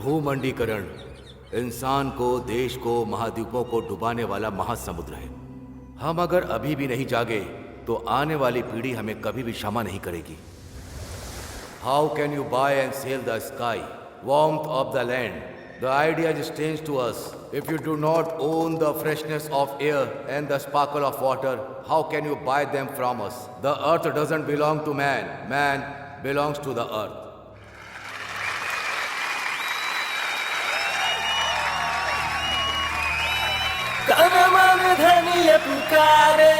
भूमंडीकरण इंसान को, देश को, महाद्वीपों को डुबाने वाला महासमुद्र है। हम अगर अभी भी नहीं जागे तो आने वाली पीढ़ी हमें कभी भी क्षमा नहीं करेगी। How can you buy and sell the sky, warmth of the land? The idea is strange to us. If you do not own the freshness of air and the sparkle of water, how can you buy them from us? The earth doesn't belong to man. Man belongs to the earth. तन मन धन ये पुकारे,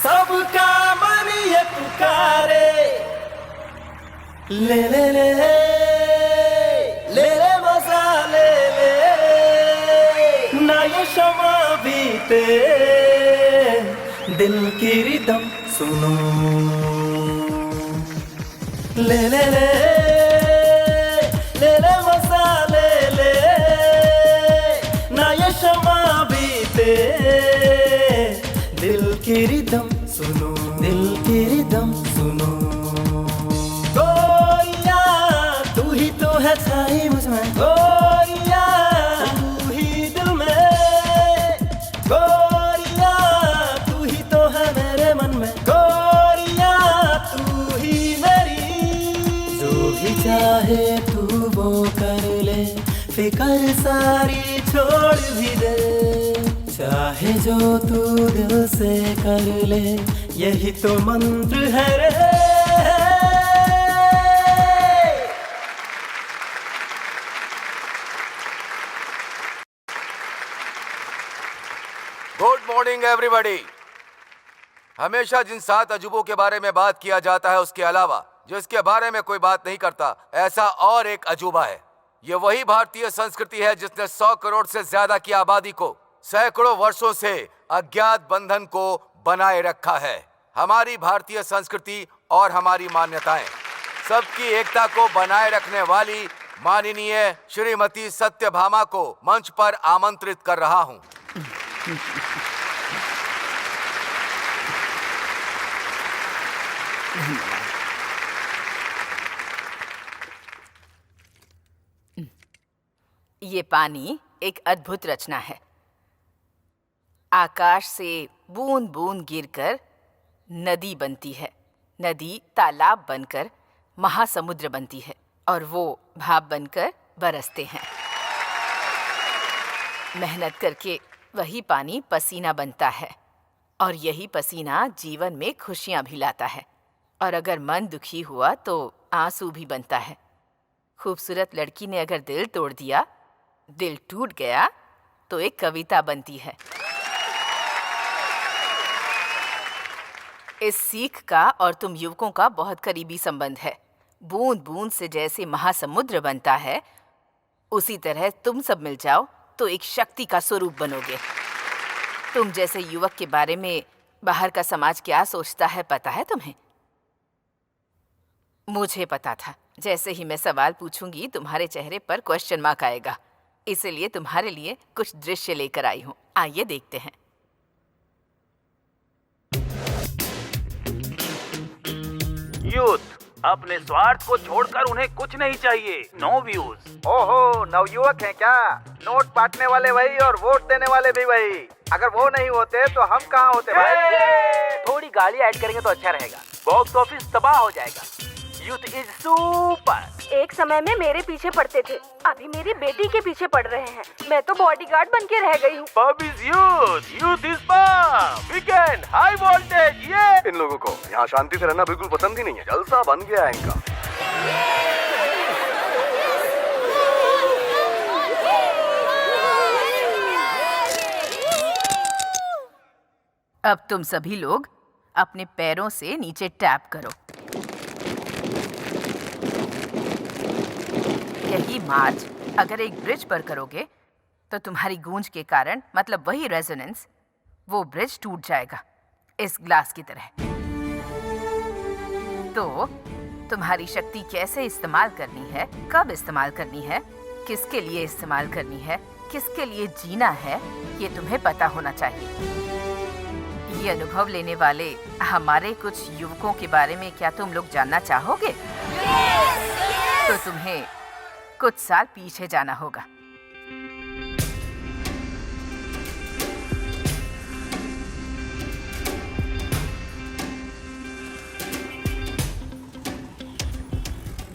सबका मन ये पुकारे। ले ले ले ले ले मजा ले ले, ना ये शमा बीते, दिल की रिदम सुनो। ले ले ले ले ले मजा ले ले, ना ये शमा बीते, दिल की रिदम सुनो, दिल की रिदम सुनो। गोरिया तू ही तो है छाई मुझमें, गोरिया तू ही दिल में, गोरिया तू ही तो है मेरे मन में, गोरिया तू ही मेरी। जो भी चाहे तू वो कर ले, फिकर सारी छोड़ भी दे, चाहे जो तू दिल से कर ले, यही तो मंत्र है रे। Good morning everybody. हमेशा जिन 7 अजूबों के बारे में बात किया जाता है, उसके अलावा जिसके बारे में कोई बात नहीं करता, ऐसा और एक अजूबा है। ये वही भारतीय संस्कृति है जिसने 100 करोड़ से ज्यादा की आबादी को सैकड़ों वर्षों से अज्ञात बंधन को बनाए रखा है। हमारी भारतीय संस्कृति और हमारी मान्यताएं, सबकी एकता को बनाए रखने वाली माननीय श्रीमती सत्यभामा को मंच पर आमंत्रित कर रहा हूं। ये पानी एक अद्भुत रचना है। आकाश से बूंद बूंद गिरकर नदी बनती है, नदी तालाब बनकर महासमुद्र बनती है, और वो भाप बनकर बरसते हैं। मेहनत करके वही पानी पसीना बनता है, और यही पसीना जीवन में खुशियां भी लाता है। और अगर मन दुखी हुआ तो आंसू भी बनता है। खूबसूरत लड़की ने अगर दिल तोड़ दिया, दिल टूट गया, तो एक कविता बनती है। इस सीख का और तुम युवकों का बहुत करीबी संबंध है। बूंद बूंद से जैसे महासमुद्र बनता है, उसी तरह तुम सब मिल जाओ तो एक शक्ति का स्वरूप बनोगे। तुम जैसे युवक के बारे में बाहर का समाज क्या सोचता है पता है तुम्हें? मुझे पता था। जैसे ही मैं सवाल पूछूंगी तुम्हारे चेहरे पर क्वेश्चन मार्क आएगा, इसलिए तुम्हारे लिए कुछ दृश्य लेकर आई हूँ। आइए देखते हैं। यूथ अपने स्वार्थ को छोड़कर उन्हें कुछ नहीं चाहिए। No views. ओहो, नवयुवक हैं क्या? नोट बांटने वाले वही और वोट देने वाले भी वही। अगर वो नहीं होते तो हम कहाँ होते भाई? थोड़ी गाली ऐड करेंगे तो अच्छा रहेगा। बॉक्स ऑफिस तबाह हो जाएगा। Youth is super. एक समय में मेरे पीछे पड़ते थे, अभी मेरी बेटी के पीछे पड़ रहे हैं। मैं तो बॉडीगार्ड बन के रह गई हूँ। Pub is youth, youth is pub. Weekend high voltage. ये इन लोगों को यहाँ शांति से रहना बिल्कुल पसंद ही नहीं है। जलसा बन गया है इनका। अब तुम सभी लोग अपने पैरों से नीचे टैप करो। यही मार्च अगर एक ब्रिज पर करोगे तो तुम्हारी गूंज के कारण, मतलब वही रेजोनेंस, वो ब्रिज टूट जाएगा इस ग्लास की तरह। तो तुम्हारी शक्ति कैसे इस्तेमाल करनी है, कब इस्तेमाल करनी है, किसके लिए इस्तेमाल करनी है, किसके लिए जीना है, ये तुम्हें पता होना चाहिए। ये अनुभव लेने वाले हमारे कुछ युवकों के बारे में क्या तुम लोग जानना चाहोगे? तो तुम्हें कुछ साल पीछे जाना होगा।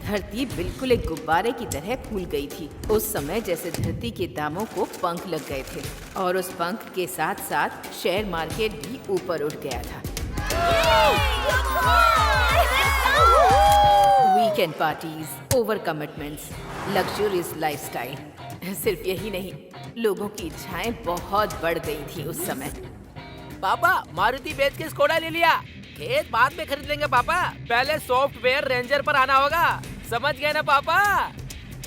धरती बिल्कुल एक गुब्बारे की तरह फूल गई थी। उस समय जैसे धरती के दामों को पंख लग गए थे और उस पंख के साथ साथ शेयर मार्केट भी ऊपर उठ गया था। Weekend parties, over commitments, luxurious lifestyle. सिर्फ यही नहीं, लोगों की इच्छाएं बहुत बढ़ गई थी उस समय। पापा मारुति बेच के स्कोडा ले लिया। खेत बाद में खरीद लेंगे पापा, पहले सॉफ्टवेयर रेंजर पर आना होगा। समझ गए ना पापा?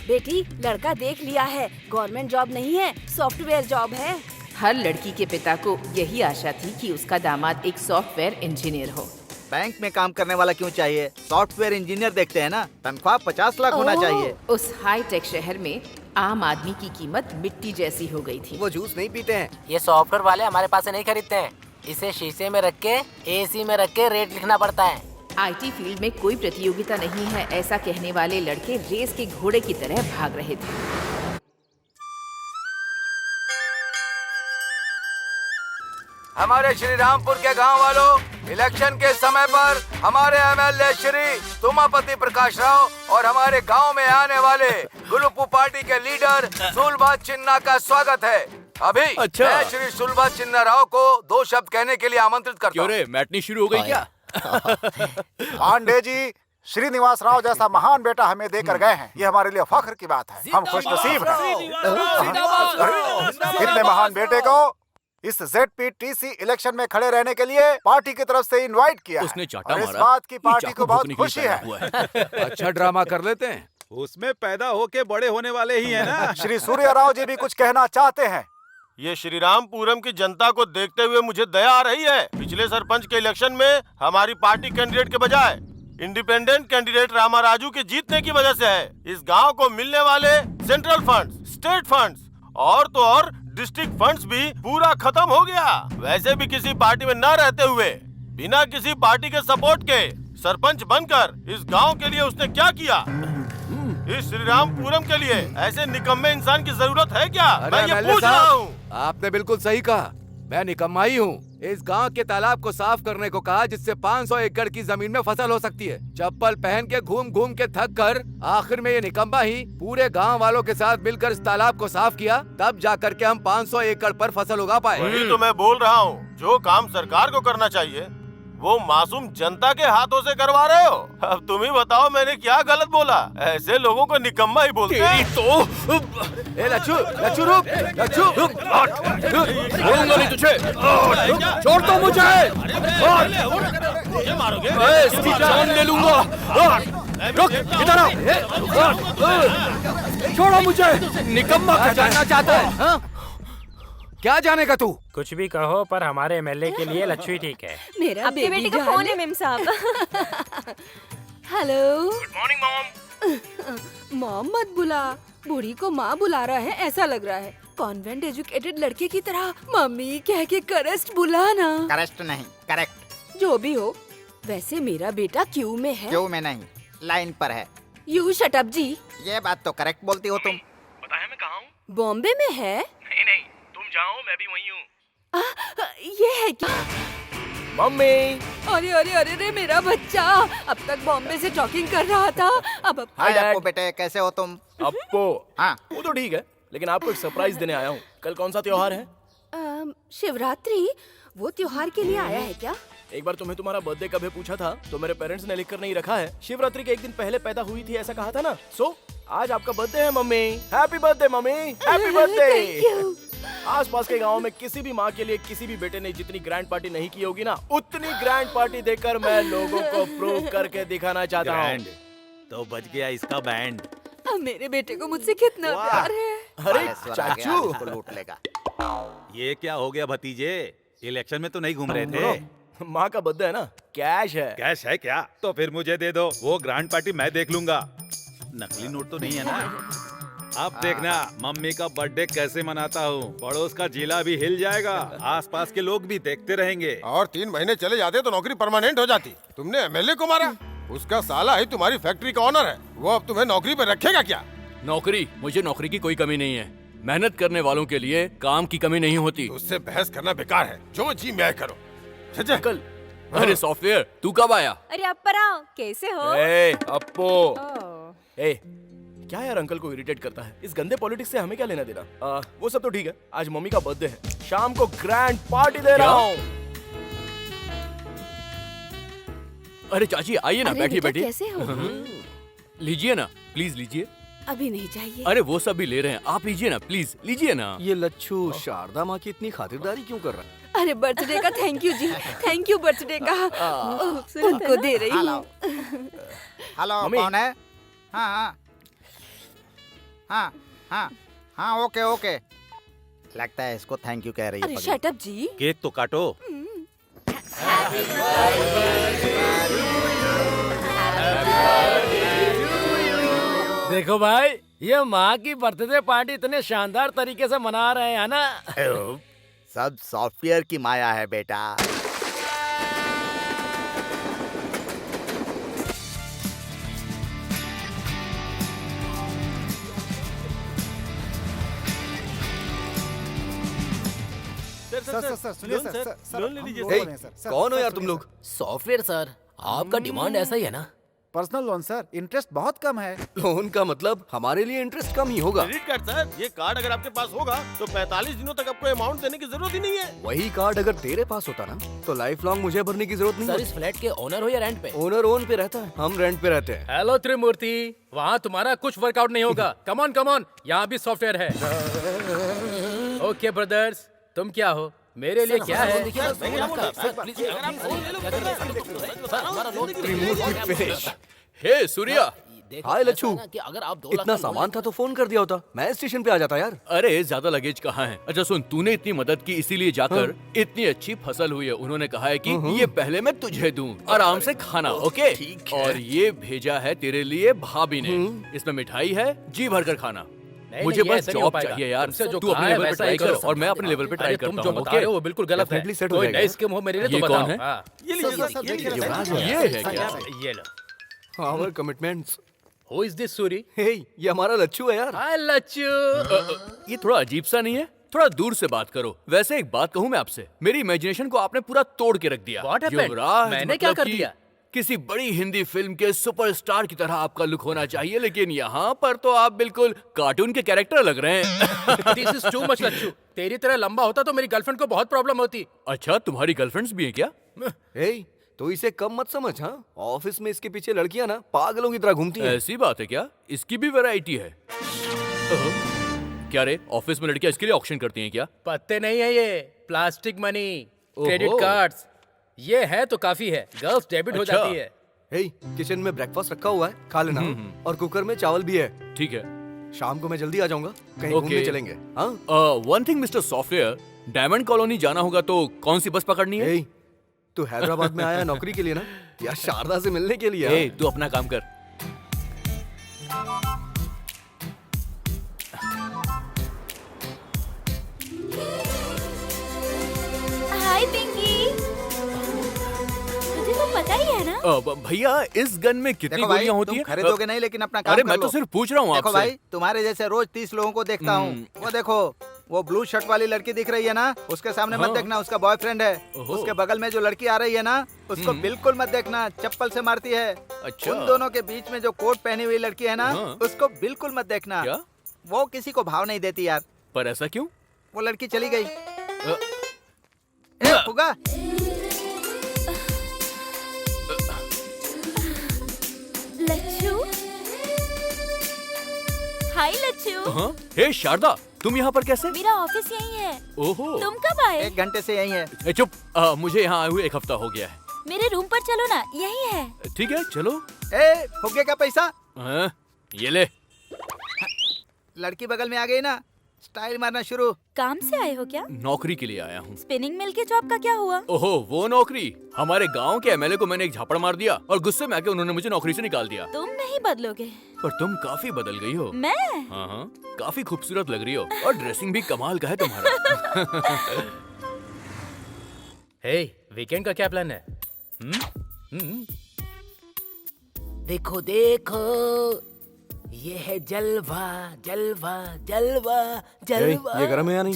बेटी, लड़का देख लिया है, गवर्नमेंट जॉब नहीं है, सॉफ्टवेयर जॉब है। हर लड़की के पिता को यही आशा थी कि उसका दामाद एक सॉफ्टवेयर इंजीनियर हो। बैंक में काम करने वाला क्यों चाहिए? सॉफ्टवेयर इंजीनियर देखते हैं ना, तनख्वाह 50 लाख होना चाहिए। उस हाई टेक शहर में आम आदमी की कीमत मिट्टी जैसी हो गई थी। वो जूस नहीं पीते हैं। ये सॉफ्टवेयर वाले हमारे पास से नहीं खरीदते हैं। इसे शीशे में रख के एसी में रख के रेट लिखना पड़ता है। आईटी फील्ड में कोई प्रतियोगिता नहीं है, ऐसा कहने वाले लड़के रेस के घोड़े की तरह भाग रहे थे। हमारे श्री रामपुर के गांव वालों, इलेक्शन के समय पर हमारे एमएलए श्री तुमापति प्रकाश राव और हमारे गांव में आने वाले गुलुपू पार्टी के लीडर सुलभा चिन्ना का स्वागत है। अभी मैं श्री सुलभा चिन्ना राव को 2 शब्द कहने के लिए आमंत्रित करता हूँ। मैटनी शुरू हो गई क्या? पांडे जी, श्रीनिवास राव जैसा महान बेटा हमें देकर गए हैं, ये हमारे लिए फख्र की बात है। हम खुशनसीब हैं। इतने महान बेटे को इस ZPTC इलेक्शन में खड़े रहने के लिए पार्टी की तरफ से इनवाइट किया है। उसने चाटा और इस मारा। बात की पार्टी को बहुत खुशी है। अच्छा ड्रामा कर लेते हैं। उसमें पैदा होके बड़े होने वाले ही है ना। श्री सूर्य राव जी भी कुछ कहना चाहते हैं। ये श्री रामपुरम की जनता को देखते हुए मुझे दया आ रही है। पिछले सरपंच के इलेक्शन में हमारी पार्टी कैंडिडेट के बजाय इंडिपेंडेंट कैंडिडेट रामा राजू के जीतने की वजह से है। इस गांव को मिलने वाले सेंट्रल फंड्स, स्टेट फंड्स और तो और डिस्ट्रिक्ट फंड्स भी पूरा खत्म हो गया। वैसे भी किसी पार्टी में न रहते हुए बिना किसी पार्टी के सपोर्ट के सरपंच बनकर इस गांव के लिए उसने क्या किया? इस श्री रामपुरम के लिए ऐसे निकम्मे इंसान की जरूरत है क्या? मैं ये पूछ रहा हूँ। आपने बिल्कुल सही कहा, मैं निकम्मा ही हूँ। इस गांव के तालाब को साफ करने को कहा, जिससे 500 एकड़ की जमीन में फसल हो सकती है। चप्पल पहन के घूम घूम के थक कर आखिर में ये निकम्मा ही पूरे गांव वालों के साथ मिलकर इस तालाब को साफ किया, तब जाकर के हम 500 एकड़ पर फसल उगा पाए। वही तो मैं बोल रहा हूँ, जो काम सरकार को करना चाहिए वो मासूम जनता के हाथों से करवा रहे हो। अब तुम ही बताओ मैंने क्या गलत बोला? ऐसे लोगों को निकम्मा ही बोलते हैं। लच्छू रुक, लच्छू छोड़ूंगा नहीं तुझे। छोड़ दो मुझे। इसकी जान ले लूंगा। रुक, इधर आओ। छोड़ो मुझे। निकम्मा क्या जानना चाहता है? हाँ? क्या जानेगा तू? कुछ भी कहो, पर हमारे एमएलए के लिए लच्छू ही ठीक है। मेरा बेटी का फोन है मेम साहब। Hello. Good morning mom. Mom मत बुला, बूढ़ी को माँ बुला रहा है ऐसा लग रहा है। कॉन्वेंट एजुकेटेड लड़के की तरह मम्मी कह के करेक्ट बुला ना। करेक्ट नहीं, करेक्ट। जो भी हो, वैसे मेरा बेटा क्यू में है। क्यों में नहीं, लाइन पर है। यू शट अप जी। ये बात तो करेक्ट बोलती हो तुम। बताया मैं कहाँ हूँ? बॉम्बे में है? नहीं, तुम जाओ, मैं भी वहीं हूँ। ये है क्या? मम्मी। अरे अरे अरे अरे मेरा बच्चा अब तक बॉम्बे से टॉकिंग कर रहा था, अब हाय अप्पू बेटे, कैसे हो तुम? अप्पू, हाँ वो तो ठीक है, लेकिन आपको एक सरप्राइज देने आया हूँ। कल कौन सा त्योहार है? शिवरात्रि। वो त्योहार के लिए आया है क्या? एक बार तुम्हें तुम्हारा बर्थडे कब है पूछा था तो मेरे पेरेंट्स ने लिख कर नहीं रखा है। शिवरात्रि के एक दिन पहले पैदा हुई थी ऐसा कहा था ना। सो आज आपका बर्थडे है mummy. Happy birthday mummy, happy birthday. आसपास के गांव में किसी भी माँ के लिए किसी भी बेटे ने जितनी ग्रैंड पार्टी नहीं की होगी ना, उतनी ग्रैंड पार्टी देकर मैं लोगों को प्रूव करके दिखाना चाहता हूँ। तो बच गया इसका बैंड। अब मेरे बेटे को मुझसे कितना प्यार है। अरे चाचू, लूट लेगा। ये क्या हो गया भतीजे? इलेक्शन में तो नहीं घूम रहे थे। माँ का बर्थडे है ना, कैश है। कैश है क्या? तो फिर मुझे दे दो, वो ग्रैंड पार्टी मैं देख लूंगा। नकली नोट तो नहीं है ना? अब देखना मम्मी का बर्थडे कैसे मनाता हूँ। पड़ोस का जिला भी हिल जाएगा, आसपास के लोग भी देखते रहेंगे। और 3 महीने चले जाते तो नौकरी परमानेंट हो जाती। तुमने एमएलए को मारा। उसका साला ही तुम्हारी फैक्ट्री का ऑनर है। वो अब तुम्हें नौकरी पर रखेगा क्या? नौकरी? मुझे नौकरी की कोई कमी नहीं है। मेहनत करने वालों के लिए काम की कमी नहीं होती। उससे बहस करना बेकार है। जो जी मैं करो। कल अरे सॉफ्टवेयर, तू कब आया? अरे अप्पराव, कैसे हो? अप्पो। क्या यार अंकल को इरिटेट करता है? इस गंदे पॉलिटिक्स से हमें क्या लेना देना? वो सब तो ठीक है। आज मम्मी का बर्थडे है, शाम को ग्रैंड पार्टी दे रहा हूँ। अरे चाची आइए ना, बैठिए बैठिए। कैसे हो? लीजिए ना, प्लीज लीजिए। अभी नहीं चाहिए। अरे वो सब भी ले रहे हैं, आप लीजिए ना, प्लीज लीजिए ना। ये लच्छू शारदा माँ की इतनी खातिरदारी क्यों कर रहा है? अरे बर्थडे का थैंक यू जी, थैंक यू बर्थडे का। उनको दे रही हूँ। हेलो, कौन है? हाँ हाँ हाँ हाँ हाँ, ओके ओके। लगता है इसको थैंक यू कह रही है। अरे शट अप जी। केक तो काटो। देखो भाई, ये माँ की बर्थडे पार्टी इतने शानदार तरीके से मना रहे हैं ना। सब सॉफ्टवेयर की माया है बेटा। सर सुनिए सर, लोन ले लीजिए सर। कौन हो यार तुम लोग? सॉफ्टवेयर सर, आपका डिमांड ऐसा ही है ना? पर्सनल लोन सर, इंटरेस्ट बहुत कम है। लोन का मतलब हमारे लिए इंटरेस्ट कम ही होगा। क्रेडिट कार्ड सर, ये कार्ड अगर आपके पास होगा तो 45 दिनों तक आपको अमाउंट देने की जरूरत ही नहीं है। वही कार्ड अगर तेरे पास होता ना तो लाइफ लॉन्ग मुझे भरने की जरूरत नहीं सर, इस फ्लैट के ओनर हो या रेंट पे? ओनर ओन पे रहता है, हम रेंट पे रहते हैं। हेलो त्रिमूर्ति, वहाँ तुम्हारा कुछ वर्कआउट नहीं होगा। कम ऑन, यहाँ भी सॉफ्टवेयर है। ओके ब्रदर्स, तुम क्या हो? मेरे लिए क्या है? हे सूर्या। हाय लच्छू, अगर आप 2 इतना सामान था तो फोन कर दिया होता, मैं स्टेशन पे आ जाता यार। अरे ज्यादा लगेज कहाँ है? अच्छा सुन, तूने इतनी मदद की इसीलिए जाकर इतनी अच्छी फसल हुई है। उन्होंने कहा है कि ये पहले मैं तुझे दूं, आराम से खाना, ओके? और ये भेजा है तेरे लिए भाभी ने। इसमें मिठाई है, जी भर कर खाना। मुझे बस जॉब चाहिए यार। तू अपने लेवल पे ट्राई कर और मैं अपने लेवल पे ट्राई करता हूँ। तुम जो बता रहे हो वो बिल्कुल गलत है। कोई नई स्कीम हो मेरे लिए तो बताओ। कौन है? ये है क्या? ये लो। Our commitments. Who is this Suri? Hey, ये हमारा लच्छू है यार। हाय लच्छू। ये थोड़ा अजीब सा नहीं है? थोड़ा दूर से बात करो। वैसे एक बात कहूँ मैं आपसे, मेरी इमेजिनेशन को आपने पूरा तोड़ के रख दिया। What happened? युवराज, मैंने क्या मतलब कर कि दिया? किसी बड़ी हिंदी फिल्म के सुपरस्टार की तरह आपका लुक होना चाहिए, लेकिन यहाँ पर तो आप बिल्कुल कार्टून के कैरेक्टर लग रहे हैं। This is too much Lachhu. तेरी तरह लंबा होता तो मेरी गर्लफ्रेंड को बहुत प्रॉब्लम होती। अच्छा, तुम्हारी गर्लफ्रेंड्स भी हैं क्या? Hey, तो इसे कम मत समझ। हाँ, ऑफिस में इसके पीछे लड़कियां ना पागलों की तरह घूमती हैं। ऐसी बात है क्या? इसकी भी वैरायटी है? क्या रे, ऑफिस में लड़कियां इसके लिए ऑक्शन करती हैं क्या? पत्ते नहीं है ये, प्लास्टिक मनी, क्रेडिट कार्ड्स। ये है तो काफी है, गर्ल्स डेबिट हो अच्छा। जाती है। Hey, किचन में ब्रेकफास्ट रखा हुआ है, खा लेना। और कुकर में चावल भी है। ठीक है। शाम को मैं जल्दी आ जाऊंगा, कहीं घूमने चलेंगे। हाँ? One thing mister software, diamond colony जाना होगा तो कौन सी बस पकड़नी है? Hey, तू हैदराबाद में आया नौकरी के लिए ना, या शारदा से मिलने के लिए? Hey, तू अपना काम कर। हाय पिंकी, तुझे तो पता ही है ना। भैया, इस गन में कितनी देखो भाई, गोलियां होती तुम हैं? खरीदोगे नहीं लेकिन अपना काम अरे कर मैं लो। तो सिर्फ पूछ रहा हूँ देखो आपसे। भाई, तुम्हारे जैसे रोज 30 लोगों को देखता हूँ। वो देखो, वो ब्लू शर्ट वाली लड़की दिख रही है ना, उसके सामने मत देखना, उसका बॉयफ्रेंड है। उसके बगल में जो लड़की आ रही है ना, उसको बिल्कुल मत देखना, चप्पल से मारती है। अच्छा। उन दोनों के बीच में जो कोट पहनी हुई लड़की है ना, उसको बिल्कुल मत देखना। क्या? वो किसी को भाव नहीं देती यार। पर ऐसा क्यों? वो लड़की चली गई। फुगा, लच्छू, हाय लच्छू। हाँ? हे शारदा, तुम यहाँ पर कैसे? मेरा ऑफिस यही है। ओहो। तुम कब आए? 1 घंटे से यही है। ए, चुप। मुझे यहाँ आए हुए 1 हफ्ता हो गया है। मेरे रूम पर चलो ना, यही है। ठीक है, चलो। फुगे का पैसा। ये ले। लड़की बगल में आ गई ना, स्टाइल मारना शुरू। काम से आए हो क्या? नौकरी के लिए आया हूँ। स्पिनिंग मिल के जॉब का क्या हुआ? ओहो, वो नौकरी। हमारे गांव के एमएलए को मैंने एक झापड़ मार दिया और गुस्से में आके उन्होंने मुझे नौकरी से निकाल दिया। तुम नहीं बदलोगे। पर तुम काफी बदल गई हो। मैं? हाँ, काफी खूबसूरत लग रही हो और ड्रेसिंग भी कमाल का है तुम्हारा। हे, वीकेंड का क्या प्लान है? देखो देखो, ये है जलवा जलवा जलवा जलवा। ये गरम है या नहीं?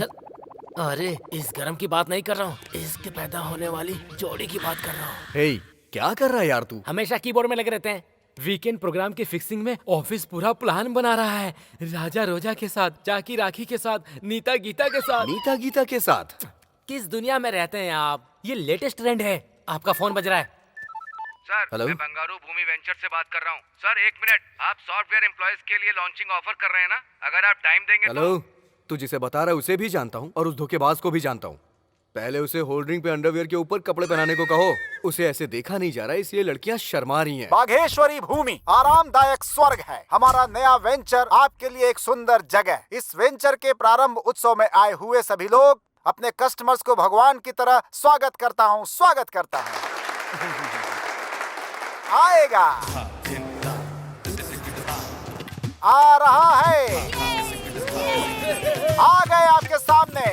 अरे इस गरम की बात नहीं कर रहा हूँ, इसके पैदा होने वाली जोड़ी की बात कर रहा हूँ। हे, क्या कर रहा है यार तू? हमेशा कीबोर्ड में लगे रहते हैं। वीकेंड प्रोग्राम की फिक्सिंग में ऑफिस पूरा प्लान बना रहा है। राजा रोजा के साथ, जाकी राखी के साथ, नीता गीता के साथ। नीता गीता के साथ? किस दुनिया में रहते हैं आप? ये लेटेस्ट ट्रेंड है। आपका फोन बज रहा है। Sir, hello? मैं बंगारू भूमि वेंचर से बात कर रहा हूँ। सर 1 मिनट, आप सॉफ्टवेयर एम्प्लॉयज के लिए लॉन्चिंग ऑफर कर रहे हैं ना? अगर आप टाइम देंगे हेलो, तू जिसे बता रहा है उसे भी जानता हूँ और उस धोखेबाज को भी जानता हूँ। पहले उसे होल्डरिंग पे अंडरवियर के ऊपर कपड़े पहनाने को कहो। उसे ऐसे देखा नहीं जा रहा, इसलिए लड़कियां शर्मा रही हैं। बाघेश्वरी भूमि आरामदायक स्वर्ग है। हमारा नया वेंचर आपके लिए एक सुंदर जगह। इस वेंचर के प्रारंभ उत्सव में आए हुए सभी लोग अपने कस्टमर्स को भगवान की तरह स्वागत करता हूँ। आएगा, आ रहा है, आ गए आपके सामने।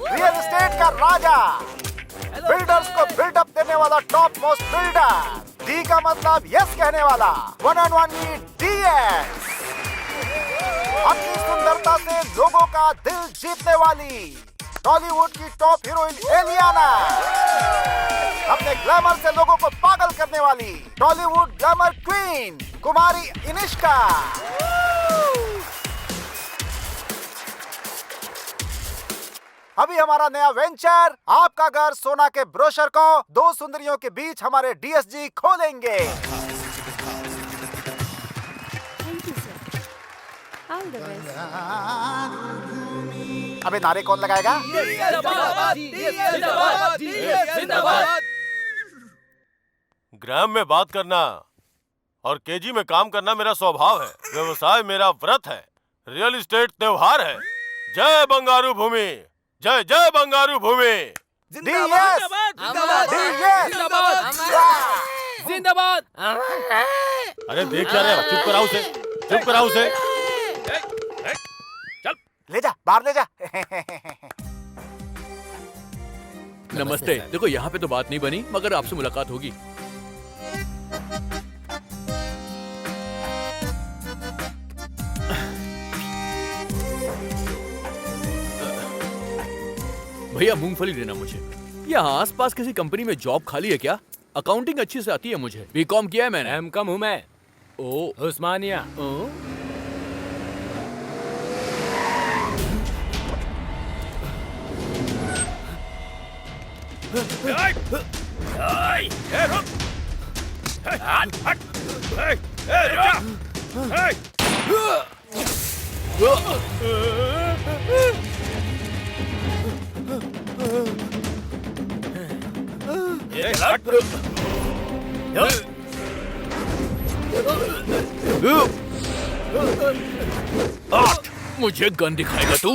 रियल एस्टेट का राजा, बिल्डर्स को बिल्डअप देने वाला टॉप मोस्ट बिल्डर। डी का मतलब यस कहने वाला, वन एंड ओनली DS। अपनी सुंदरता से लोगों का दिल जीतने वाली टॉलीवुड की टॉप हीरोइन एलियाना। अपने ग्लैमर से लोगों को पागल करने वाली टॉलीवुड ग्लैमर क्वीन कुमारी इनिष्का। अभी हमारा नया वेंचर आपका घर सोना के ब्रोशर को 2 सुंदरियों के बीच हमारे DSG खोलेंगे। अबे नारे कौन लगाएगा? ग्राम में बात करना और केजी में काम करना मेरा स्वभाव है। व्यवसाय मेरा व्रत है। रियल एस्टेट त्योहार है। जय बंगारू भूमि, जय जय बंगारू भूमि। DS, जिंदाबाद। अरे देख क्या रहे हो? चुप कराओ उसे, चुप कराओ उसे। ले जा, बाहर ले जा। नमस्ते। देखो यहाँ पे तो बात नहीं बनी, मगर आपसे मुलाकात होगी। भैया मूंगफली देना मुझे। यहाँ आसपास किसी कंपनी में जॉब खाली है क्या? अकाउंटिंग अच्छी से आती है मुझे। बीकॉम किया है मैंने। M.Com हूँ मैं। ओ, उस्मानिया। मुझे गन दिखाएगा तू?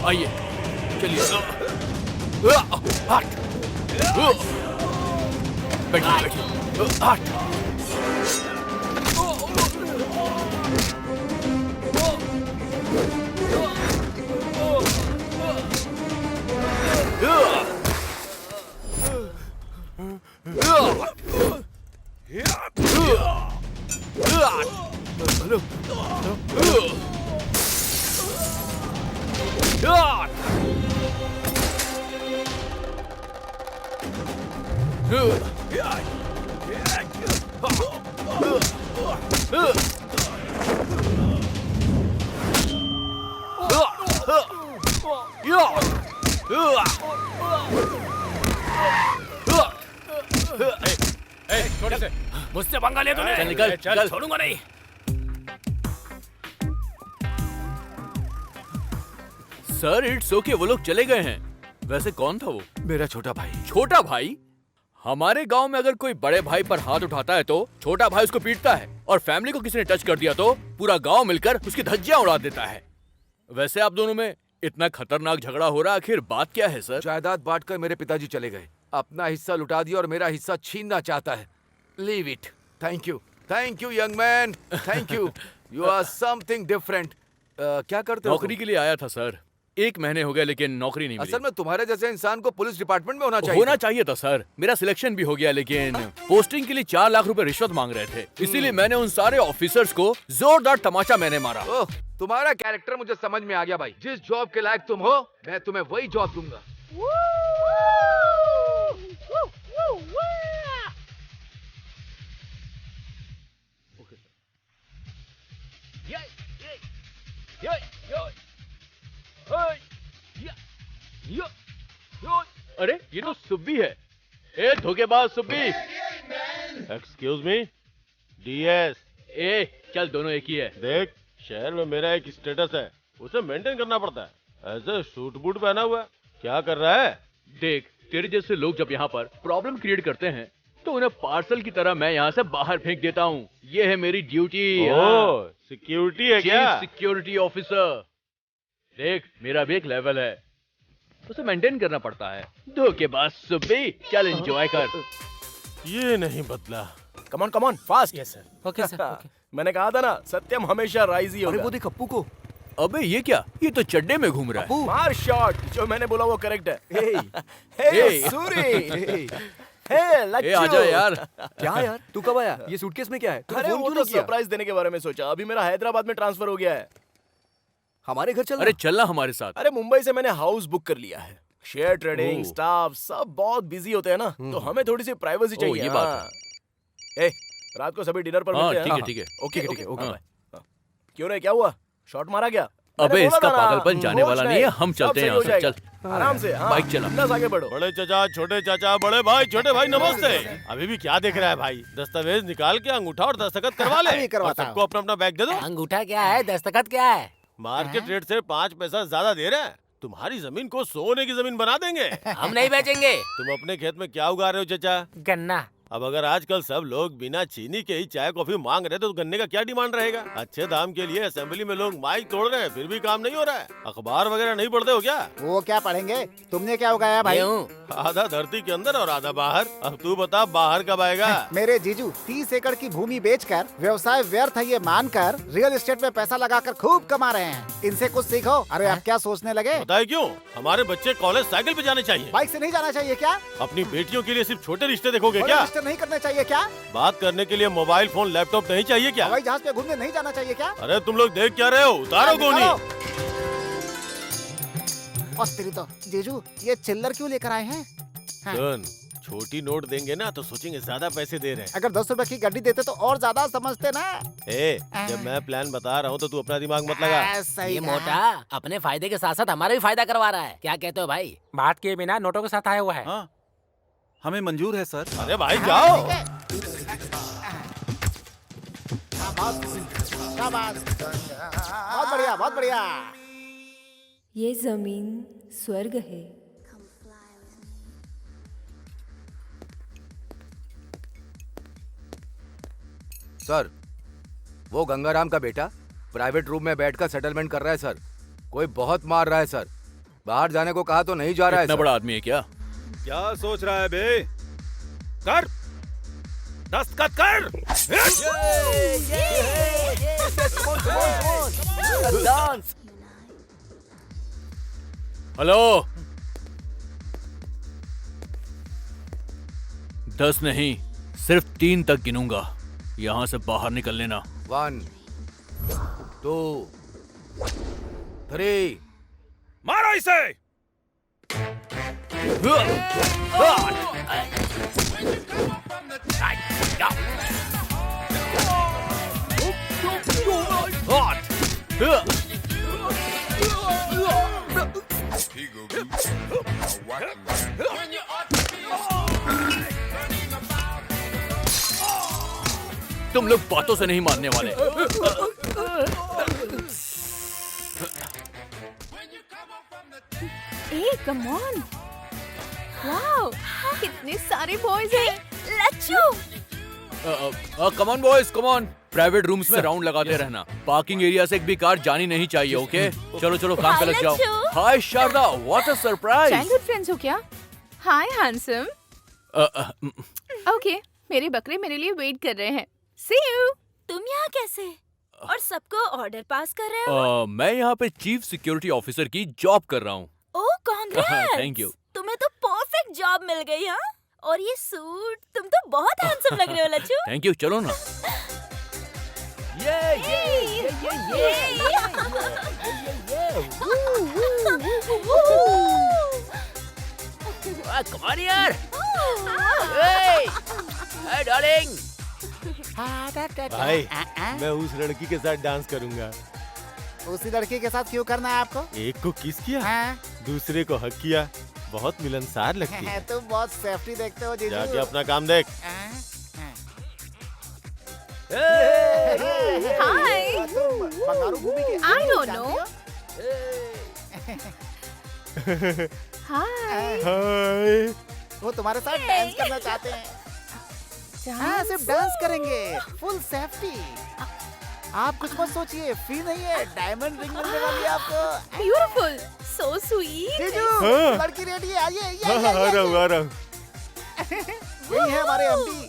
आइए चलिए। बैठिए बैठिए। मुझसे पंगा ले तूने? चल निकल, चल छोड़ूंगा नहीं। सर इट्स ओके, वो लोग चले गए हैं। वैसे कौन था वो? मेरा छोटा भाई। छोटा भाई? हमारे गांव में अगर कोई बड़े भाई पर हाथ उठाता है तो छोटा भाई उसको पीटता है, और फैमिली को किसी ने टच कर दिया तो पूरा गांव मिलकर उसकी धज्जियां उड़ा देता है। वैसे आप दोनों में इतना खतरनाक झगड़ा हो रहा, आखिर बात क्या है सर? जायदाद बांटकर मेरे पिताजी चले गए, अपना हिस्सा लुटा दिया और मेरा हिस्सा छीनना चाहता है। Leave it. Thank you young man, thank you. You are something different. क्या करते हो? नौकरी के लिए आया था सर, 1 महीने हो गए लेकिन नौकरी नहीं मिली। असल में तुम्हारे जैसे इंसान को पुलिस डिपार्टमेंट में होना चाहिए था सर। मेरा सिलेक्शन भी हो गया लेकिन पोस्टिंग के लिए 4 लाख रुपए रिश्वत मांग रहे थे, इसीलिए मैंने उन सारे ऑफिसर्स को जोरदार तमाचा मैंने मारा। ओह, तुम्हारा कैरेक्टर मुझे समझ में आ गया भाई। जिस जॉब के लायक तुम हो, मैं तुम्हें वही जॉब दूंगा। अरे ये तो सुब्बी है। ए धोखेबाज सुब्बी। Excuse me, DS. ए चल, दोनों एक ही है। देख, शहर में मेरा एक स्टेटस है, उसे मेंटेन करना पड़ता है। ऐसे सूट बूट पहना हुआ है, क्या कर रहा है? देख, तेरे जैसे लोग जब यहाँ पर प्रॉब्लम क्रिएट करते हैं तो उन्हें पार्सल की तरह मैं यहाँ से बाहर फेंक देता हूँ। ये है मेरी ड्यूटी। ओह, सिक्योरिटी है क्या? Security officer. देख, मेरा भी एक लेवल है, उसे मेंटेन करना पड़ता है। धोखेबाज सुब्बी, चल एंजॉय कर। ये नहीं बदला। Come on fast. Yes sir. Okay sir. मैंने कहा था ना, सत्यम हमेशा राइज ही होगा। अरे वो देख अप्पू को। अबे ये क्या? ये तो चड्डे में घूम रहा है। मार शॉट, जो मैंने बोला वो करेक्ट है। हे सूरी। ए आजा यार। क्या यार, तू कब आया? ये सूटकेस में क्या है? तूने अरे फोन वो क्यों तो नहीं किया? सरप्राइज देने के बारे में सोचा। अभी मेरा हैदराबाद में ट्रांसफर हो गया है। हमारे घर चल। अरे चलना हमारे साथ। अरे मुंबई से मैंने हाउस बुक कर लिया है। शेयर ट्रेडिंग, स्टाफ सब बहुत बिजी होते हैं ना, तो हमें थोड़ी सी प्राइवेसी चाहिए। ये बात है। ए, रात को सभी डिनर पर मिलते हैं। ठीक है। ओके। क्यों रे, क्या हुआ? शॉट मारा क्या? अबे इसका पागलपन जाने वाला नहीं है। हम चलते हैं यहाँ से। चल आराम से। बाइक चला। बस आगे बढ़ो। बड़े चाचा, छोटे चाचा, बड़े भाई, छोटे भाई, नमस्ते। अभी भी क्या देख रहा है भाई? दस्तावेज निकाल के अंगूठा और दस्तखत करवा ले। और सबको अपना अपना बैग दे दो। अंगूठा क्या है, दस्तखत क्या है? मार्केट रेट से 5 पैसा ज्यादा दे रहे हैं। तुम्हारी जमीन को सोने की जमीन बना देंगे। हम नहीं बेचेंगे। तुम अपने खेत में क्या उगा रहे हो चाचा? गन्ना। अब अगर आजकल सब लोग बिना चीनी के ही चाय कॉफी मांग रहे तो गन्ने का क्या डिमांड रहेगा? अच्छे दाम के लिए असेंबली में लोग माइक तोड़ रहे हैं, फिर भी काम नहीं हो रहा है। अखबार वगैरह नहीं पढ़ते हो क्या? वो क्या पढ़ेंगे? तुमने क्या उगाया भाई? आधा धरती के अंदर और आधा बाहर। अब तू बता, बाहर कब आएगा? मेरे जीजू 30 एकड़ की भूमि बेचकर व्यवसाय व्यर्थ है ये मानकर रियल एस्टेट में पैसा लगाकर खूब कमा रहे हैं। इनसे कुछ सीखो। अरे आप क्या सोचने लगे? बताए क्यों? हमारे बच्चे कॉलेज साइकिल पे जाने चाहिए। बाइक से नहीं जाना चाहिए क्या? अपनी बेटियों के लिए सिर्फ छोटे रिश्ते देखोगे क्या? रिश्ते नहीं करने चाहिए क्या? बात करने के लिए मोबाइल फोन लैपटॉप नहीं चाहिए क्या? हवाई जहाज पे घूमने नहीं जाना चाहिए क्या? अरे तुम लोग देख क्या रहे हो? उतारो गोनी। तो जीजू ये चिल्लर क्यों लेकर आए हैं? सुन, छोटी नोट देंगे ना तो सोचेंगे ज्यादा पैसे दे रहे हैं। अगर 10 रुपए की गड्डी देते तो और ज्यादा समझते ना। जब मैं प्लान बता रहा हूँ तो तू अपना दिमाग मत लगा। ये मोटा अपने फायदे के साथ साथ हमारा भी फायदा करवा रहा है। क्या कहते हो भाई? बात किए बिना नोटों के साथ आया हुआ है। हाँ, हमें मंजूर है सर। अरे भाई जाओ। बहुत बढ़िया, बहुत बढ़िया। ये जमीन स्वर्ग है। सर, वो गंगाराम का बेटा प्राइवेट रूम में बैठकर सेटलमेंट कर रहा है सर। कोई बहुत मार रहा है सर। बाहर जाने को कहा तो नहीं जा रहा है। इतना बड़ा आदमी है क्या? क्या सोच रहा है बे? कर, दस्तखत कर। हेलो, 10 नहीं, सिर्फ 3 तक गिनूंगा। यहाँ से बाहर निकल लेना। 1 2 3। मारो इसे। तुम लोग बातों से नहीं मानने वाले। ए कम ऑन। वाओ, कितने सारे बॉयज हैं। Lachhu, come on boys, come on. Private rooms में राउंड लगाते रहना। पार्किंग एरिया से एक भी कार जानी नहीं चाहिए, ओके? चलो चलो काम पे लग जाओ। Hi Sharda, what a surprise. Childhood friends हो क्या? हाय हैंडसम। ओके, मेरे बकरे मेरे लिए वेट कर रहे हैं। सी यू। तुम यहाँ कैसे? और सबको ऑर्डर पास कर रहे हो? मैं यहाँ पे चीफ सिक्योरिटी ऑफिसर की जॉब कर रहा हूँ। ओह कांग्रेट्स। Thank you. तुम्हें तो परफेक्ट जॉब मिल गई, हाँ? और ये सूट, तुम तो बहुत हैंडसम लग रहे हो लच्छू। थैंक यू, चलो ना। Come on यार। Hey, hey darling। भाई, मैं उस लड़की के साथ डांस करूंगा। उसी लड़की के साथ क्यों करना है आपको? एक को किस किया, हाँ? दूसरे को हक किया। बहुत मिलनसार लगती है। तुम बहुत सेफ्टी देखते हो जीजू। जाके अपना काम देख। हाय। बंगारू भूमि के I don't know. हाय। हाय। वो तुम्हारे साथ डांस करना चाहते हैं। हाँ, सिर्फ डांस करेंगे, फुल सेफ्टी। आप कुछ मत सोचिए, फी नहीं है, डायमंड रिंग मिलने वाली है आपको। Beautiful, so sweet. जीजू, हाँ। लड़की रेडी है, आइए हाँ, आ रहा हूँ, आ रहा हूँ। यही है हमारे एमडी।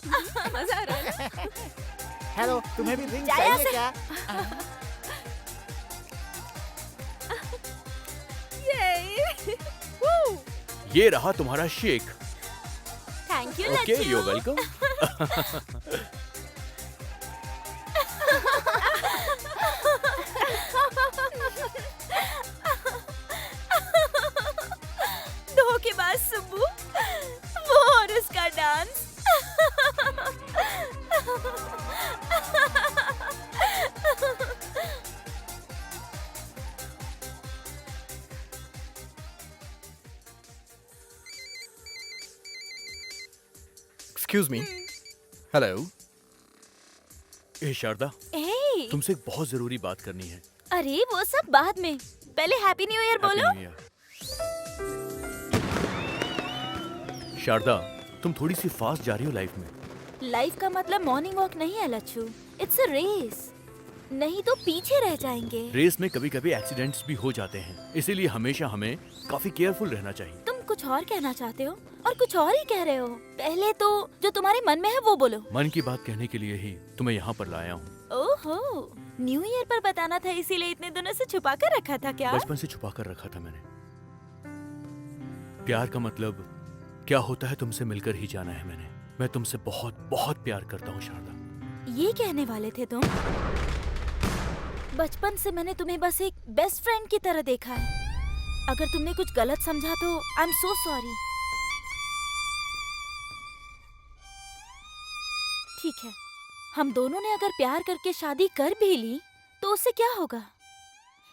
मजा आ रहा है। हेलो, तुम्हें भी रिंग जाया चाहिए से। क्या? ये रहा तुम्हारा shake. Thank you okay, Lachhu. You welcome. धोखेबाज सुब्बू, वो और उसका डांस। Excuse me. हेलो। ए शारदा, ए, तुमसे एक बहुत जरूरी बात करनी है। अरे वो सब बाद में, पहले हैप्पी न्यू ईयर बोलो। Happy New Year। शारदा, तुम थोड़ी सी फास्ट जा रही हो लाइफ में। लाइफ का मतलब मॉर्निंग वॉक नहीं है लच्छू, इट्स अ रेस। नहीं तो पीछे रह जाएंगे। रेस में कभी कभी एक्सीडेंट्स भी हो जाते हैं, इसीलिए हमेशा हमें काफी केयरफुल रहना चाहिए। तुम कुछ और कहना चाहते हो और कुछ और ही कह रहे हो। पहले तो जो तुम्हारे मन में है वो बोलो। मन की बात कहने के लिए ही तुम्हें यहाँ पर लाया हूँ। ओहो, न्यू ईयर पर बताना था, इसीलिए इतने दिनों से छुपा कर रखा था क्या? बचपन से छुपा कर रखा था मैंने। प्यार का मतलब क्या होता है तुमसे मिलकर ही जाना है मैंने। मैं तुमसे बहुत बहुत प्यार करता हूँ शारदा। ये कहने वाले थे तुम? बचपन से मैंने तुम्हें बस एक बेस्ट फ्रेंड की तरह देखा है। अगर तुमने कुछ गलत समझा तो आई एम सो सॉरी। ठीक है, हम दोनों ने अगर प्यार करके शादी कर भी ली तो उससे क्या होगा?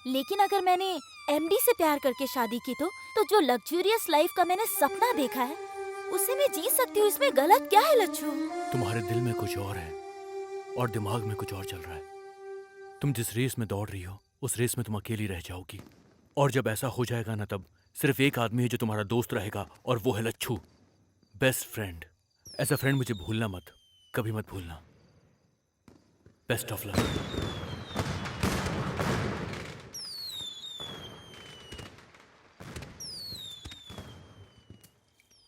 लेकिन अगर मैंने एमडी से प्यार करके शादी की तो जो लग्जूरियस लाइफ का मैंने सपना देखा है उसे मैं जी सकती हूँ। इसमें गलत क्या है लच्छू? तुम्हारे दिल में कुछ और है और दिमाग में कुछ और चल रहा है। तुम जिस रेस में दौड़ रही हो उस रेस में तुम अकेली रह जाओगी, और जब ऐसा हो जाएगा ना तब सिर्फ एक आदमी है जो तुम्हारा दोस्त रहेगा, और वो है लच्छू, बेस्ट फ्रेंड। ऐसा फ्रेंड मुझे भूलना मत, कभी मत भूलना। Best of luck.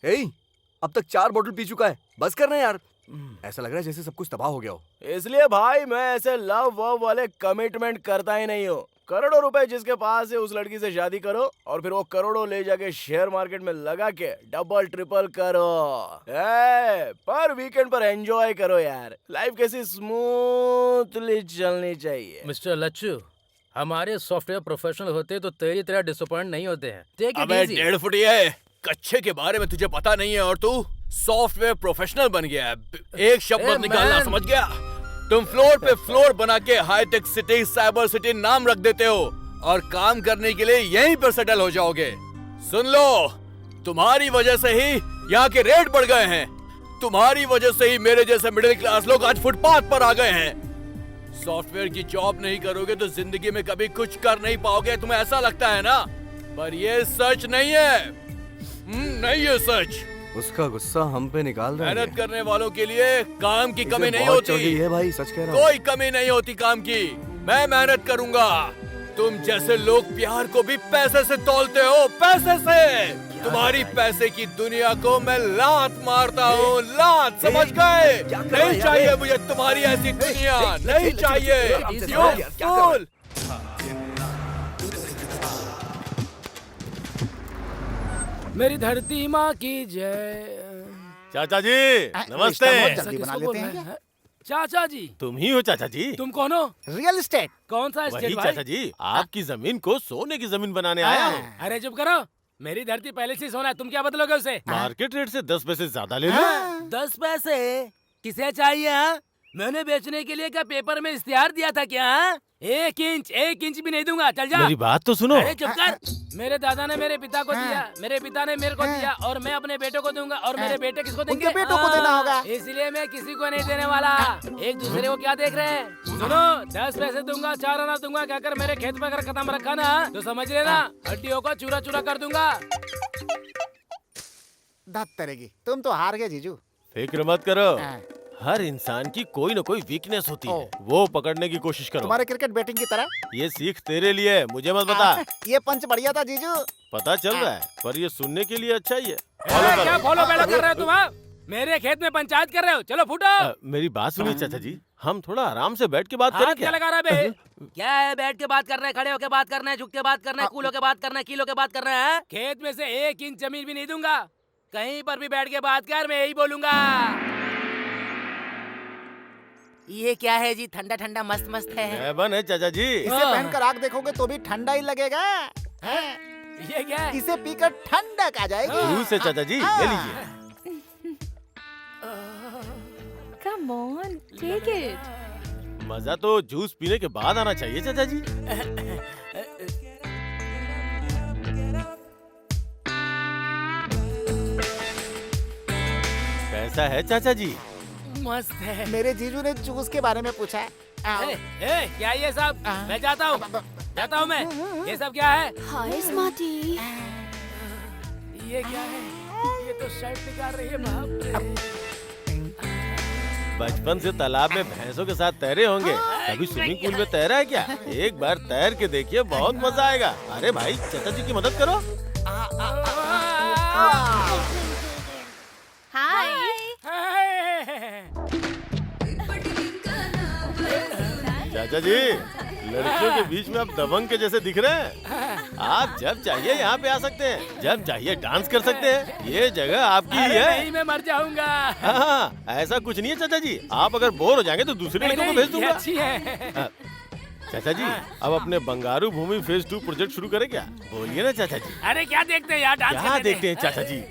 हे, अब तक 4 बोतल पी चुका है, बस करना यार। ऐसा लग रहा है जैसे सब कुछ तबाह हो गया हो। इसलिए भाई मैं ऐसे लव वव वाले कमिटमेंट करता ही नहीं हूँ। करोड़ों रुपए जिसके पास है उस लड़की से शादी करो और फिर वो करोड़ों ले जाके शेयर मार्केट में लगा के डबल ट्रिपल करो। पर वीकेंड पर एंजॉय करो यार। लाइफ कैसी स्मूथली चलनी चाहिए। मिस्टर लच्छू, हमारे सॉफ्टवेयर प्रोफेशनल होते तो तेरी तरह डिसअपॉइंट नहीं होते हैं। Take it अबे easy। 1.5 फुट है, कच्चे के बारे में तुझे पता नहीं है और तू सॉफ्टवेयर प्रोफेशनल बन गया है। एक शब्द मत निकालना, समझ गया? तुम फ्लोर पे फ्लोर बना के हाईटेक सिटी, साइबर सिटी नाम रख देते हो और काम करने के लिए यहीं पर सेटल हो जाओगे। सुन लो, तुम्हारी वजह से ही यहाँ के रेट बढ़ गए हैं। तुम्हारी वजह से ही मेरे जैसे मिडिल क्लास लोग आज फुटपाथ पर आ गए हैं। सॉफ्टवेयर की जॉब नहीं करोगे तो जिंदगी में कभी कुछ कर नहीं पाओगे, तुम्हें ऐसा लगता है ना? पर ये सच नहीं है। नहीं ये सच। उसका गुस्सा हम पे निकाल रहा है। मेहनत करने वालों के लिए काम की कमी नहीं बहुत होती। चढ़ गई है भाई, सच कह रहा हूँ। कोई कमी नहीं होती काम की। मैं मेहनत करूंगा। तुम जैसे लोग प्यार को भी पैसे से तौलते हो, पैसे से। तुम्हारी पैसे की दुनिया को मैं लात मारता हूँ, लात, समझ गए? नहीं चाहिए मुझे तुम्हारी ऐसी दुनिया, नहीं चाहिए। You fool! मेरी धरती माँ की जय। चाचा जी नमस्ते। जल्दी बना लेते हैं क्या? चाचा जी तुम ही हो चाचा जी? तुम कौन हो? Real estate. कौन सा वही स्टेट भाई? चाचा जी, आपकी जमीन को सोने की जमीन बनाने आया हूँ। अरे चुप करो, मेरी धरती पहले से सोना है, तुम क्या बदलोगे उसे? मार्केट रेट से 10 पैसे ज्यादा ले लो। 10 पैसे किसे चाहिए? हाँ? मैंने बेचने के लिए क्या पेपर में इश्तिहार दिया था क्या? हाँ? 1 इंच भी नहीं दूंगा, चल जा। मेरी बात तो सुनो। अरे चुप कर। मेरे दादा ने मेरे पिता को दिया, मेरे पिता ने मेरे को दिया, और मैं अपने बेटों को दूंगा, और मेरे बेटे किसको देंगे? उनके बेटों को देना होगा। इसलिए मैं किसी को नहीं देने वाला। एक दूसरे को क्या देख रहे हैं? सुनो, 10 पैसे दूंगा, 4 आना दूंगा, कहकर मेरे खेत में अगर कदम रखा ना तो समझ लेना हड्डियों को चूरा चूरा कर दूंगा। धत तरेगी, तुम तो हार गए जीजू। फिक्र मत करो, हर इंसान की कोई न कोई वीकनेस होती है, वो पकड़ने की कोशिश करो। तुम्हारे क्रिकेट बैटिंग की तरह। ये सीख तेरे लिए है, मुझे मत बता। ये पंच बढ़िया था जीजू। पता चल रहा है, पर ये सुनने के लिए अच्छा ही है। क्या फॉलो बैलो कर रहे हो तुम? हाँ? मेरे खेत में पंचायत कर रहे हो? चलो फूटो। मेरी बात सुनिए चाचा जी, हम थोड़ा आराम से बैठ के बात करें क्या क्या? लगा रहा है बे? क्या है, बैठ के बात करना है, खड़े होके बात करना है, झुक के बात करना है, कूल होके बात करना है, कील होके बात करना है? खेत में से 1 इंच जमीन भी नहीं दूंगा। कहीं पर भी बैठ के बात कर, मैं यही बोलूंगा। ये क्या है जी? ठंडा ठंडा मस्त मस्त है। है चाचा जी। इसे पहनकर आग देखोगे तो भी ठंडा ही लगेगा। ये क्या है? इसे पीकर ठंडक आ जाएगी। जरूर से चाचा जी, ले लीजिए। Come on, take it. मजा तो जूस पीने के बाद आना चाहिए चाचा जी। कैसा है चाचा जी? मस्त है। मेरे जीजू ने जूस के बारे में पूछा है। क्या ये सब? मैं जाता हूँ मैं। ये सब क्या है? हाय स्मार्टी। ये क्या है? ये तो शर्ट निकाल रही है। बाप रे। बचपन से तालाब में भैंसों के साथ तैरे होंगे, कभी स्विमिंग पूल में तैरा है क्या? एक बार तैर के देखिए, बहुत मजा आएगा। अरे भाई, चाचा जी की मदद करो। हाय। चाचा जी, लड़कियों के बीच में आप दबंग के जैसे दिख रहे हैं। आप जब चाहिए यहाँ पे आ सकते हैं, जब चाहिए डांस कर सकते हैं। ये जगह आपकी ही है। नहीं, मैं मर जाऊंगा। हाँ, ऐसा कुछ नहीं है चाचा जी। आप अगर बोर हो जाएंगे तो दूसरे लड़कों को भेज दूंगा। अच्छी है। चाचा जी, अब अपने बंगारू भूमि फेज 2 प्रोजेक्ट शुरू करें क्या? बोलिए ना चाचा जी। अरे क्या देखते हैं यार, डांस क्या देखते हैं चाचा जी?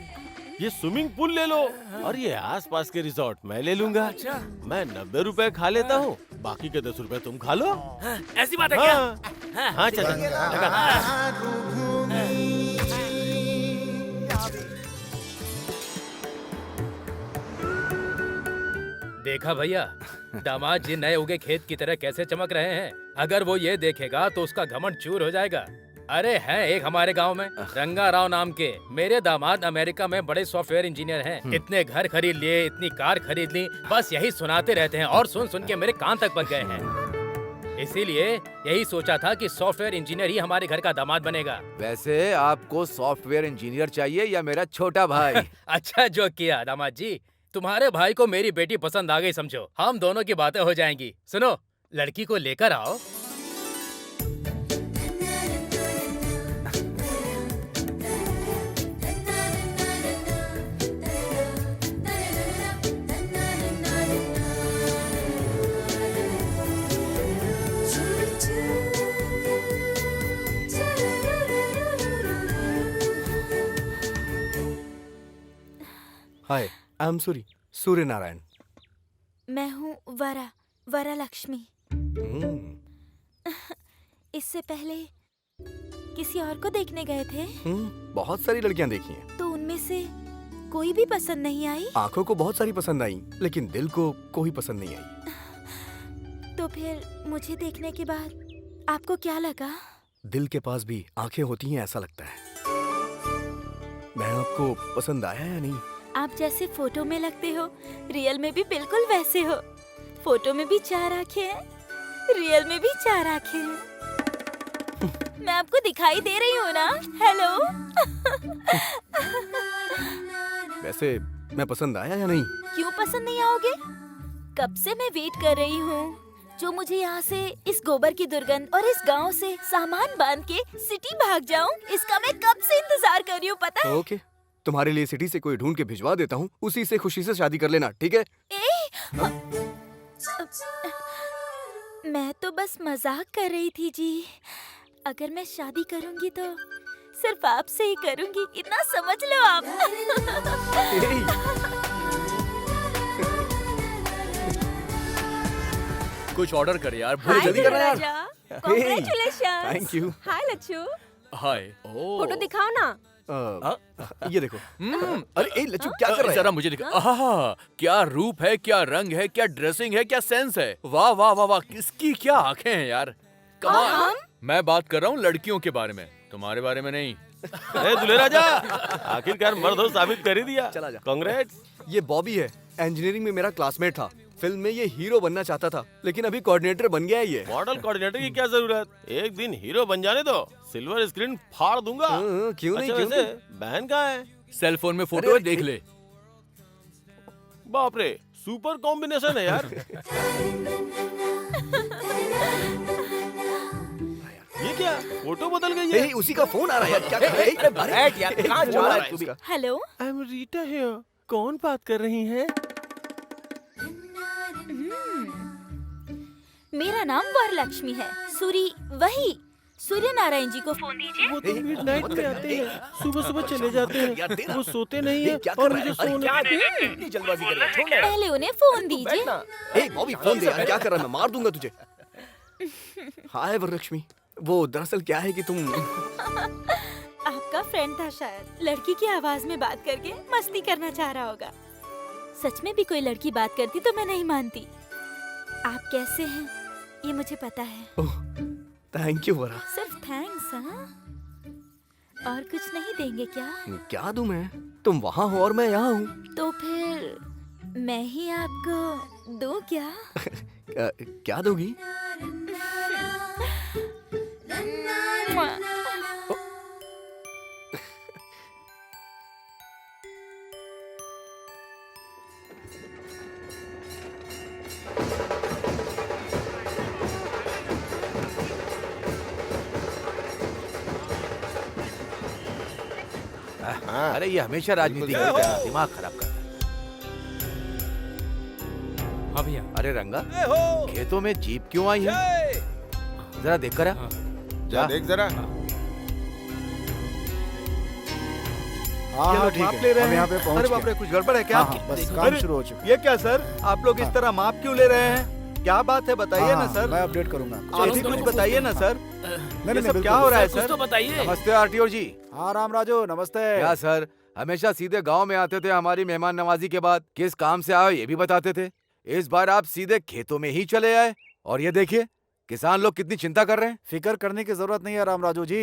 ये स्विमिंग पूल ले लो, और ये आसपास के रिजॉर्ट मैं ले लूंगा। अच्छा। मैं 90 रुपए खा लेता हूँ, बाकी के 10 रुपए तुम खा लो। ऐसी बात है क्या? हाँ चाचा जी, देखा भैया, दामाद जी नए उगे खेत की तरह कैसे चमक रहे हैं। अगर वो ये देखेगा तो उसका घमंड चूर हो जाएगा। अरे है एक हमारे गांव में रंगा राव नाम के, मेरे दामाद अमेरिका में बड़े सॉफ्टवेयर इंजीनियर हैं। इतने घर खरीद लिए, इतनी कार खरीद ली, बस यही सुनाते रहते हैं और सुन सुन के मेरे कान तक पक गए हैं। इसीलिए यही सोचा था कि सॉफ्टवेयर इंजीनियर ही हमारे घर का दामाद बनेगा। वैसे आपको सॉफ्टवेयर इंजीनियर चाहिए या मेरा छोटा भाई? अच्छा जो किया दामाद जी, तुम्हारे भाई को मेरी बेटी पसंद आ गई समझो, हम दोनों की बातें हो जाएंगी। सुनो, लड़की को लेकर आओ। हाय, आई एम सूर्य नारायण। मैं हूँ वरा लक्ष्मी। इससे पहले किसी और को देखने गए थे? बहुत सारी लड़कियां देखी हैं। तो उनमें से कोई भी पसंद नहीं आई? आंखों को बहुत सारी पसंद आई, लेकिन दिल को कोई पसंद नहीं आई। तो फिर मुझे देखने के बाद आपको क्या लगा? दिल के पास भी आंखें होती हैं ऐसा लगता है। मैं आपको पसंद आया या नहीं? आप जैसे फोटो में लगते हो, रियल में भी बिल्कुल वैसे हो। फोटो में भी 4 आंखें हैं, रियल में भी 4 आंखें हैं। मैं आपको दिखाई दे रही हूँ ना? हेलो। वैसे मैं पसंद आया या नहीं? क्यों पसंद नहीं आओगे? कब से मैं वेट कर रही हूँ। जो मुझे यहाँ से इस गोबर की दुर्गंध और इस गांव से सामान बांध के सिटी भाग जाऊँ, इसका मैं कब से इंतजार कर रही हूँ, पता है? ओके, तुम्हारे लिए सिटी से कोई ढूंढ के भिजवा देता हूँ, उसी से खुशी से शादी कर लेना, ठीक है? मैं तो बस मजाक कर रही थी जी। अगर मैं शादी करूंगी तो सिर्फ आपसे ही करूंगी, इतना समझ लो आप। कुछ ऑर्डर कर यार, हाय जल्दी कर यार। Congratulations. Thank you. Hi Lachhu, hi. Photo दिखाओ ना। ये देखो। अरे ए लच्छू क्या कर रहा है? जरा मुझे दिखा। आहा, क्या रूप है, क्या रंग है, क्या ड्रेसिंग है, क्या सेंस है। वाह वाह वाह वाह, किसकी क्या आंखें हैं यार। कमाल। मैं बात कर रहा हूँ लड़कियों के बारे में, तुम्हारे बारे में नहीं। दूल्हे राजा, आखिरकार मर्द हो साबित कर ही दिया। चला जा। कांग्रेट्स। ये बॉबी है, इंजीनियरिंग में मेरा क्लासमेट था। फिल्म में ये हीरो बनना चाहता था, लेकिन अभी कोऑर्डिनेटर बन गया है ये। मॉडल कोऑर्डिनेटर की क्या जरूरत? एक दिन हीरो बन जाने दो, सिल्वर स्क्रीन फाड़ दूंगा। क्यों नहीं, अच्छा, क्यों वैसे नहीं? बहन कहाँ है? सेल फोन में फोटो है, देख ले। बाप रे, सुपर कॉम्बिनेशन है यार। ये क्या, फोटो बदल गई है? उसी का फोन आ रहा है यार, क्या कर रहा है? बैठ यार, कहाँ जा रहा है तू भी? Hello. I am Rita here. कौन बात कर रही हैं? मेरा नाम वरलक्ष्मी है। वही सूर्य नारायण जी को फोन दीजिए। वो तो मिडनाइट में आते हैं, सुबह सुबह चले जाते हैं। वो सोते नहीं है और मुझे सोने जल्दबाजी कर रहा है, छोड़ ना। पहले उन्हें फोन दीजिए। ए बॉबी फोन दे यार, क्या कर रहा है? मैं मार दूंगा तुझे। हाय वरलक्ष्मी, वो दरअसल क्या है कि तुम आपका फ्रेंड था शायद, लड़की की आवाज में बात करके मस्ती करना चाह रहा होगा। सच में भी कोई लड़की बात करती तो मैं नहीं मानती। आप कैसे हैं ये मुझे पता है। थैंक यू वरा। सिर्फ थैंक्स, हाँ? और कुछ नहीं देंगे क्या? क्या दूं मैं? तुम वहाँ हो और मैं यहाँ हूँ। तो फिर मैं ही आपको दूं क्या? क्या दोगी? अरे ये हमेशा राजनीति करता है, दिमाग खराब करता है। हाँ भैया। अरे रंगा, खेतों में जीप क्यों आई है? जरा देख कर आ। जा देख जरा। हाँ, ठीक माप है, ले रहे हम हैं। यहाँ पे पहुँच अरे गए। बाप रे, कुछ गड़बड़ है क्या? हाँ, बस काम अरे, शुरू हो चुका है। ये क्या सर, आप लोग इस तरह माप क्यों ले रहे हैं? क्या बात है, बताइए ना सर। मैं अपडेट करूंगा। आप भी कुछ बताइए ना सर। नहीं, ये सब क्या हो रहा है सर? तो बताइए। नमस्ते आरटीओ जी। हाँ राम राजू, नमस्ते। क्या सर, हमेशा सीधे गांव में आते थे हमारी मेहमान नवाजी के बाद, किस काम से आए ये भी बताते थे। इस बार आप सीधे खेतों में ही चले आए और ये देखिए किसान लोग कितनी चिंता कर रहे हैं। फिक्र करने की जरूरत नहीं है राम राजू जी।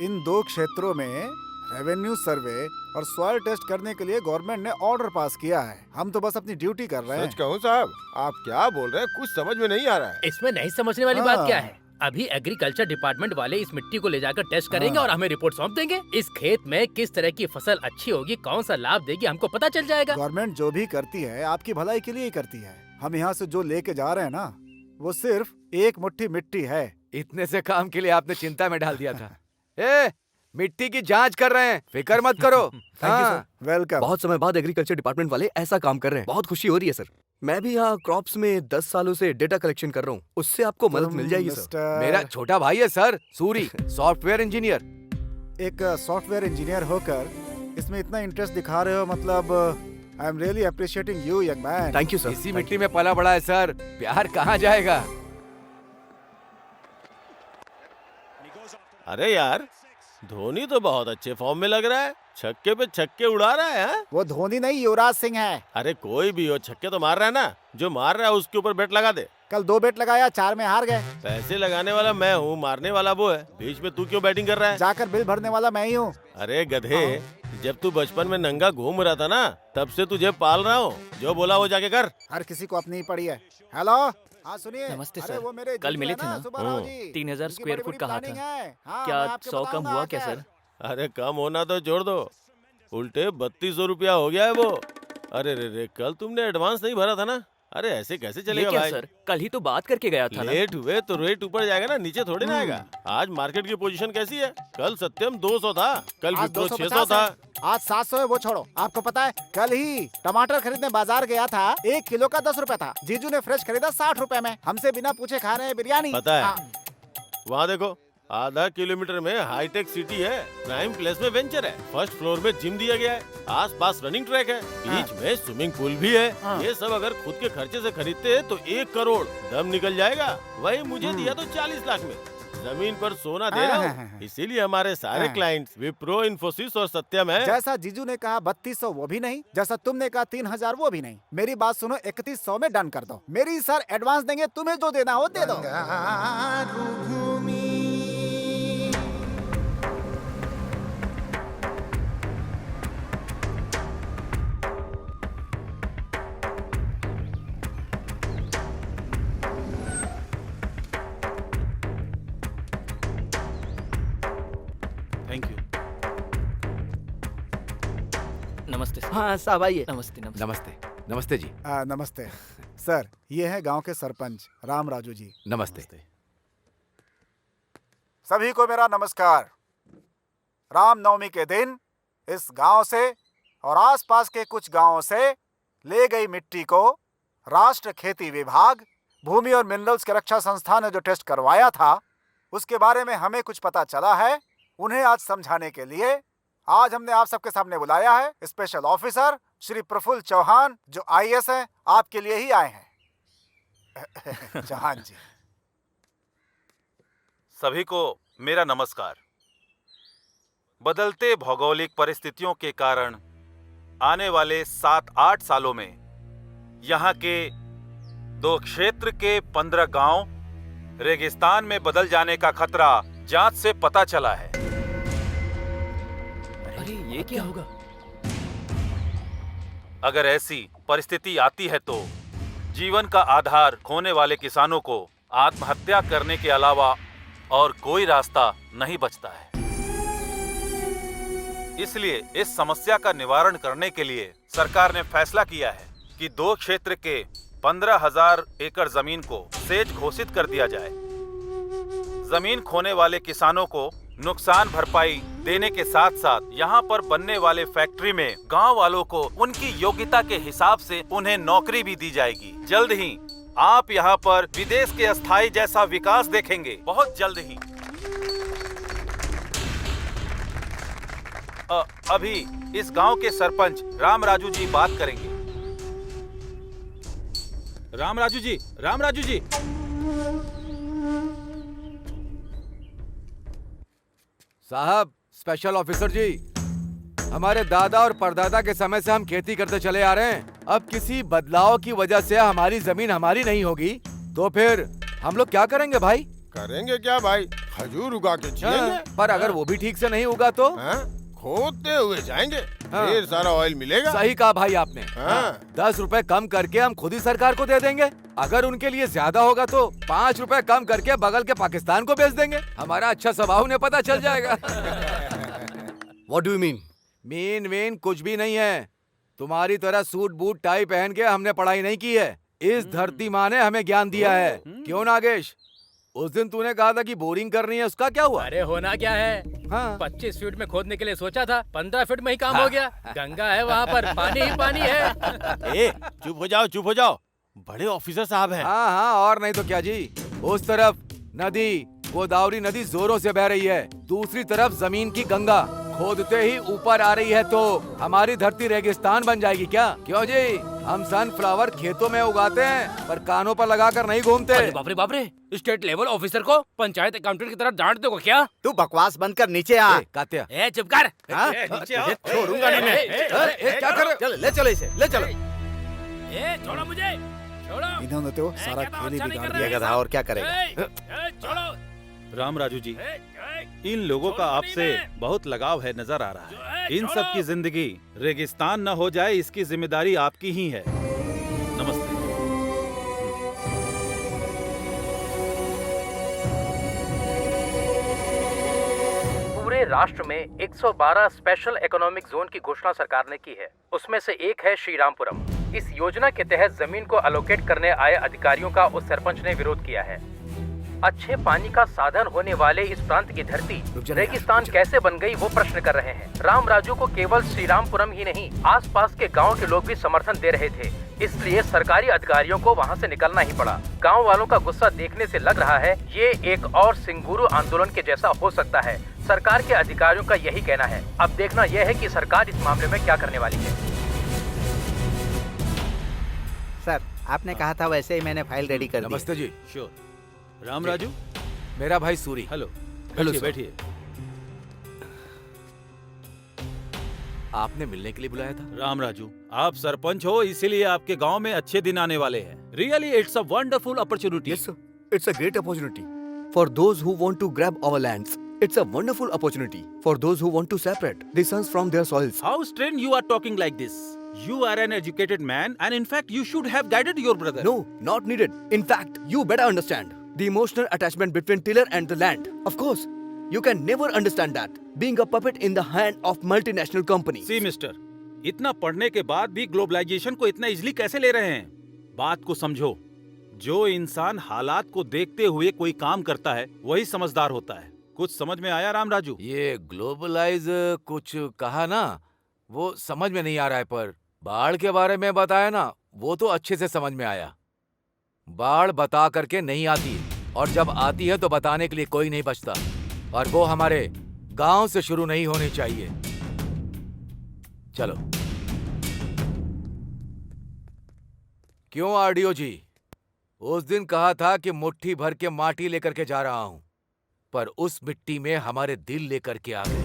इन 2 क्षेत्रों में रेवेन्यू सर्वे और सॉइल टेस्ट करने के लिए गवर्नमेंट ने ऑर्डर पास किया है। हम तो बस अपनी ड्यूटी कर रहे हैं। सच कहूँ साहब, आप क्या बोल रहे हैं, कुछ समझ में नहीं आ रहा है। इसमें नहीं समझने वाली बात क्या है? अभी एग्रीकल्चर डिपार्टमेंट वाले इस मिट्टी को ले जाकर टेस्ट करेंगे और हमें रिपोर्ट सौंप देंगे। इस खेत में किस तरह की फसल अच्छी होगी, कौन सा लाभ देगी, हमको पता चल जाएगा। गवर्नमेंट जो भी करती है आपकी भलाई के लिए ही करती है। हम यहाँ से जो लेके जा रहे हैं ना, वो सिर्फ 1 मुट्ठी मिट्टी है। इतने से काम के लिए आपने चिंता में डाल दिया था। ए, मिट्टी की जांच कर रहे हैं, फिक्र मत करो। Thank you sir. वेलकम। बहुत समय बाद एग्रीकल्चर डिपार्टमेंट वाले ऐसा काम कर रहे हैं, बहुत खुशी हो रही है सर। मैं भी यहाँ क्रॉप्स में 10 सालों से डेटा कलेक्शन कर रहा हूँ, उससे आपको मदद मिल जाएगी सर। मेरा छोटा भाई है सर, सूरी, सॉफ्टवेयर इंजीनियर। एक सॉफ्टवेयर इंजीनियर होकर इसमें इतना इंटरेस्ट दिखा रहे हो, मतलब I am really appreciating you young man. Thank you sir. इसी मिट्टी में पला बड़ा है सर, प्यार कहाँ जाएगा। अरे यार, धोनी तो बहुत अच्छे फॉर्म में लग रहा है, छक्के पे छक्के उड़ा रहा है। हाँ? वो धोनी नहीं, युवराज सिंह है। अरे कोई भी हो, छक्के तो मार रहा है ना। जो मार रहा है उसके ऊपर बेट लगा दे। कल 2 बेट लगाया, 4 में हार गए। पैसे लगाने वाला मैं हूँ, मारने वाला वो है। बीच में तू क्यों बैटिंग कर रहा है? जाकर बिल भरने वाला मैं ही हूँ। अरे गधे, जब तू बचपन में नंगा घूम रहा था ना, तब से तुझे पाल रहा हूँ। जो बोला वो जाके कर। हर किसी को अपनी ही पड़ी है। हेलो, हाँ सुनिए। नमस्ते अरे सर, वो मेरे कल जीजू मिले है थे ना, ना? सुब्बाराव जी। 3000 उनकी स्क्वायर बड़ी फुट बड़ी कहा प्लानिंग था। है। हाँ, क्या मैं आपके 100 कम बताऊंगा हुआ आकर। क्या सर? अरे कम होना तो छोड़ दो, उल्टे 3200 रुपया हो गया है वो। अरे रे, कल तुमने एडवांस नहीं भरा था ना? अरे ऐसे कैसे ये चलेगा क्या भाई? सर, कल ही तो बात करके गया था ना। लेट हुए तो रेट ऊपर जाएगा ना, नीचे थोड़ी ना आएगा। आज मार्केट की पोजीशन कैसी है? कल सत्यम 200 था, कल आज विप्रो 600 250 था। है। आज 700 है, वो छोड़ो। आपको पता है कल ही टमाटर खरीदने बाजार गया था, 1 किलो का 10 रुपए था। जीजू ने फ्रेश खरीदा 60 रुपए में। हमसे बिना पूछे खा रहे हैं बिरयानी। पता है, हाँ। वहाँ देखो, आधा किलोमीटर में हाईटेक सिटी है, प्राइम प्लेस में वेंचर है, फर्स्ट फ्लोर में जिम दिया गया है, आसपास रनिंग ट्रैक है, बीच में स्विमिंग पूल भी है। ये सब अगर खुद के खर्चे से खरीदते हैं तो 1 करोड़ दम निकल जाएगा। वही मुझे दिया तो 40 लाख में। जमीन पर सोना दे रहा हूँ, इसीलिए हमारे सारे क्लाइंट्स विप्रो, इन्फोसिस और सत्यम है। जैसा जीजू ने कहा 3200 वो भी नहीं, जैसा तुमने कहा 3000 वो भी नहीं। मेरी बात सुनो, 3100 में डन कर दो। मेरी सर एडवांस देंगे, तुम्हें जो देना हो दे दो। Thank you. नमस्ते सर। हाँ साहब आइए। नमस्ते नमस्ते। नमस्ते। नमस्ते जी। नमस्ते सर, ये है गांव के सरपंच राम राजू जी। नमस्ते। सभी को मेरा नमस्कार। रामनवमी के दिन इस गांव से और आसपास के कुछ गांवों से ले गई मिट्टी को राष्ट्र खेती विभाग, भूमि और मिनरल्स के रक्षा संस्थान ने जो टेस्ट करवाया था, उसके बारे में हमें कुछ पता चला है। उन्हें आज समझाने के लिए आज हमने आप सबके सामने बुलाया है। स्पेशल ऑफिसर श्री प्रफुल्ल चौहान, जो IAS हैं, आपके लिए ही आए हैं। चौहान जी। सभी को मेरा नमस्कार। बदलते भौगोलिक परिस्थितियों के कारण आने वाले 7-8 सालों में यहाँ के 2 क्षेत्र के 15 गांव रेगिस्तान में बदल जाने का खतरा जांच से पता चला है। अरे ये क्या होगा? अगर ऐसी परिस्थिति आती है तो जीवन का आधार खोने वाले किसानों को आत्महत्या करने के अलावा और कोई रास्ता नहीं बचता है। इसलिए इस समस्या का निवारण करने के लिए सरकार ने फैसला किया है कि 2 क्षेत्र के 15,000 एकड़ जमीन को सेज घोषित कर दिया जाए। जमीन खोने वाले किसानों को नुकसान भरपाई देने के साथ साथ यहाँ पर बनने वाले फैक्ट्री में गांव वालों को उनकी योग्यता के हिसाब से उन्हें नौकरी भी दी जाएगी। जल्द ही आप यहाँ पर विदेश के अस्थायी जैसा विकास देखेंगे, बहुत जल्द ही। अभी इस गांव के सरपंच राम राजू जी बात करेंगे। राम राजू जी, राम राजू जी। साहब, स्पेशल ऑफिसर जी, हमारे दादा और परदादा के समय से हम खेती करते चले आ रहे हैं। अब किसी बदलाव की वजह से हमारी जमीन हमारी नहीं होगी तो फिर हम लोग क्या करेंगे भाई? करेंगे क्या भाई? खजूर उगा के जिएंगे। पर अगर वो भी ठीक से नहीं उगा तो खोदते हुए जाएंगे, ढेर सारा ऑयल मिलेगा। सही कहा भाई आपने। 10 रुपए कम करके हम खुद ही सरकार को दे देंगे। अगर उनके लिए ज्यादा होगा तो 5 रुपए कम करके बगल के पाकिस्तान को बेच देंगे। हमारा अच्छा स्वभाव उन्हें पता चल जाएगा। What do you mean? Mean कुछ भी नहीं है। तुम्हारी तरह सूट बूट टाई पहन के हमने पढ़ाई नहीं की है। इस धरती माँ ने हमें ज्ञान दिया है। क्यों नागेश? उस दिन तूने कहा था कि बोरिंग करनी है, उसका क्या हुआ? अरे होना क्या है, 25 फीट में खोदने के लिए सोचा था, 15 फीट में ही काम हो गया। गंगा है वहाँ पर, पानी ही पानी है। ए, चुप हो जाओ, चुप हो जाओ। बड़े ऑफिसर साहब हैं। हाँ, और नहीं तो क्या जी। उस तरफ नदी, गोदावरी नदी जोरों से बह रही है, दूसरी तरफ जमीन की गंगा खोदते ही ऊपर आ रही है तो हमारी धरती रेगिस्तान बन जाएगी क्या? क्यों जी? हम सनफ्लावर खेतों में उगाते हैं पर कानों पर लगाकर नहीं घूमते। बाप रे बाप रे, स्टेट लेवल ऑफिसर को पंचायत अकाउंटेंट की तरह डांट दो क्या? तू बकवास बंद कर, नीचे आ। कात्या, ए चुप कर। छोड़ूंगा नहीं मैं। क्या कर रहे हो? चल ले चलो इसे, ले चलो। ए छोड़ो मुझे। इन्होंने तो सारा खेल ही बिगाड़ दिया गधा, और क्या करेगा। राम राजू जी, इन लोगों का आपसे बहुत लगाव है, नजर आ रहा है। इन सब की जिंदगी रेगिस्तान न हो जाए, इसकी जिम्मेदारी आपकी ही है। नमस्ते। पूरे राष्ट्र में 112 स्पेशल इकोनॉमिक जोन की घोषणा सरकार ने की है। उसमें से एक है श्रीरामपुरम। इस योजना के तहत जमीन को अलोकेट करने आए अधिकारियों का उस सरपंच ने विरोध किया है। अच्छे पानी का साधन होने वाले इस प्रांत की धरती रेगिस्तान कैसे बन गई, वो प्रश्न कर रहे हैं। राम राजू को केवल श्रीरामपुरम ही नहीं, आसपास के गांव के लोग भी समर्थन दे रहे थे। इसलिए सरकारी अधिकारियों को वहां से निकलना ही पड़ा। गांव वालों का गुस्सा देखने से लग रहा है ये एक और सिंगुरु आंदोलन के जैसा हो सकता है। सरकार के अधिकारियों का यही कहना है। अब देखना यह है कि सरकार इस मामले में क्या करने वाली है। सर, आपने कहा था वैसे ही मैंने फाइल रेडी कर दी। नमस्ते जी। श्योर। राम राजू, मेरा भाई सूरी। हेलो। हेलो बैठिए, सर। बैठिए। आपने मिलने के लिए बुलाया था? राम राजू, आप सरपंच हो, इसीलिए आपके गांव में अच्छे दिन आने वाले हैं। Really it's a wonderful opportunity. Yes, sir. It's a great opportunity for those who want to grab our lands. It's a wonderful opportunity for those who want to separate the sons from their soils. How strange you are talking like this. You are an educated man, and in fact, you should have guided your brother. No, not needed. In fact, you better understand the emotional attachment between tiller and the land. Of course, you can never understand that being a puppet in the hand of multinational companies. See, mister, इतना पढ़ने के बाद भी globalisation को इतना easily कैसे ले रहे हैं? बात को समझो। जो इंसान हालात को देखते हुए कोई काम करता है, वही समझदार होता है। कुछ समझ में आया राम राजू? ये ग्लोबलाइज कुछ कहा ना, वो समझ में नहीं आ रहा है, पर बाढ़ के बारे में बताया ना, वो तो अच्छे से समझ में आया। बाढ़ बता करके नहीं आती, और जब आती है तो बताने के लिए कोई नहीं बचता, और वो हमारे गांव से शुरू नहीं होनी चाहिए। चलो। क्यों आरडीओ जी, उस दिन कहा था कि मुट्ठी भर के माटी लेकर के जा रहा हूं, पर उस मिट्टी में हमारे दिल लेकर के आ गए।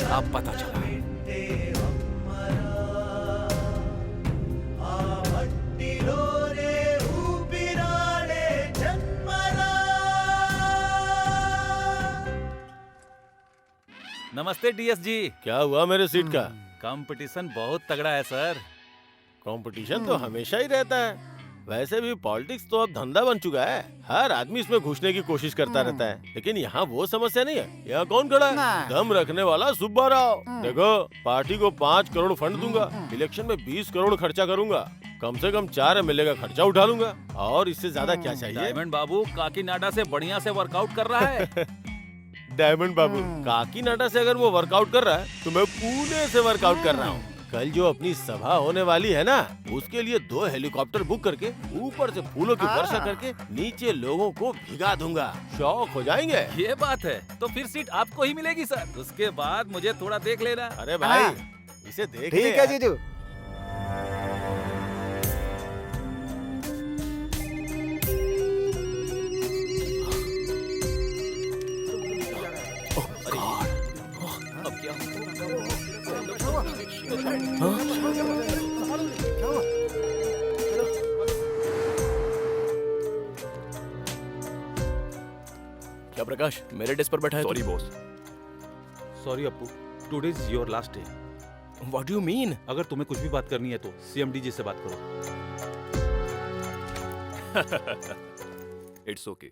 अब पता चला। नमस्ते डीएस जी। क्या हुआ मेरे सीट का? कंपटीशन बहुत तगड़ा है सर। कंपटीशन तो हमेशा ही रहता है। वैसे भी पॉलिटिक्स तो अब धंधा बन चुका है। हर आदमी इसमें घुसने की कोशिश करता रहता है, लेकिन यहाँ वो समस्या नहीं है। यहाँ कौन खड़ा है? दम रखने वाला सुब्बा राव। देखो, पार्टी को 5 करोड़ फंड दूंगा, इलेक्शन में 20 करोड़ खर्चा करूंगा, कम से कम 4 एमएलए का खर्चा उठा लूंगा, और इससे ज्यादा क्या चाहिए? डायमंड बाबू काकीनाडा से बढ़िया से वर्कआउट कर रहा है। डायमंड बाबू काकीनाडा से अगर वो वर्कआउट कर रहा है, तो मैं पुणे से वर्कआउट कर रहा हूँ। कल जो अपनी सभा होने वाली है ना, उसके लिए 2 हेलीकॉप्टर बुक करके ऊपर से फूलों की वर्षा करके नीचे लोगों को भिगा दूंगा। शौक हो जाएंगे। ये बात है, तो फिर सीट आपको ही मिलेगी सर। उसके बाद मुझे थोड़ा देख लेना। अरे भाई, इसे देख। ठीक है जीजू। अब क्या क्या प्रकाश मेरे डेस्क पर बैठा है? Sorry boss. Sorry Appu, today is your last day. What do you mean? अगर तुम्हें कुछ भी बात करनी है तो सीएमडी जी से बात करो। It's okay,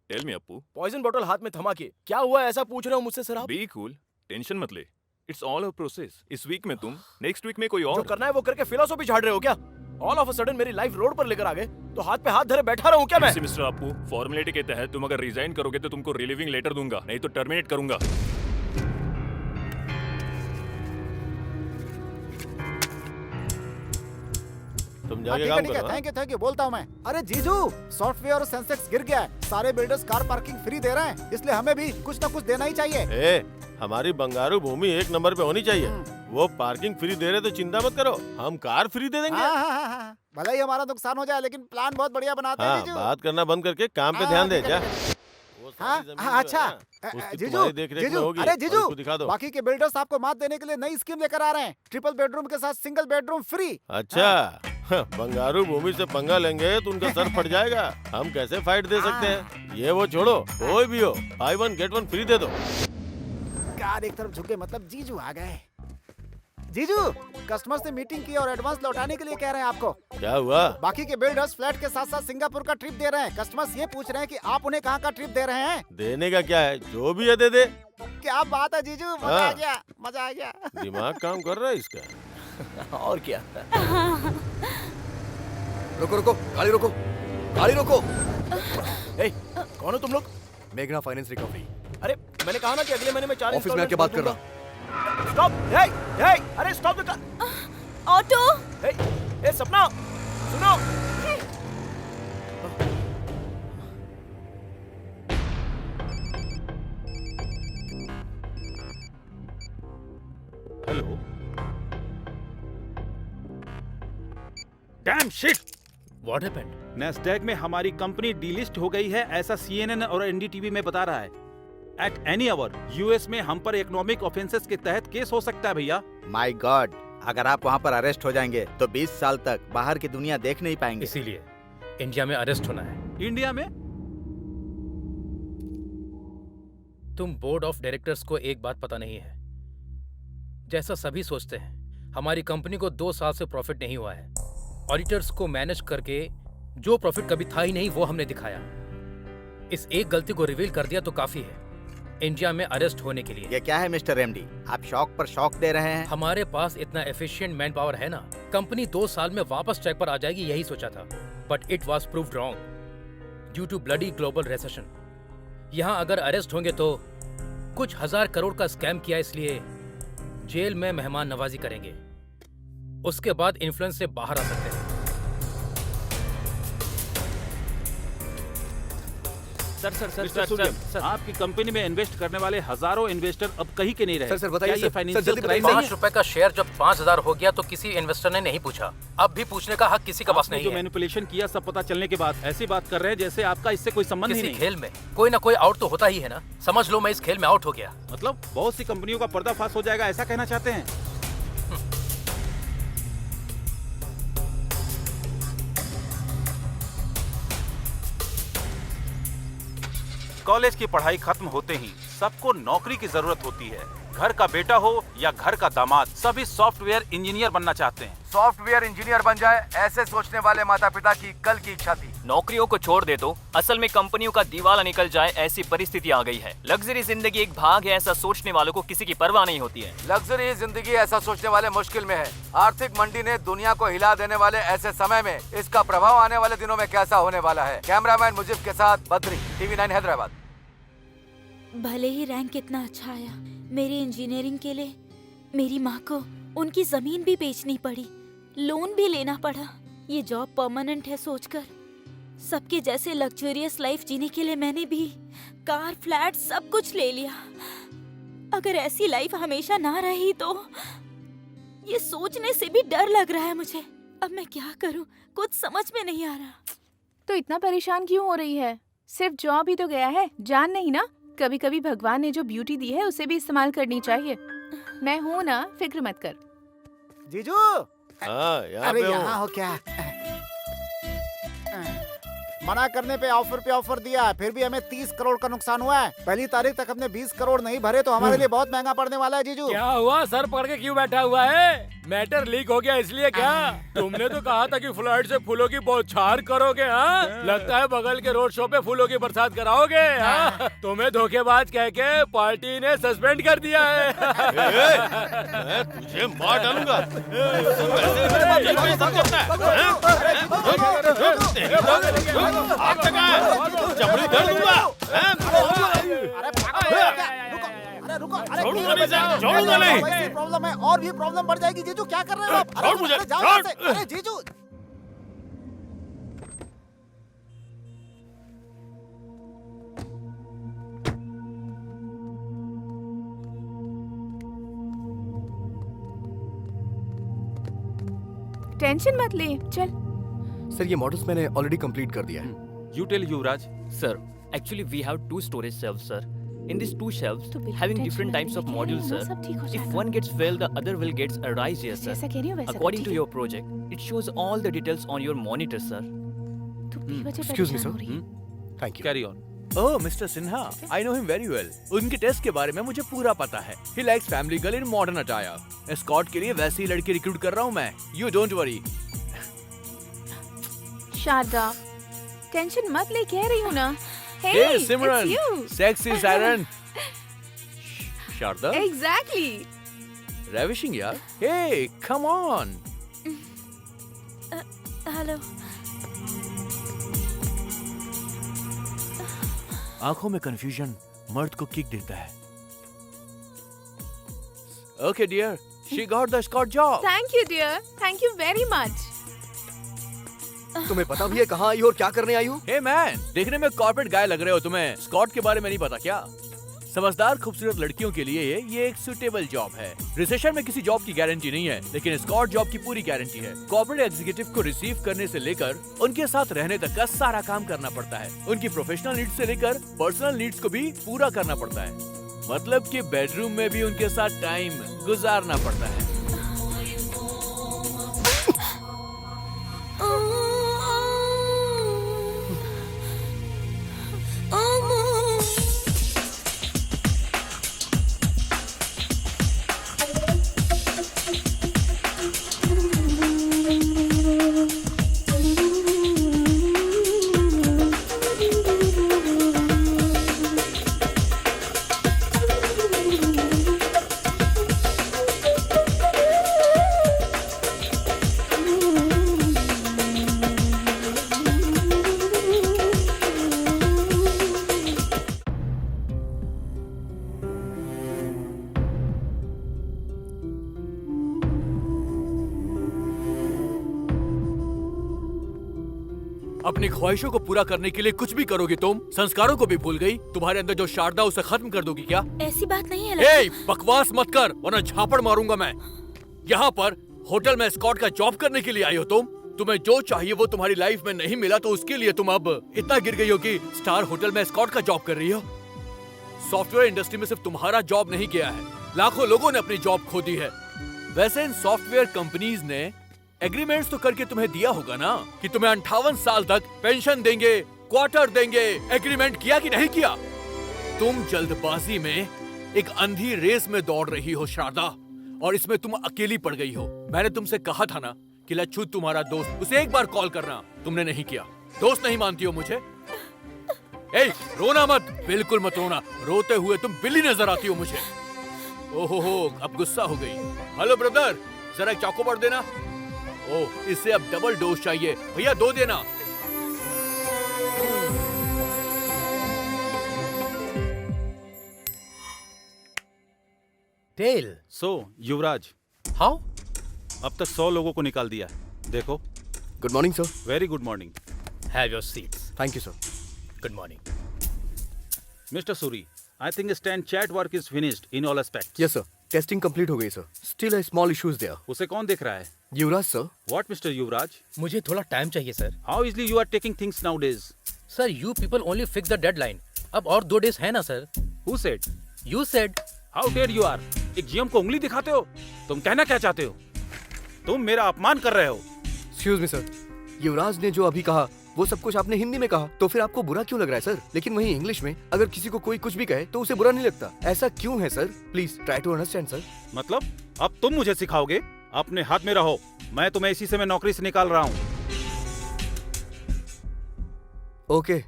tell me Appu. Poison bottle हाथ में थमा के क्या हुआ ऐसा पूछ रहे हो मुझसे सर आप? बी कूल, टेंशन मत ले। It's all a process. इस वीक में तुम, नेक्स्ट वीक में कोई और। जो करना है वो करके फिलोसॉफी झाड़ रहे हो क्या? ऑल ऑफ अ सडन मेरी लाइफ रोड पर लेकर आ गए, तो हाथ पे हाथ धरे बैठा रहूं क्या मैं? मिस्टर अप्पू, फॉर्मेलिटी के तहत तुम अगर रिजाइन करोगे तो तुमको रिलीविंग लेटर दूंगा, नहीं तो टर्मिनेट करूंगा। तुम जाके काम करो। थैंक यू बोलता हूँ मैं। अरे जीजू, सॉफ्टवेयर और सेंसेक्स गिर गया है। सारे बिल्डर्स कार पार्किंग फ्री दे रहे हैं, इसलिए हमें भी कुछ न कुछ देना ही चाहिए। हमारी बंगारू भूमि 1 नंबर पे होनी चाहिए। वो पार्किंग फ्री दे रहे तो चिंता मत करो, हम कार फ्री दे देंगे। भले ही हमारा नुकसान हो जाए, लेकिन प्लान बहुत बढ़िया बनाते हैं जीजू। बात करना बंद करके काम पे ध्यान दे जा। अच्छा जीजू, अरे जीजू, दिखा दो। बाकी के बिल्डर्स आपको मात देने के लिए नई स्कीम लेकर आ रहे हैं। ट्रिपल बेडरूम के साथ सिंगल बेडरूम फ्री। अच्छा, बंगारू भूमि से पंगा लेंगे तो उनका सर फट जाएगा। हम कैसे फाइट दे सकते हैं? ये वो छोड़ो, कोई भी हो, buy one get one free दे दो। कार एक तरफ झुके मतलब जीजू आ गए। जीजू, कस्टमर से मीटिंग की और एडवांस लौटाने के लिए कह रहे हैं आपको। क्या हुआ? बाकी के बिल्डर्स फ्लैट के साथ साथ सिंगापुर का ट्रिप दे रहे हैं। कस्टमर्स ये पूछ रहे हैं कि आप उन्हें कहाँ का ट्रिप दे रहे हैं। देने का क्या है, जो भी है दे दे। क्या बात है जीजू, मजा आ गया, मजा आ गया। दिमाग काम कर रहा है इसका। और क्या? रुको रुको, गाड़ी रोको, गाड़ी रोको। ए, कौन हो तुम लोग? मेघना फाइनेंस रिकवरी। अरे मैंने कहा ना कि अगले महीने में 4 ऑफिस में आके बात कर रहा। स्टॉप! हे, हे, अरे स्टॉप द कार! ऑटो! ए सपना, सुनो! Hello. Dam shit! What happened? Nasdaq में हमारी कंपनी डीलिस्ट हो गई है, ऐसा CNN और NDTV में बता रहा है। एट एनी आवर US में हम पर इकोनॉमिक ऑफेंसेस के तहत केस हो सकता है भैया। माय गॉड, अगर आप वहाँ पर अरेस्ट हो जाएंगे तो 20 साल तक बाहर की दुनिया देख नहीं पाएंगे। इसीलिए इंडिया में अरेस्ट होना है। इंडिया में? तुम बोर्ड ऑफ डायरेक्टर्स को एक बात पता नहीं है। जैसा सभी सोचते हैं, हमारी कंपनी को 2 साल से प्रॉफिट नहीं हुआ है। ऑडिटर्स को मैनेज करके जो प्रॉफिट कभी था ही नहीं वो हमने दिखाया। इस एक गलती को रिवील कर दिया तो काफी है इंडिया में अरेस्ट होने के लिए। ये क्या है मिस्टर एमडी, आप शौक पर शौक दे रहे हैं? हमारे पास इतना एफिशिएंट मैन पावर है ना, कंपनी 2 साल में वापस ट्रैक पर आ जाएगी, यही सोचा था। But it was proved wrong due to bloody global recession. यहाँ अगर अरेस्ट होंगे तो कुछ 1000 करोड़ का स्कैम किया, इसलिए जेल में मेहमान नवाजी करेंगे। उसके बाद इन्फ्लुएंस से बाहर आ सकते हैं। सर, आपकी कंपनी में इन्वेस्ट करने वाले हजारों इन्वेस्टर अब कहीं के नहीं रहे। सर बताइए, ये फाइनेंशियल क्राइम ₹5 रुपए का शेयर जब 5000 हो गया तो किसी इन्वेस्टर ने नहीं पूछा। अब भी पूछने का हक किसी का पास नहीं जो है। मैनिपुलेशन किया सब पता चलने के बाद ऐसी बात कर रहे हैं जैसे आपका इससे कोई संबंध ही किसी नहीं। खेल में कोई ना कोई आउट तो होता ही है ना। समझ लो मैं इस खेल में आउट हो गया। मतलब बहुत सी कंपनियों का पर्दाफाश हो जाएगा, ऐसा कहना चाहते हैं? कॉलेज की पढ़ाई खत्म होते ही सबको नौकरी की जरूरत होती है। घर का बेटा हो या घर का दामाद, सभी सॉफ्टवेयर इंजीनियर बनना चाहते हैं। सॉफ्टवेयर इंजीनियर बन जाए, ऐसे सोचने वाले माता पिता की कल की इच्छा थी। नौकरियों को छोड़ दे तो असल में कंपनियों का दिवाला निकल जाए, ऐसी परिस्थिति आ गई है। लग्जरी जिंदगी एक भाग है, ऐसा सोचने वालों को किसी की परवाह नहीं होती है। लग्जरी जिंदगी ऐसा सोचने वाले मुश्किल में है। आर्थिक मंडी ने दुनिया को हिला देने वाले ऐसे समय में इसका प्रभाव आने वाले दिनों में कैसा होने वाला है। कैमरामैन मुजीब के साथ बद्री, TV9 हैदराबाद। भले ही रैंक इतना अच्छा आया, मेरी इंजीनियरिंग के लिए मेरी माँ को उनकी जमीन भी बेचनी पड़ी, लोन भी लेना पड़ा। ये जॉब परमानेंट है सोचकर सबके जैसे लग्जरियस लाइफ जीने के लिए मैंने भी कार, फ्लैट सब कुछ ले लिया। अगर ऐसी लाइफ हमेशा ना रही तो ये सोचने से भी डर लग रहा है मुझे। अब मैं क्या करूं, कुछ समझ में नहीं आ रहा। तो इतना परेशान क्यों हो रही है? सिर्फ जॉब ही तो गया है, जान नहीं ना। कभी कभी भगवान ने जो ब्यूटी दी है उसे भी इस्तेमाल करनी चाहिए। मैं हूँ ना, फिक्र मत कर। जीजू, यहाँ अरे पे हूँ। यहाँ हो क्या? मना करने पे ऑफर दिया, फिर भी हमें 30 करोड़ का नुकसान हुआ है। पहली तारीख तक हमने 20 करोड़ नहीं भरे तो हमारे लिए बहुत महंगा पड़ने वाला है जीजू। क्या हुआ? सर पकड़ के क्यों बैठा हुआ है? मैटर लीक हो गया इसलिए क्या? तुमने तो कहा था कि फ्लाइट से फूलों की बौछार करोगे। हाँ, लगता है बगल के रोड शो पे फूलों की बरसात कराओगे। हाँ? तुम्हें धोखेबाज कह के पार्टी ने सस्पेंड कर दिया है। मैं तुझे मार डालूंगा। चमड़ी कर लूंगा। अरे रुको, छोड़ूंगा नहीं सर, छोड़ूंगा नहीं। प्रॉब्लम है और भी प्रॉब्लम बढ़ जाएगी जीजू। क्या कर रहे हो आप? छोड़ मुझे, जाओ छोड़। यहाँ से। अरे जीजू, टेंशन मत ले, चल। सर ये मॉडल्स मैंने ऑलरेडी कंप्लीट कर दिया है। You tell Yuvraj. Sir, actually we have 2 storage cells sir. In these two shelves, having different types of modules, sir. If one gets failed, the other will get arise here, sir. According to your project, it shows all the details on your monitor, sir. Excuse me, sir. Thank you. Carry on. Oh mister Sinha, I know him very well. उनके test के बारे में मुझे पूरा पता है। He likes family girl in modern attire. Escort के लिए वैसी लड़की रिक्रूट कर रहा हूँ मैं। You don't worry. Sharda, tension मत ले, कह रही हूँ ना। Hey Simran, sexy Siren. Sharda? Exactly. Ravishing यार। Hey, come on. हेलो। आंखों में कंफ्यूजन मर्द को किक देता है। Okay dear, she got the escort job. Thank you dear, thank you very much. तुम्हें पता भी है कहाँ आई हो और क्या करने आई हो? Hey man, देखने में कॉर्पोरेट गाय लग रहे हो तुम्हें। स्कॉट के बारे में नहीं पता क्या? समझदार खूबसूरत लड़कियों के लिए ये एक सुटेबल जॉब है। रिसेशन में किसी जॉब की गारंटी नहीं है, लेकिन स्कॉट जॉब की पूरी गारंटी है। कॉर्पोरेट एग्जीक्यूटिव को रिसीव करने से लेकर उनके साथ रहने तक का सारा काम करना पड़ता है। उनकी प्रोफेशनल नीड्स से लेकर पर्सनल नीड्स को भी पूरा करना पड़ता है। मतलब कि बेडरूम में भी उनके साथ टाइम गुजारना पड़ता है। अपनी ख्वाहिशों को पूरा करने के लिए कुछ भी करोगी तुम। संस्कारों को भी भूल गई। तुम्हारे अंदर जो शारदा उसे खत्म कर दोगी क्या? ऐसी बात नहीं है। ए, बकवास मत कर वरना झापड़ मारूंगा मैं। यहाँ पर होटल में एस्कॉर्ट का जॉब करने के लिए आई हो तुम। तुम्हें जो चाहिए वो तुम्हारी लाइफ में नहीं मिला तो उसके लिए तुम अब इतना गिर गई हो कि स्टार होटल में एस्कॉर्ट का जॉब कर रही हो। सॉफ्टवेयर इंडस्ट्री में सिर्फ तुम्हारा जॉब नहीं गया है, लाखों लोगों ने अपनी जॉब खो दी है। वैसे इन सॉफ्टवेयर कंपनीज ने एग्रीमेंट्स तो करके तुम्हें दिया होगा ना कि तुम्हें 58 साल तक पेंशन देंगे, क्वार्टर देंगे। एग्रीमेंट किया कि नहीं किया? तुम जल्दबाजी में एक अंधी रेस में दौड़ रही हो शारदा, और इसमें तुम अकेली पड़ गई हो। मैंने तुमसे कहा था ना कि लच्छू तुम्हारा दोस्त, उसे एक बार कॉल करना। तुमने नहीं किया। दोस्त नहीं मानती हो मुझे? ए, रोना मत, बिल्कुल मत रोना। रोते हुए तुम बिल्ली नजर आती हो मुझे। ओहो, अब गुस्सा हो गई। हेलो ब्रदर, जरा एक चॉकोबार देना। ओह, इसे अब डबल डोज चाहिए। भैया 2 देना। टेल। So Yuvraj, how? अब तक 100 लोगों को निकाल दिया है। देखो। Good morning sir. Very good morning. Have your seats. Thank you sir. Good morning. Mister Suri, I think stand chat work is finished in all aspects. Yes sir. Testing complete हो गई sir. Still a small issues there. उसे कौन देख रहा है? Yuvraj sir. What Mr. Yuvraj? मुझे थोड़ा time चाहिए sir. How easily you are taking things nowadays? Sir, you people only fix the deadline. अब और 2 days है ना sir? Who said? You said. How dare you are? एक जीएम को उंगली दिखाते हो? तुम कहना क्या चाहते हो? तुम मेरा अपमान कर रहे हो। एक्सक्यूज मी सर, युवराज ने जो अभी कहा वो सब कुछ आपने हिंदी में कहा, तो फिर आपको बुरा क्यों लग रहा है सर? लेकिन वहीं इंग्लिश में अगर किसी को कोई कुछ भी कहे तो उसे बुरा नहीं लगता। ऐसा क्यों है sir? Please try to understand sir. मतलब अब तुम मुझे सिखाओगे? अपने हाथ में रहो। मैं तुम्हें इसी से मैं नौकरी से निकाल रहा हूँ। ओके,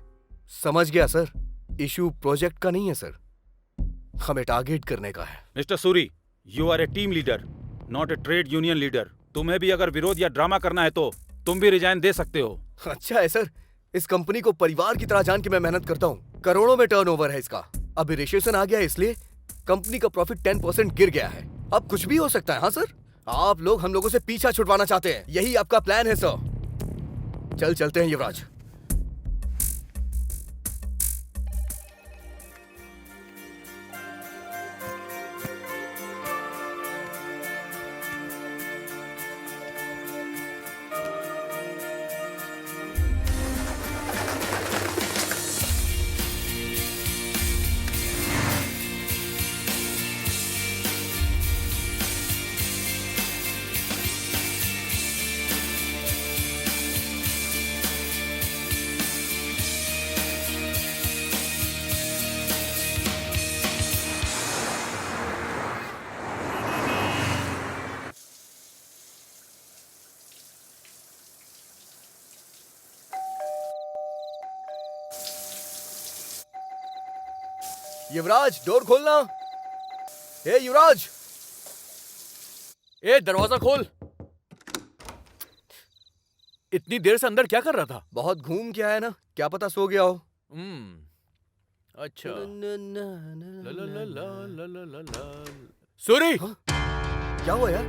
समझ गया सर। इशू प्रोजेक्ट का नहीं है सर, हमें टारगेट करने का है। Mister Suri, you are a team leader, not a trade union leader. तुम्हें भी अगर विरोध या ड्रामा करना है तो तुम भी रिजाइन दे सकते हो। अच्छा है सर, इस कंपनी को परिवार की तरह जान के मैं मेहनत करता हूँ। करोड़ों में टर्नओवर है इसका। अभी रिसेशन आ गया है इसलिए कंपनी का प्रॉफिट 10% गिर गया है। अब कुछ भी हो सकता है। हाँ सर, आप लोग हम लोगों से पीछा छुड़वाना चाहते हैं, यही आपका प्लान है सर। चलते हैं युवराज। युवराज, डोर खोलना। ए युवराज, ए दरवाजा खोल। इतनी देर से अंदर क्या कर रहा था? बहुत घूम के आया ना, क्या पता सो गया हो। अच्छा। सूरी, क्या हुआ यार?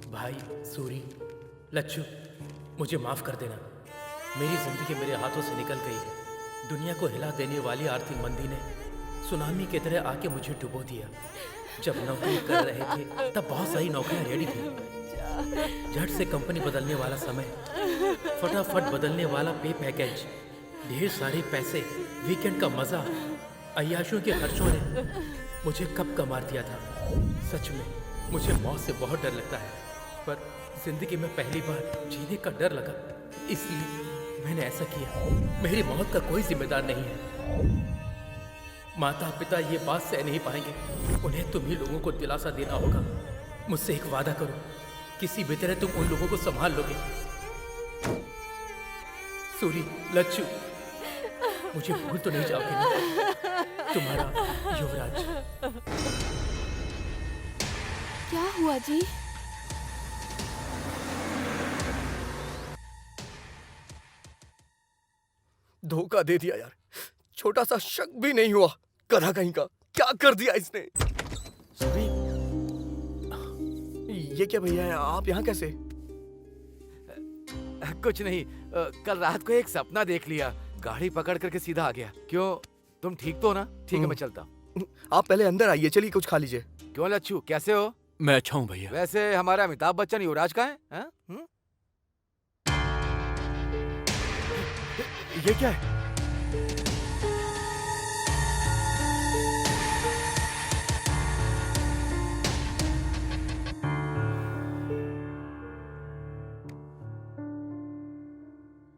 भाई सूरी, लच्छू, मुझे माफ कर देना। मेरी जिंदगी मेरे हाथों से निकल गई है। दुनिया को हिला देने वाली आर्थिक मंदी ने सुनामी की तरह आके मुझे डुबो दिया। जब नौकरी कर रहे थे तब बहुत सारी नौकरियां रेडी थी। झट से कंपनी बदलने वाला समय, फटाफट बदलने वाला पे पैकेज, ढेर सारे पैसे, वीकेंड का मजा, अय्याशों के खर्चों ने मुझे कब का मार दिया था। सच में मुझे मौत से बहुत डर लगता है, पर जिंदगी में पहली बार जीने का डर लगा, इसलिए मैंने ऐसा किया। मेरी मौत का कोई जिम्मेदार नहीं है। माता पिता ये बात सह नहीं पाएंगे। उन्हें तुम ही लोगों को दिलासा देना होगा। मुझसे एक वादा करो, किसी भी तरह तुम उन लोगों को संभाल लोगे। सूरी, लच्छू, मुझे भूल तो नहीं जाओगे ना? तुम्हारा युवराज। क्या हुआ जी? धोखा दे दिया यार, छोटा सा शक भी नहीं हुआ। करा कहीं का, क्या कर दिया इसने? सॉरी। ये क्या भैया है, आप यहाँ कैसे? कुछ नहीं, कल रात को एक सपना देख लिया, गाड़ी पकड़ करके सीधा आ गया। क्यों, तुम ठीक तो हो ना? ठीक है, मैं चलता हूँ। आप पहले अंदर आइए, चलिए कुछ खा लीजिए। क्यों लच्छू, कैसे हो? मैं अच्छा हूँ भैया। वैसे हमारा अमिताभ बच्चन युवराज का है? ये क्या है?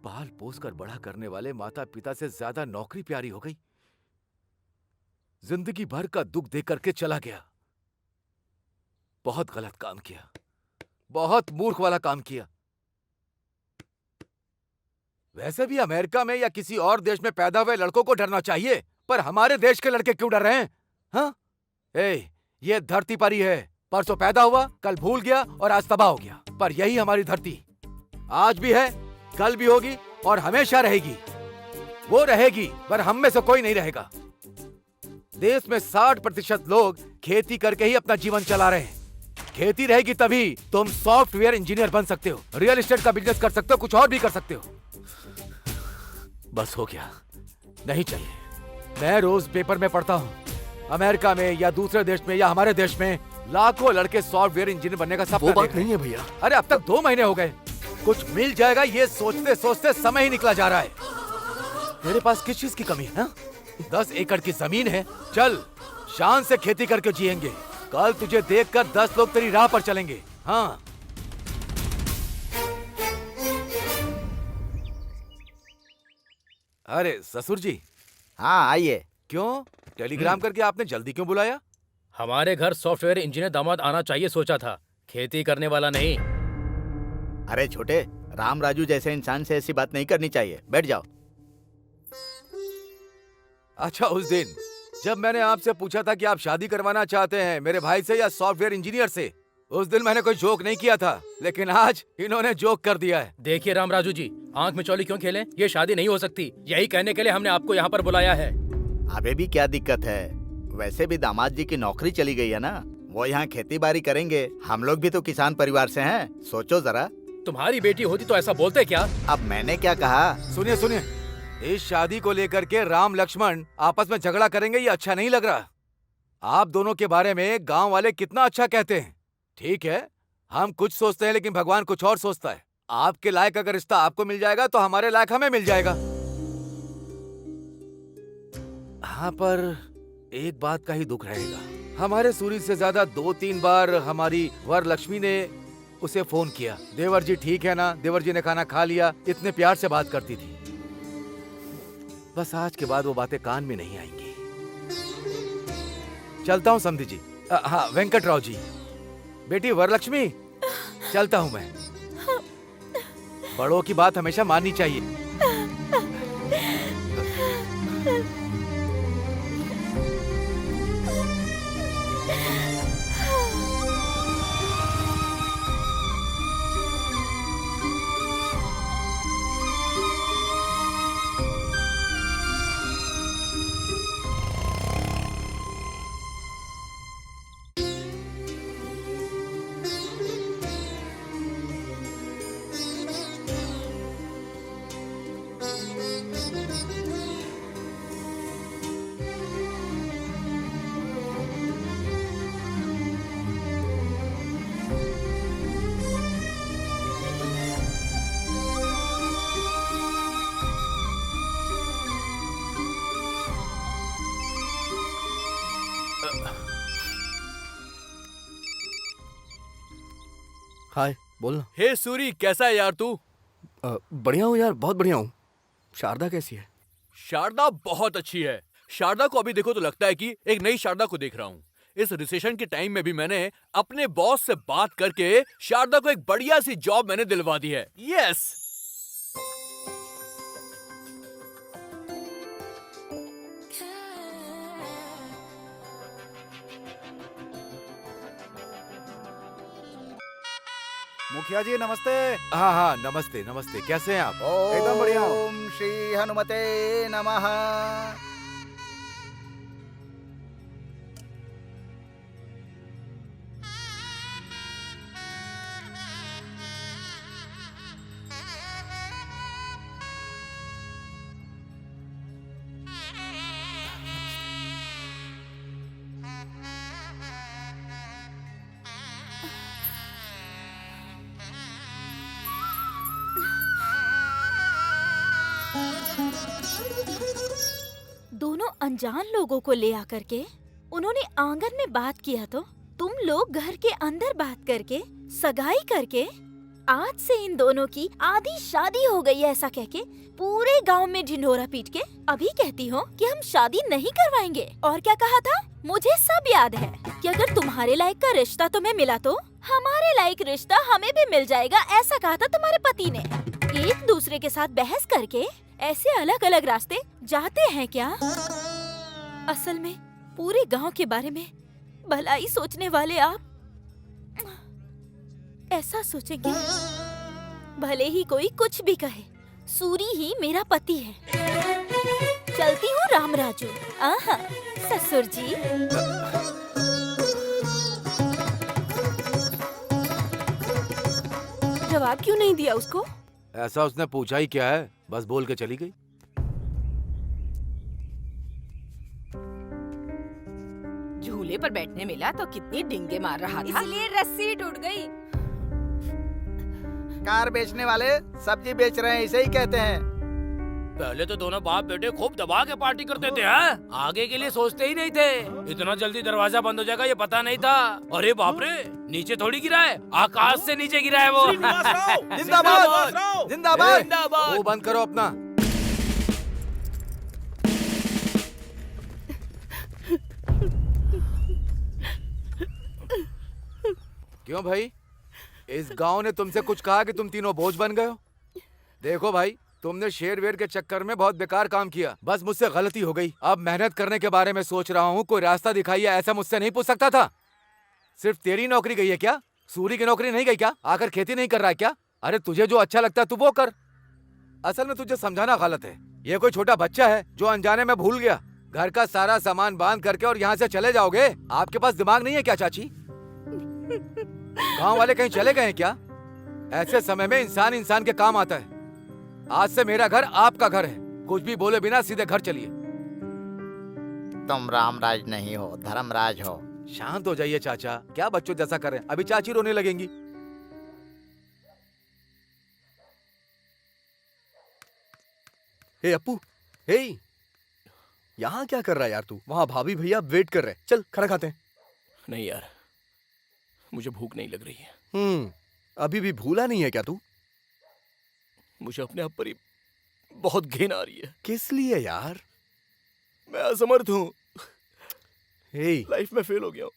पाल पोस कर बड़ा करने वाले माता पिता से ज्यादा नौकरी प्यारी हो गई। जिंदगी भर का दुख दे करके चला गया। बहुत गलत काम किया, बहुत मूर्ख वाला काम किया। वैसे भी अमेरिका में या किसी और देश में पैदा हुए लड़कों को डरना चाहिए, पर हमारे देश के लड़के क्यों डर रहे हैं? हाँ? ये धरती पर ही है। परसों पैदा हुआ, कल भूल गया और आज तबाह हो गया। पर यही हमारी धरती आज भी है, कल भी होगी और हमेशा रहेगी। वो रहेगी, पर हम में से कोई नहीं रहेगा। देश में 60% लोग खेती करके ही अपना जीवन चला रहे हैं। खेती रहेगी तभी तुम सॉफ्टवेयर इंजीनियर बन सकते हो, रियल एस्टेट का बिजनेस कर सकते हो, कुछ और भी कर सकते हो। बस हो गया, नहीं चाहिए। मैं रोज पेपर में पढ़ता हूँ, अमेरिका में या दूसरे देश में या हमारे देश में लाखों लड़के सॉफ्टवेयर इंजीनियर बनने का सपना वो बात नहीं है भैया। अरे अब तक 2 महीने हो गए, कुछ मिल जाएगा ये सोचते सोचते समय ही निकला जा रहा है। मेरे पास किस चीज की कमी है? 10 एकड़ की जमीन है, चल शान से खेती करके जिएंगे। कल तुझे देखकर 10 लोग तेरी राह पर चलेंगे। हाँ, अरे ससुर जी। हाँ आइए। क्यों, टेलीग्राम करके आपने जल्दी क्यों बुलाया? हमारे घर सॉफ्टवेयर इंजीनियर दामाद आना चाहिए सोचा था, खेती करने वाला नहीं। अरे छोटे, राम राजू जैसे इंसान से ऐसी बात नहीं करनी चाहिए। बैठ जाओ। अच्छा, उस दिन जब मैंने आपसे पूछा था कि आप शादी करवाना चाहते हैं मेरे भाई से या सॉफ्टवेयर इंजीनियर से, उस दिन मैंने कोई जोक नहीं किया था, लेकिन आज इन्होंने जोक कर दिया है। देखिए राम राजू जी, आंख में चौली क्यों खेलें? ये शादी नहीं हो सकती। यही कहने के लिए हमने आपको यहाँ पर बुलाया है। अबे भी क्या दिक्कत है? वैसे भी दामाद जी की नौकरी चली गई है ना, वो यहाँ खेती बाड़ी करेंगे। हम लोग भी तो किसान परिवार से हैं, सोचो जरा। तुम्हारी बेटी होती तो ऐसा बोलते क्या? अब मैंने क्या कहा? सुनिए सुनिए, इस शादी को लेकर के राम लक्ष्मण आपस में झगड़ा करेंगे, ये अच्छा नहीं लग रहा। आप दोनों के बारे में गांव वाले कितना अच्छा कहते हैं। ठीक है, हम कुछ सोचते हैं लेकिन भगवान कुछ और सोचता है। आपके लायक अगर रिश्ता आपको मिल जाएगा तो हमारे लायक हमें मिल जाएगा। हाँ, पर एक बात का ही दुख रहेगा। हमारे सूरी से ज्यादा 2-3 बार हमारी वर लक्ष्मी ने उसे फोन किया, देवर जी ठीक है ना, देवर जी ने खाना खा लिया, इतने प्यार से बात करती थी। बस आज के बाद वो बातें कान में नहीं आएंगी। चलता हूँ समधी जी। हाँ वेंकटराव जी। बेटी वरलक्ष्मी, चलता हूँ मैं। बड़ों की बात हमेशा माननी चाहिए। हाय, बोलना। हे सूरी, कैसा है यार तू? बढ़िया हूँ यार, बहुत बढ़िया हूँ। शारदा कैसी है? शारदा बहुत अच्छी है। शारदा को अभी देखो तो लगता है कि एक नई शारदा को देख रहा हूँ। इस रिसेशन के टाइम में भी मैंने अपने बॉस से बात करके शारदा को एक बढ़िया सी जॉब मैंने दिलवा दी है। यस। मुखिया जी नमस्ते। हाँ हाँ नमस्ते नमस्ते, कैसे हैं आप? एकदम बढ़िया। ओम श्री हनुमते नमः। दोनों अनजान लोगों को ले आकर के उन्होंने आंगन में बात किया तो तुम लोग घर के अंदर बात करके सगाई करके आज से इन दोनों की आधी शादी हो गई है ऐसा कह के पूरे गांव में ढिंढोरा पीट के अभी कहती हो कि हम शादी नहीं करवाएंगे। और क्या कहा था? मुझे सब याद है कि अगर तुम्हारे लायक का रिश्ता तुम्हें मिला तो हमारे लायक रिश्ता हमें भी मिल जाएगा, ऐसा कहा था तुम्हारे पति ने। एक दूसरे के साथ बहस करके ऐसे अलग अलग रास्ते जाते हैं क्या? असल में पूरे गांव के बारे में भलाई सोचने वाले आप ऐसा सोचेंगे भले ही कोई कुछ भी कहे, सूरी ही मेरा पति है। चलती हूँ राम राजू। आहा ससुर जी। जवाब क्यों नहीं दिया उसको? ऐसा उसने पूछा ही क्या है, बस बोल के चली गई। झूले पर बैठने मिला तो कितनी डिंगे मार रहा था, इसलिए रस्सी टूट गई। कार बेचने वाले सब्जी बेच रहे हैं, इसे ही कहते हैं। पहले तो दोनों बाप बेटे खूब दबा के पार्टी करते थे, हैं? आगे के लिए सोचते ही नहीं थे। इतना जल्दी दरवाजा बंद हो जाएगा ये पता नहीं था। अरे बाप रे, नीचे थोड़ी गिरा है, आकाश से नीचे गिरा है वो। जिंदाबाद जिंदाबाद वो बंद करो अपना। क्यों भाई, इस गांव ने तुमसे कुछ कहा कि तुम तीनों बोझ बन गए हो? देखो भाई, तुमने शेर वेर के चक्कर में बहुत बेकार काम किया। बस मुझसे गलती हो गई। अब मेहनत करने के बारे में सोच रहा हूँ, कोई रास्ता दिखाइए, ऐसा मुझसे नहीं पूछ सकता था। सिर्फ तेरी नौकरी गई है क्या? सूरी की नौकरी नहीं गई क्या? आकर खेती नहीं कर रहा है क्या? अरे तुझे जो अच्छा लगता है तू वो कर। असल में तुझे समझाना गलत है। ये कोई छोटा बच्चा है जो अनजाने में भूल गया। घर का सारा सामान बांध करके और यहाँ से चले जाओगे? आपके पास दिमाग नहीं है क्या चाची? गांव वाले कहीं चले गए हैं क्या? ऐसे समय में इंसान इंसान के काम आता है। आज से मेरा घर आपका घर है। कुछ भी बोले बिना सीधे घर चलिए। तुम रामराज नहीं हो, धर्मराज हो। शांत हो जाइए चाचा, क्या बच्चों जैसा कर रहे हैं? अभी चाची रोने लगेंगी। हे अप्पू, हे यहाँ क्या कर रहा है यार तू? वहाँ भाभी भैया वेट कर रहे हैं। चल खाना खाते हैं। नहीं यार, मुझे भूख नहीं लग रही है। अभी भी भूला नहीं है क्या तू? मुझे अपने आप पर ही बहुत घिन आ रही है। किस लिए यार? मैं असमर्थ हूँ। लाइफ में फेल हो गया हूँ,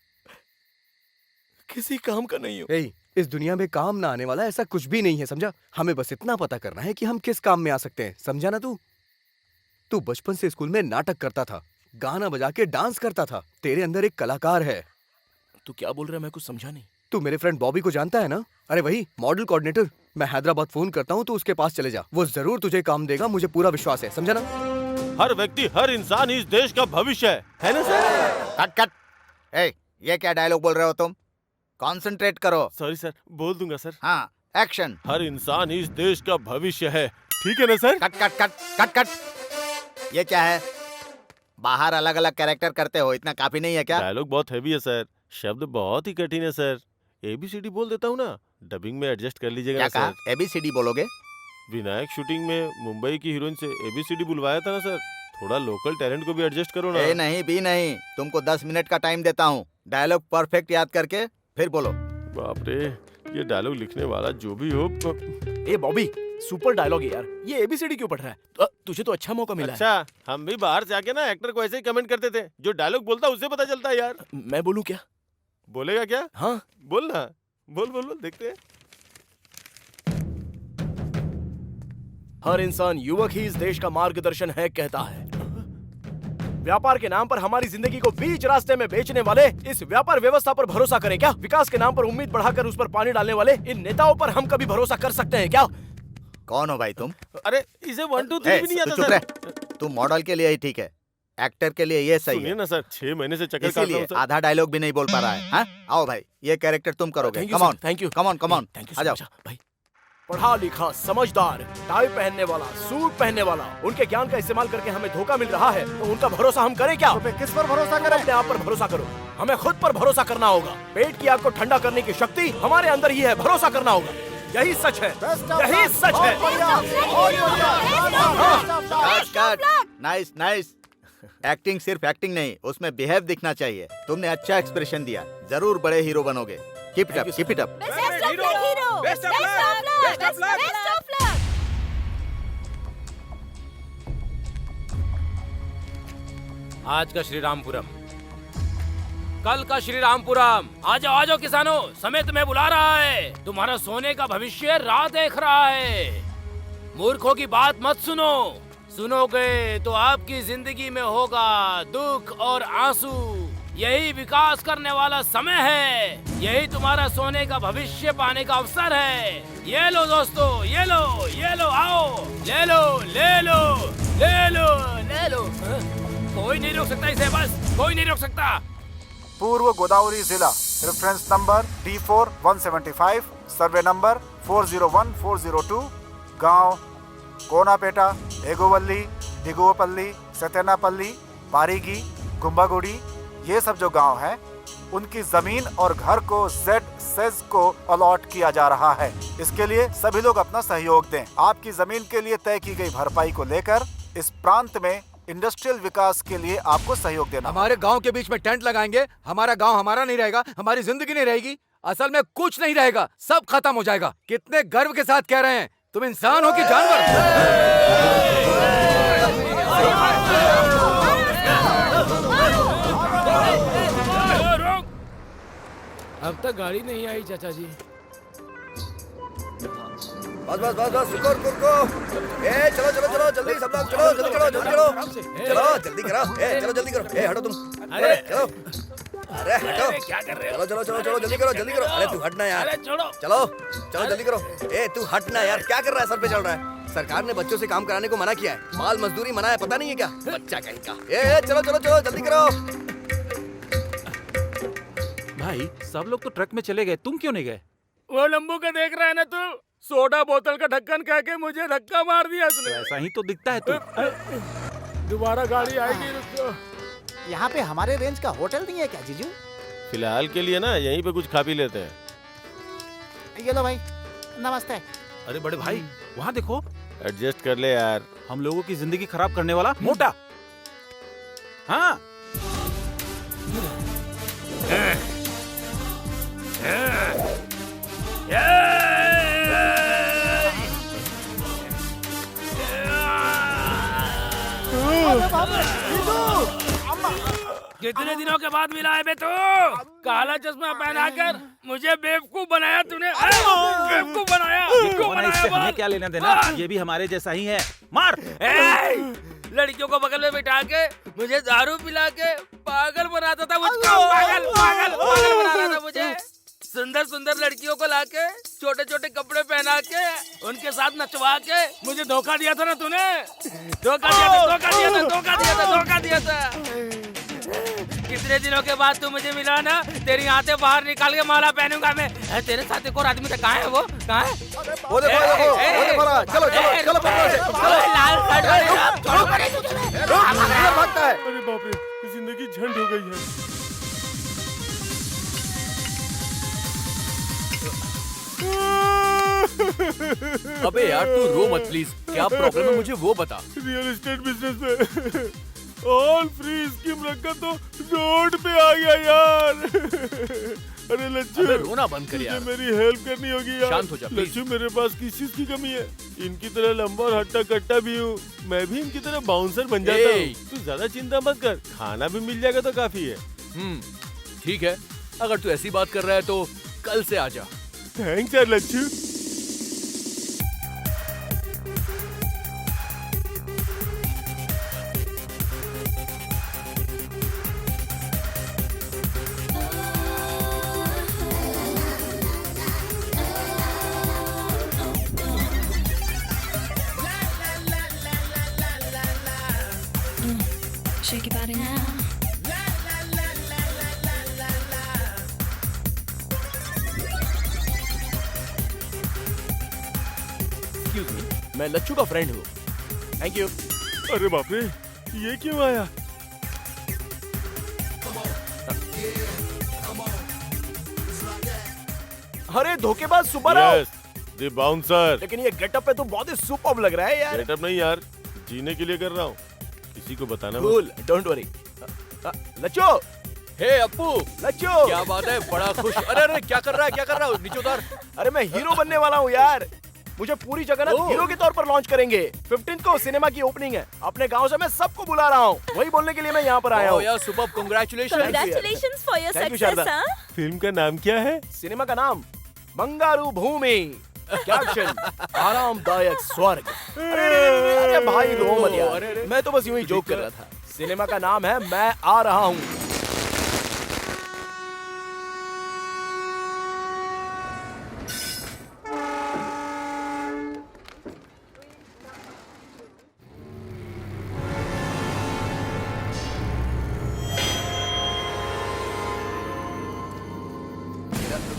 किसी काम का नहीं हूँ। इस दुनिया में काम ना आने वाला ऐसा कुछ भी नहीं है, समझा? हमें बस इतना पता करना है कि हम किस काम में आ सकते हैं, समझा ना? तू बचपन से स्कूल में नाटक करता था, गाना बजा के डांस करता था, तेरे अंदर एक कलाकार है। तू क्या बोल रहा है? मैं कुछ समझा नहीं। तू मेरे फ्रेंड बॉबी को जानता है ना? अरे वही मॉडल कोऑर्डिनेटर। मैं हैदराबाद फोन करता हूँ, तू उसके पास चले जा, वो जरूर तुझे काम देगा, मुझे पूरा विश्वास है, समझा ना? हर व्यक्ति, हर इंसान इस देश का भविष्य है ना सर? Cut cut. ये क्या डायलॉग बोल रहे हो तुम? कॉन्सेंट्रेट करो। सॉरी सर, बोल दूंगा सर। हाँ, एक्शन। हर इंसान इस देश का भविष्य है, ठीक है ना sir? Cut cut cut cut cut. ये क्या है? बाहर अलग अलग कैरेक्टर करते हो, इतना काफी नहीं है क्या? डायलॉग बहुत हैवी है सर, शब्द बहुत ही कठिन है सर। ABCD बोल देता हूँ ना, डबिंग में एडजस्ट कर लीजिएगा ना सर। ABCD बोलोगे? विनायक शूटिंग में मुंबई की हीरोइन से ABCD बुलवाया था ना सर, थोड़ा लोकल टैलेंट को भी एडजस्ट करो ना। नहीं भी नहीं, तुमको 10 मिनट का टाइम देता हूँ, डायलॉग परफेक्ट याद करके फिर बोलो। बाप रे, ये डायलॉग लिखने वाला जो भी हो। ए बॉबी, सुपर डायलॉग है यार, ये ABCD क्यों पढ़ रहा है? तुझे तो अच्छा मौका मिला है। अच्छा, हम भी बाहर से आके ना एक्टर को ऐसे ही कमेंट करते थे, जो डायलॉग बोलता उससे पता चलता है यार। मैं बोलूं क्या? बोलेगा क्या? हाँ बोल ना, बोल बोल बोल, देखते हैं। हर इंसान युवक ही इस देश का मार्गदर्शन है कहता है। व्यापार के नाम पर हमारी जिंदगी को बीच रास्ते में बेचने वाले इस व्यापार व्यवस्था पर भरोसा करें क्या? विकास के नाम पर उम्मीद बढ़ाकर उस पर पानी डालने वाले इन नेताओं पर हम कभी भरोसा कर सकते हैं क्या? कौन हो भाई तुम? अरे इसे 1 2 3 भी नहीं आता चुप सर। रह। तू मॉडल के लिए ही ठीक है, एक्टर के लिए ये सही सुनिए है ना सर, 6 महीने से चक्कर काट रहा इसीलिए हूं सर। आधा डायलॉग भी नहीं बोल पा रहा है। हाँ? आओ भाई, ये कैरेक्टर तुम करोगे। Come on, thank you, come on, come on, आ जाओ भाई। पढ़ा लिखा, समझदार, टाई पहनने वाला, सूट पहनने वाला, उनके ज्ञान का इस्तेमाल करके हमें धोखा मिल रहा है, तो उनका भरोसा हम करें क्या? तो किस पर भरोसा करें? अपने आप पर भरोसा करो। हमें खुद पर भरोसा करना होगा। पेट की आग को ठंडा करने की शक्ति हमारे अंदर ही है, भरोसा करना होगा। यही सच है, यही सच है। Nice nice. एक्टिंग सिर्फ एक्टिंग नहीं, उसमें बिहेव दिखना चाहिए। तुमने अच्छा एक्सप्रेशन दिया, जरूर बड़े हीरो बनोगे। Keep it up, keep it up. आज का श्री रामपुरम, कल का श्री रामपुरम। आ जाओ किसानों, समय तुम्हें बुला रहा है। तुम्हारा सोने का भविष्य राह देख रहा है। मूर्खों की बात मत सुनो, सुनोगे तो आपकी जिंदगी में होगा दुख और आंसू। यही विकास करने वाला समय है, यही तुम्हारा सोने का भविष्य पाने का अवसर है। ये लो दोस्तों, ये लो, आओ, ले लो, ले लो, ले लो, ले लो। कोई नहीं रोक सकता इसे, बस कोई नहीं रोक सकता। पूर्व गोदावरी जिला, reference number D4 175, survey number 401402, गांव कोनापेटा, एगोवल्ली, दिगुवपल्ली, सतेनापल्ली, पारीगी, गुम्बागुड़ी, ये सब जो गांव हैं, उनकी जमीन और घर को Z को अलॉट किया जा रहा है। इसके लिए सभी लोग अपना सहयोग दें। आपकी जमीन के लिए तय की गई भरपाई को लेकर इस प्रांत में इंडस्ट्रियल विकास के लिए आपको सहयोग देना। हमारे गांव के बीच में टेंट लगाएंगे, हमारा गांव हमारा नहीं रहेगा, हमारी जिंदगी नहीं रहेगी, असल में कुछ नहीं रहेगा, सब खत्म हो जाएगा। कितने गर्व के साथ कह रहे हैं, तुम इंसान हो कि जानवर? अब तक गाड़ी नहीं आई चाचा जी। बस बस बस बस, रुको रुको रुको। ए चलो चलो चलो, जल्दी सब लोग चलो, जल्दी करो, जल्दी करो, चलो जल्दी करो। ए चलो जल्दी करो। ए हटो तुम, अरे चलो, अरे हटो, क्या कर रहे हो? चलो चलो चलो चलो, जल्दी करो, जल्दी करो। अरे तू हटना यार, अरे छोड़ो, चलो चलो जल्दी करो। ए तू हटना यार, क्या कर रहा है? सर पे चल रहा है। सरकार ने बच्चों से काम कराने को मना किया है, बाल मजदूरी मना है, पता नहीं है क्या? बच्चा कहीं का। ए चलो चलो चलो, जल्दी करो। भाई सब लोग तो ट्रक में चले गए, तुम क्यों नहीं गए? वो लंबू का देख रहा है ना तू? सोडा बोतल का ढक्कन कह के मुझे धक्का मार दिया उसने। ऐसा ही तो दिखता है तू। दोबारा गाड़ी आएगी, रुको। यहाँ पे हमारे रेंज का होटल नहीं है क्या जीजू? फिलहाल के लिए ना यहीं पे कुछ खा पी लेते हैं। ये लो भाई, नमस्ते। अरे बड़े भाई, वहाँ देखो, एडजस्ट कर ले यार। हम लोगों की जिंदगी खराब करने वाला मोटा। हाँ कितने दिनों के बाद मिला है बे तू? काला चश्मा पहनाकर मुझे बेवकूफ बनाया तूने। बेवकूफ बनाया। क्यों बनाया बोल? हमें क्या लेना देना? ये भी हमारे जैसा ही है। मार। लड़कियों को बगल में बिठा के मुझे दारू पिला के पागल बनाता था मुझको। पागल पागल पागल बना रहा था मुझे। सुंदर सुंदर लड़कियों को लाके छोटे छोटे कपड़े पहना के उनके साथ नचवा के मुझे धोखा दिया था ना तूने। धोखा दिया था, धोखा दिया था, धोखा दिया था, धोखा दिया था। कितने दिनों के बाद तू मुझे मिला ना, तेरी आंखें बाहर निकाल के माला पहनूंगा मैं। तेरे साथ एक और आदमी था, कहाँ है वो? कहाँ है? वो देखो, वो देखो ना। चलो चलो चलो लाल शर्ट वाले छोड़ो करे भागता है। अरे बाप रे, जिंदगी झंड हो गई है। अबे यार तू रो मत प्लीज। क्या प्रॉब्लम है मुझे वो बता। रियल एस्टेट बिजनेस में ऑल फ्री स्कीम रखा तो रोड पे आ गया यार। अरे लच्छू, अबे रोना बंद कर यार। मेरी हेल्प करनी होगी यार। शांत हो जा प्लीज। लच्छू, मेरे पास किस चीज की कमी है? इनकी तरह लंबा और हट्टा कट्टा भी हूँ। मैं भी इनकी तरह बाउंसर बन जाता हूँ। तू ज्यादा चिंता मत कर, खाना भी मिल जाएगा तो काफी है। ठीक है, अगर तू ऐसी बात कर रहा है तो कल से आ जा। थैंक्स यार Lachhu. Shake your body now. Excuse me, मैं लच्छू का फ्रेंड हूँ। Thank you. अरे बाप रे, ये क्यों आया? अरे धोखेबाज सुब्बाराव। Yes, the bouncer। लेकिन ये गेटअप पे तो बहुत ही सुपर्ब लग रहा है यार। गेटअप नहीं यार, जीने के लिए कर रहा हूँ। किसी को बताना मत। Cool, don't worry. Lachhu. Hey Appu. Lachhu. क्या बात है, बड़ा खुश। अरे अरे क्या कर रहा है, क्या कर रहा है? नीचे उतार। अरे मैं हीरो बनने वाला हूँ यार। मुझे पूरी जगह हीरो के तौर पर लॉन्च करेंगे। 15 को सिनेमा की ओपनिंग है। अपने गांव से मैं सबको बुला रहा हूँ। वही बोलने के लिए मैं यहाँ पर आया हूँ। यार super, congratulation. Congratulations for your success, हाँ? फिल्म का नाम क्या है? सिनेमा का नाम बंगारू भूमि। कैप्शन आरामदायक स्वर्ग। अरे भाई रो मत यार, मैं तो बस यूं ही जोक कर रहा था। सिनेमा का नाम है मैं आ रहा हूँ।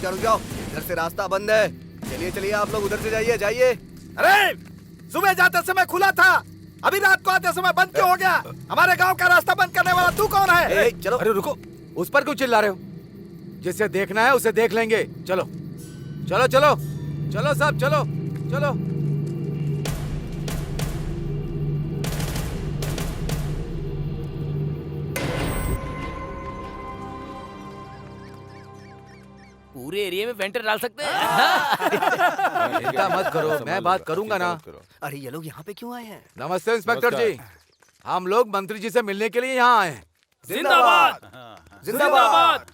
रुक जाओ, इधर से रास्ता बंद है। चलिए चलिए, आप लोग उधर से जाइए जाइए। अरे सुबह जाते समय खुला था, अभी रात को आते समय बंद क्यों हो गया? हमारे गांव का रास्ता बंद करने वाला तू कौन है? चलो। अरे रुको, उस पर क्यों चिल्ला रहे हो? जिसे देखना है उसे देख लेंगे। चलो चलो चलो चलो सब चलो चलो। पूरे एरिया में वेंटर डाल सकते हैं। चिंता मत करो, मैं बात करूंगा ना। अरे ये लोग यहाँ पे क्यों आए हैं? नमस्ते इंस्पेक्टर जी, हम लोग मंत्री जी से मिलने के लिए यहाँ आए हैं। जिंदाबाद जिंदाबाद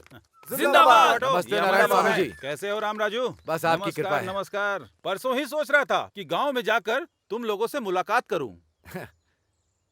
जिंदाबाद। नमस्ते नारायण स्वामी जी। कैसे हो राम राजू? बस आपकी कृपा है। नमस्कार। परसों ही सोच रहा था कि गांव में जाकर तुम लोगों से मुलाकात करूं।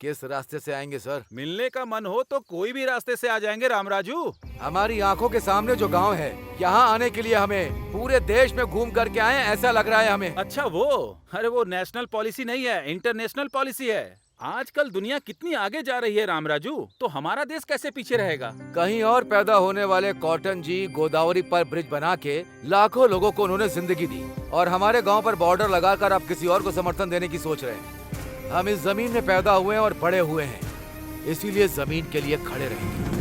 किस रास्ते से आएंगे सर? मिलने का मन हो तो कोई भी रास्ते से आ जाएंगे राम राजू। हमारी आंखों के सामने जो गांव है, यहाँ आने के लिए हमें पूरे देश में घूम करके आए ऐसा लग रहा है हमें। अच्छा वो, अरे वो नेशनल पॉलिसी नहीं है, इंटरनेशनल पॉलिसी है। आजकल दुनिया कितनी आगे जा रही है राम राजू, तो हमारा देश कैसे पीछे रहेगा? कहीं और पैदा होने वाले कॉटन जी गोदावरी पर ब्रिज बना के लाखों लोगों को उन्होंने जिंदगी दी, और हमारे गांव पर बॉर्डर लगाकर अब किसी और को समर्थन देने की सोच रहे हैं। हम इस जमीन में पैदा हुए हैं और बड़े हुए हैं, इसीलिए जमीन के लिए खड़े रहेंगे।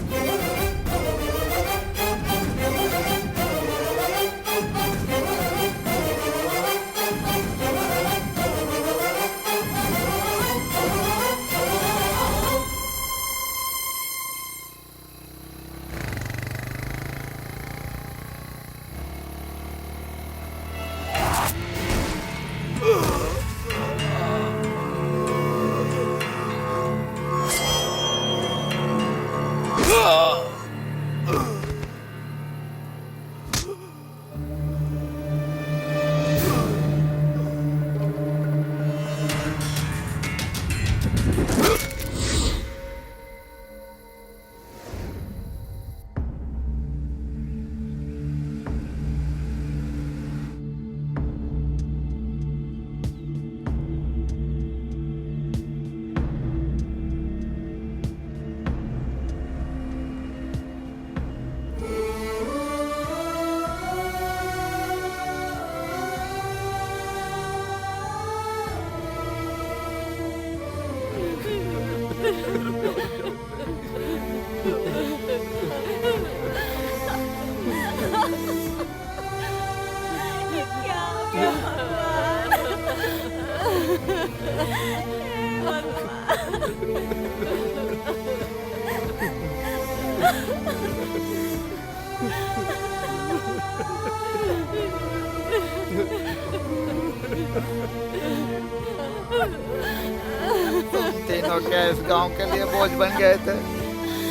तुम तीनों क्या इस गांव के लिए बोझ बन गए थे?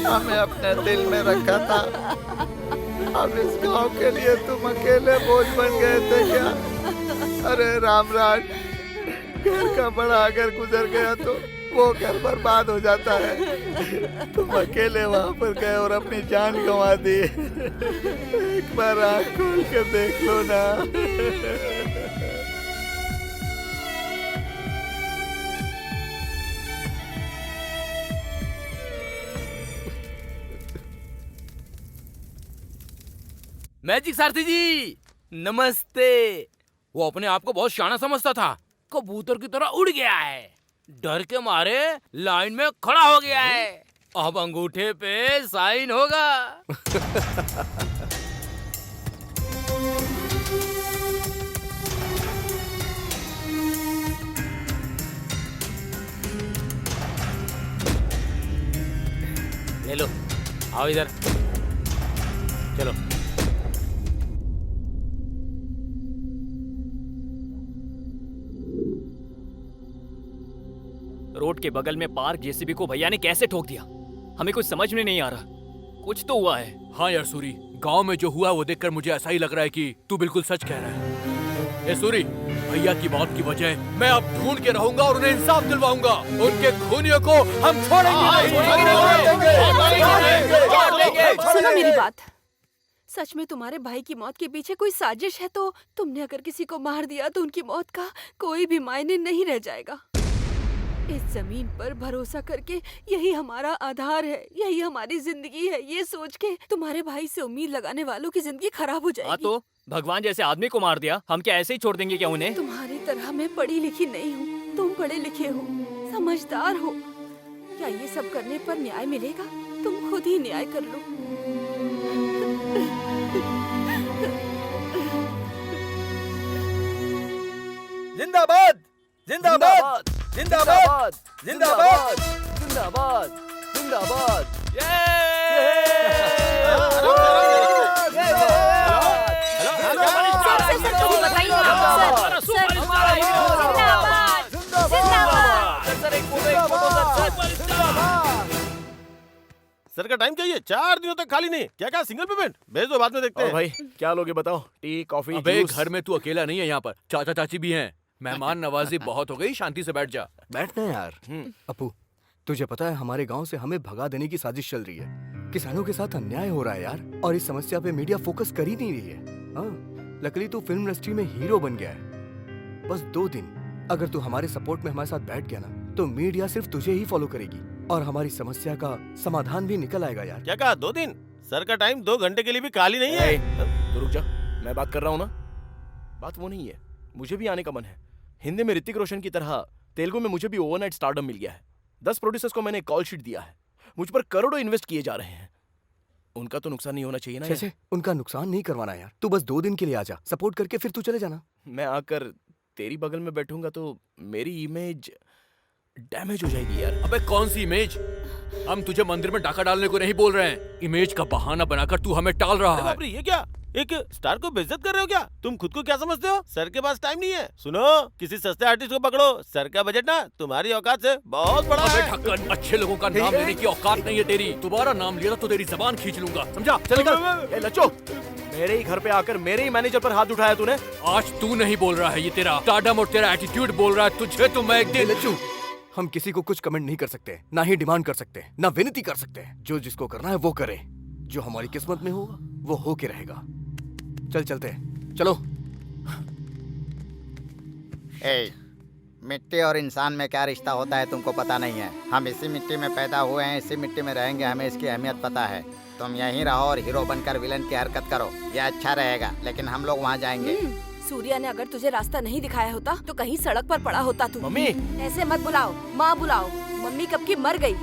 हमें अपने दिल में रखा था, अब इस गांव के लिए तुम अकेले बोझ बन गए थे क्या? अरे रामराज, घर का बड़ा अगर गुजर गया तो वो घर बर्बाद हो जाता है। तुम अकेले वहां पर गए और अपनी जान गंवा दी। एक बार आँख खोल कर देख लो ना। मैजिक सारथी जी नमस्ते। वो अपने आप को बहुत शाना समझता था, कबूतर की तरह उड़ गया है, डर के मारे लाइन में खड़ा हो गया है। अब अंगूठे पे साइन होगा। ले लो, आओ इधर, चलो। रोड के बगल में पार्क जेसीबी को भैया ने कैसे ठोक दिया, हमें कुछ समझ में नहीं आ रहा। कुछ तो हुआ है। हाँ यार सूरी, गांव में जो हुआ वो देखकर मुझे ऐसा ही लग रहा है कि तू बिल्कुल सच कह रहा है। ए सूरी, भैया की मौत की वजह मैं अब ढूंढ के रहूंगा और उन्हें इंसाफ दिलवाऊंगा। उनके खूनियों को हम छोड़ेंगे नहीं। सुनो मेरी बात, सच में तुम्हारे भाई की मौत के पीछे कोई साजिश है तो तुमने अगर किसी को मार दिया तो उनकी मौत का कोई भी मायने नहीं रह जाएगा। इस जमीन पर भरोसा करके यही हमारा आधार है, यही हमारी जिंदगी है। ये सोच के तुम्हारे भाई से उम्मीद लगाने वालों की जिंदगी खराब हो जाएगी। हाँ तो भगवान जैसे आदमी को मार दिया, हम क्या ऐसे ही छोड़ देंगे क्या उन्हें? तुम्हारी तरह मैं पढ़ी लिखी नहीं हूँ, तुम पढ़े लिखे हो, समझदार हो। क्या ये सब करने पर न्याय मिलेगा? तुम खुद ही न्याय कर लो। जिंदाबाद, जिंदाबाद, जिंदाबाद, जिंदाबाद, जिंदाबाद, जिंदाबाद। सर का टाइम चाहिए, 4 दिनों तक खाली नहीं। क्या क्या सिंगल पेमेंट भेज दो, बाद में देखते हैं। भाई क्या लोगे बताओ? टी, कॉफी, अबे जूस? घर में तू अकेला नहीं है, यहाँ पर चाचा चाची भी हैं। मेहमान नवाजी बहुत हो गई, शांति से बैठ जा। बैठना यार। अपू, तुझे पता है हमारे गांव से हमें भगा देने की साजिश चल रही है। किसानों के साथ अन्याय हो रहा है यार, और इस समस्या पे मीडिया फोकस कर ही नहीं रही है। हाँ, लकीली तू फिल्म इंडस्ट्री में हीरो बन गया है। बस 2 दिन अगर तू हमारे सपोर्ट में हमारे साथ बैठ गया ना, तो मीडिया सिर्फ तुझे ही फॉलो करेगी और हमारी समस्या का समाधान भी निकल आएगा यार। क्या कहा 2 दिन? सर का टाइम 2 घंटे के लिए भी खाली नहीं है। तो रुक जा, मैं बात कर रहा हूँ ना। बात वो नहीं है, मुझे भी आने का मन है। हिंदी में ऋतिक रोशन की तरह तेलुगु में मुझे भी ओवरनाइट स्टारडम मिल गया है। 10 प्रोड्यूसर्स को मैंने कॉल शीट दिया है, मुझ पर करोड़ों इन्वेस्ट किए जा रहे हैं। उनका तो नुकसान नहीं होना चाहिए ना? छे, उनका नुकसान नहीं करवाना यार। तू बस 2 दिन के लिए आ जा, सपोर्ट करके फिर तू चले जाना। मैं आकर तेरी बगल में बैठूंगा तो मेरी इमेज डैमेज हो जाएगी यार। अबे कौन सी इमेज? हम तुझे मंदिर में डाका डालने को नहीं बोल रहे हैं। इमेज का बहाना बनाकर तू हमें टाल रहा है। बाप रे, ये क्या? एक स्टार को बेइज्जत कर रहे हो क्या? तुम खुद को क्या समझते हो? सर के पास टाइम नहीं है। सुनो, किसी सस्ते आर्टिस्ट को पकड़ो। सर का बजट ना तुम्हारी औकात से बहुत बड़ा है। ढक्कन, अच्छे लोगों का नाम लेने की औकात नहीं है तेरी। दोबारा नाम लिया तो तेरी जबान खींच लूंगा, समझा? चल निकल। ए लच्चो, मेरे ही घर पे आकर मेरे ही मैनेजर पर हाथ उठाया तूने। आज तू नहीं बोल रहा है, ये तेरा स्टारडम और तेरा एटीट्यूड बोल रहा है। तुझे तो मैं एक दिन। लच्चू, हम किसी को कुछ कमेंट नहीं कर सकते, ना ही डिमांड कर सकते, ना विनती कर सकते। जो जिसको करना है वो करे, जो हमारी किस्मत में होगा वो होके रहेगा। चल चलते हैं, चलो। मिट्टी और इंसान में क्या रिश्ता होता है तुमको पता नहीं है। हम इसी मिट्टी में पैदा हुए हैं, इसी मिट्टी में रहेंगे, हमें इसकी अहमियत पता है। तुम यहीं रहो और हीरो बनकर विलन की हरकत करो, ये अच्छा रहेगा। लेकिन हम लोग वहाँ जाएंगे। सूर्या ने अगर तुझे रास्ता नहीं दिखाया होता तो कहीं सड़क पर पड़ा होता तू। मम्मी! ऐसे मत बुलाओ, माँ बुलाओ। मम्मी कब की मर गई।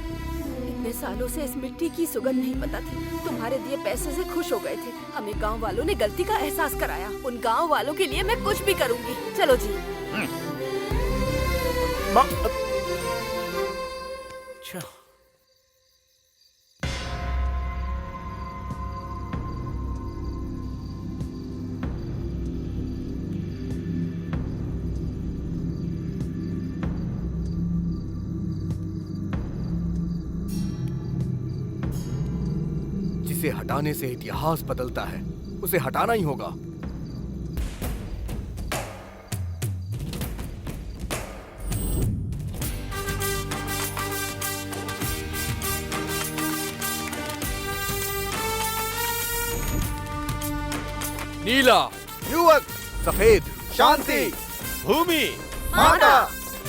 इतने सालों से इस मिट्टी की सुगंध नहीं पता थी। तुम्हारे दिए पैसे से खुश हो गए थे। हमें गांव वालों ने गलती का एहसास कराया। उन गांव वालों के लिए मैं कुछ भी करूंगी। चलो जी। अच्छा। जिसे हटाने से इतिहास बदलता है, उसे हटाना ही होगा। नीला, युवक, सफेद, शांति, भूमि, माता,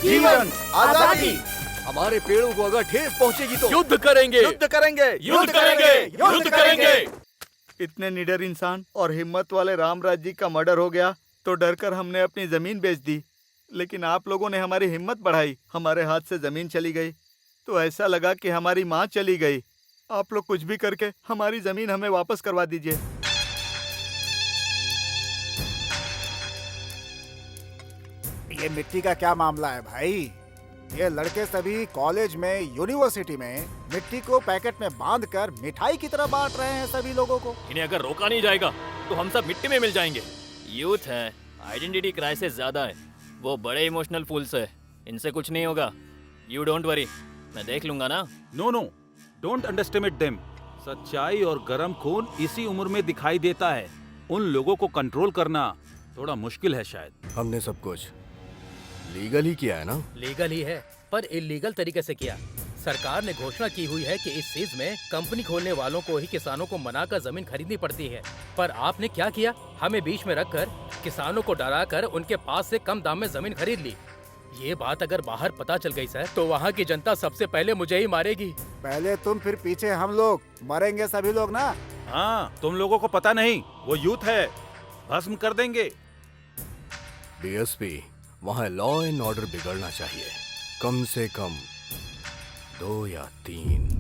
जीवन, आजादी। हमारे पेड़ों को अगर ठेस पहुंचेगी तो युद्ध करेंगे, युद्ध करेंगे, युद्ध करेंगे, युद्ध करेंगे। इतने निडर इंसान और हिम्मत वाले रामराज जी का मर्डर हो गया तो डरकर हमने अपनी जमीन बेच दी। लेकिन आप लोगों ने हमारी हिम्मत बढ़ाई। हमारे हाथ से जमीन चली गई तो ऐसा लगा कि हमारी माँ चली गई। आप लोग कुछ भी करके हमारी जमीन हमें वापस करवा दीजिए। ये मिट्टी का क्या मामला है भाई? ये लड़के सभी कॉलेज में, यूनिवर्सिटी में मिट्टी को पैकेट में बांधकर मिठाई की तरह बांट रहे हैं सभी लोगों को। इन्हें अगर रोका नहीं जाएगा तो हम सब मिट्टी में मिल जाएंगे। यूथ है, आइडेंटिटी क्राइसिस ज्यादा है, वो बड़े इमोशनल फूल्स है, इनसे कुछ नहीं होगा। यू डोंट वरी, मैं देख लूंगा ना। No no, don't underestimate them. सच्चाई और गर्म खून इसी उम्र में दिखाई देता है। उन लोगों को कंट्रोल करना थोड़ा मुश्किल है शायद। हमने सब कुछ लीगल ही किया है ना? लीगल ही है, पर इलीगल तरीके से किया। सरकार ने घोषणा की हुई है कि इस चीज में कंपनी खोलने वालों को ही किसानों को मनाकर जमीन खरीदनी पड़ती है। पर आपने क्या किया? हमें बीच में रखकर किसानों को डराकर उनके पास से कम दाम में जमीन खरीद ली। ये बात अगर बाहर पता चल गई सर, तो वहाँ की जनता सबसे पहले मुझे ही मारेगी। पहले तुम फिर पीछे हम लोग, मरेंगे सभी लोग ना। हाँ, तुम लोगों को पता नहीं, वो यूथ है, भस्म कर देंगे। डीएसपी, वहाँ लॉ एंड ऑर्डर बिगड़ना चाहिए। कम से कम 2 या 3।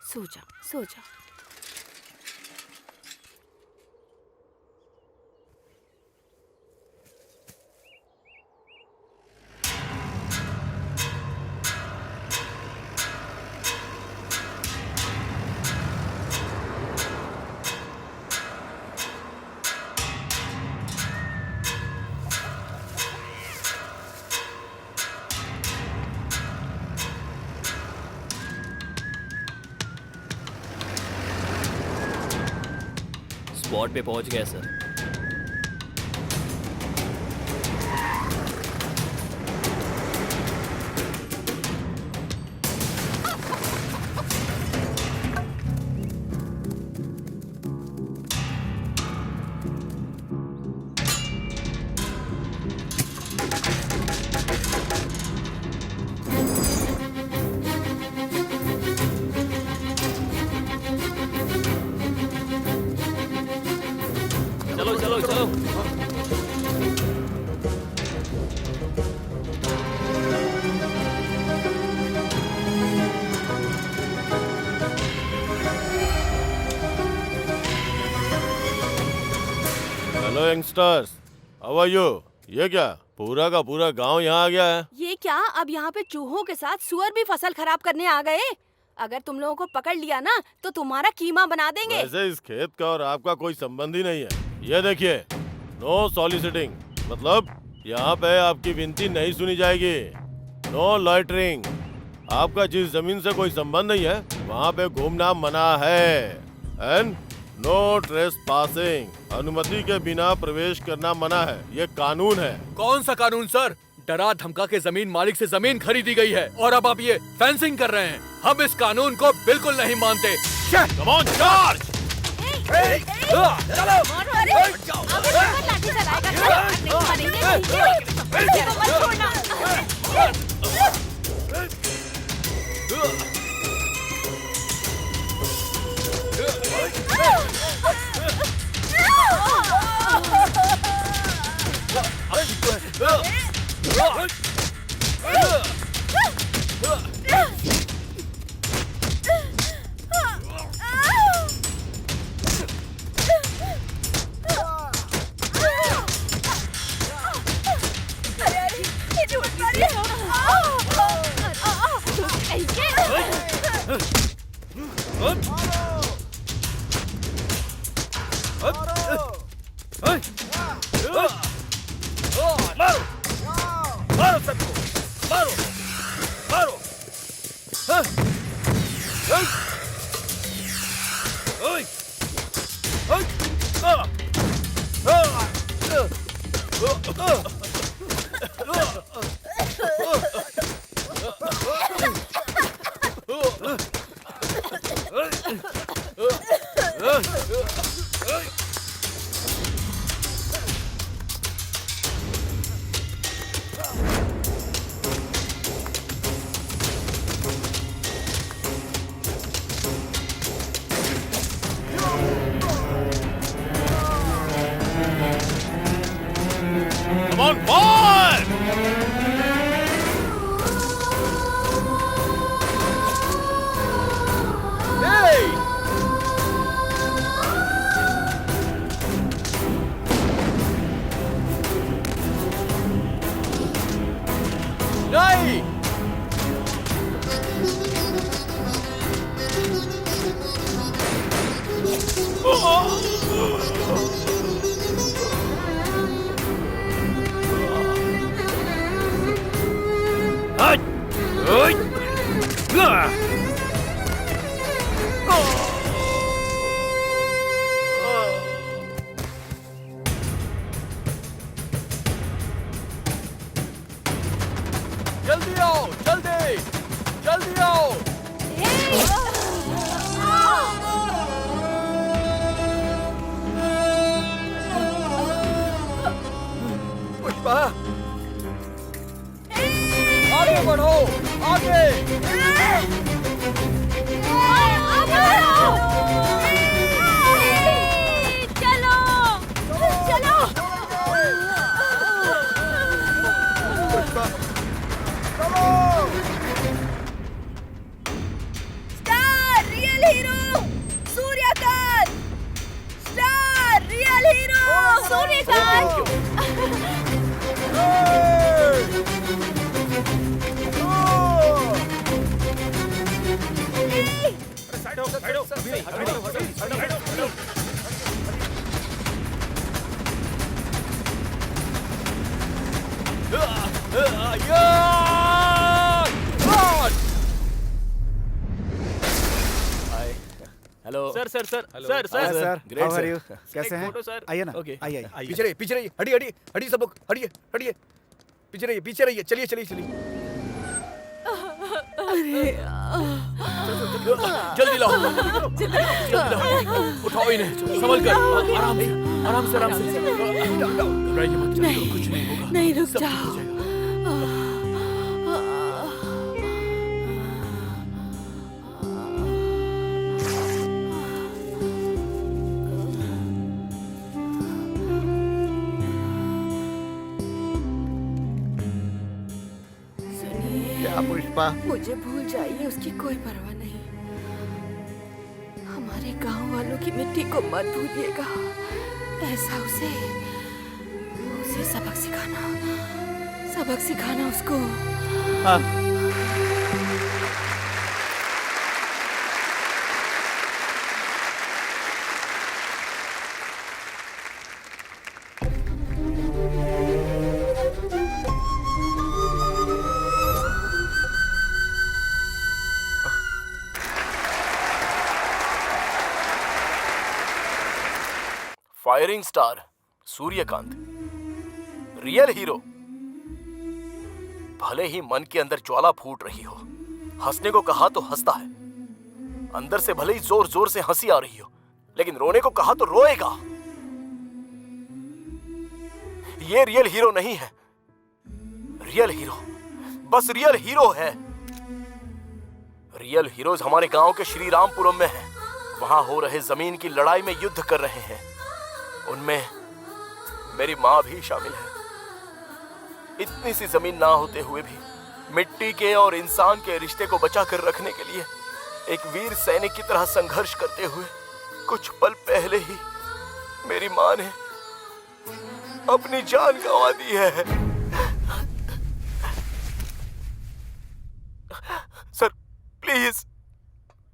सो जा, सो जा। स्पॉट पे पहुंच गया सर। चलो चलो चलो। Hello youngsters, how are you? ये क्या पूरा का पूरा गांव यहाँ आ गया है? ये क्या, अब यहाँ पे चूहों के साथ सुअर भी फसल खराब करने आ गए? अगर तुम लोगों को पकड़ लिया ना तो तुम्हारा कीमा बना देंगे। वैसे इस खेत का और आपका कोई संबंध ही नहीं है। ये देखिए, नो सॉलिसिटिंग, मतलब यहाँ पे आपकी विनती नहीं सुनी जाएगी। नो लॉइटरिंग, आपका जिस जमीन से कोई संबंध नहीं है वहाँ पे घूमना मना है। एंड नो ट्रेसपासिंग, अनुमति के बिना प्रवेश करना मना है। ये कानून है। कौन सा कानून सर? डरा धमका के जमीन मालिक से जमीन खरीदी गई है और अब आप ये फेंसिंग कर रहे हैं। हम इस कानून को बिल्कुल नहीं मानते। Come on charge! मारो सबको, मारो, मारो। Come on, boy! Hey! नहीं! जल्दी आओ, जल्दी, जल्दी आओ। पुष्पा, आगे बढ़ो, आगे। चलो, चलो। Pushpa, star real hero Suryakant, star real hero Suryakant. Side हो, साइड हो, साइड हो। Hello sir sir sir Hello. Sir Hi, sir. Sir Great, How are sir. you? कैसे हैं? Photo sir. आइए ना, Okay. आइए पीछे रहिए, पीछे रहिए, हटिए, हटिए, हटिए सब लोग, हटिए, हटिए, पीछे रहिए, पीछे रहिए, चलिए, चलिए, चलिए। जल्दी लाओ, जल्दी लाओ, उठाओ इन्हें, संभल कर, आराम से, आराम से, आराम से। घबराइए मत, चलो, कुछ नहीं होगा। नहीं, रुक सब ठीक हो जाओ। जाएगा। क्या पुष्पा? मुझे भूल जाइए, उसकी कोई परवाह नहीं। हमारे गांव वालों की मिट्टी को मत भूलिएगा। ऐसा उसे सबक सिखाना उसको। हाँ। Firing star Suryakant, real hero. भले ही मन के अंदर ज्वाला फूट रही हो, हंसने को कहा तो हंसता है। अंदर से भले ही जोर जोर से हंसी आ रही हो, लेकिन रोने को कहा तो रोएगा। ये रियल हीरो नहीं है। रियल हीरो बस रियल हीरो है। रियल हीरोज हमारे गांव के श्री रामपुरम में हैं। वहां हो रहे जमीन की लड़ाई में युद्ध कर रहे हैं। उनमें मेरी माँ भी शामिल है। इतनी सी जमीन ना होते हुए भी मिट्टी के और इंसान के रिश्ते को बचा कर रखने के लिए एक वीर सैनिक की तरह संघर्ष करते हुए कुछ पल पहले ही मेरी माँ ने अपनी जान गंवा दी है। सर प्लीज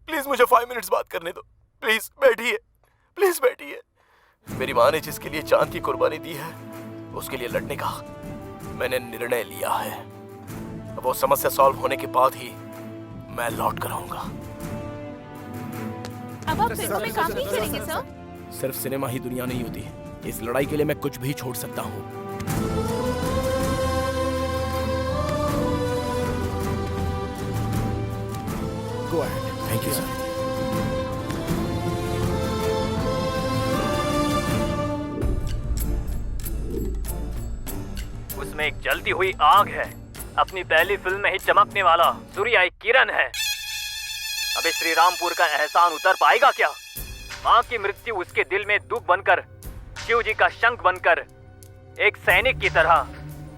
प्लीज मुझे 5 मिनट्स बात करने दो। प्लीज बैठिए, प्लीज बैठिए। मेरी माँ ने जिसके लिए जान की कुर्बानी दी है उसके लिए लड़ने का मैंने निर्णय लिया है। वो समस्या सॉल्व होने के बाद ही मैं लौट कर आऊंगा। अब आप फिल्म में काम नहीं करेंगे सर? सिर्फ सिनेमा ही दुनिया नहीं होती। इस लड़ाई के लिए मैं कुछ भी छोड़ सकता हूँ। Go ahead. Thank you sir. उसमें एक जलती हुई आग है। अपनी पहली फिल्म में ही चमकने वाला सूर्य एक किरण है। अबे श्री रामपुर का एहसान उतर पाएगा क्या? माँ की मृत्यु उसके दिल में दुख बनकर, शिव जी का शंख बनकर, एक सैनिक की तरह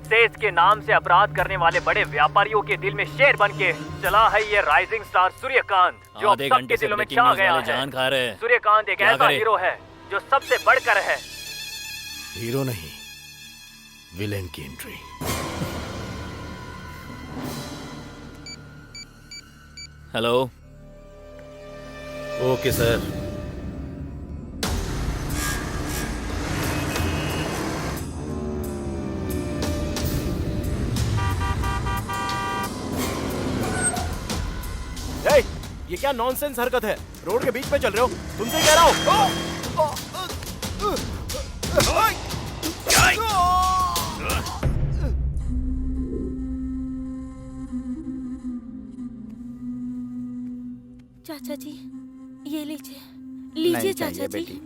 देश के नाम से अपराध करने वाले बड़े व्यापारियों के दिल में शेर बन के चला है ये राइजिंग स्टार सूर्यकांत, जो अब सबके दिलों में छा गया है। सूर्यकांत एक ऐसा हीरो है जो सबसे बढ़कर है। हीरो नहीं, विलेन की एंट्री। हेलो। Okay sir. ये क्या नॉनसेंस हरकत है? रोड के बीच में चल रहे हो? तुमसे कह रहा हूँ। चाचा जी ये लीजिए, लीजिए चाचा जी।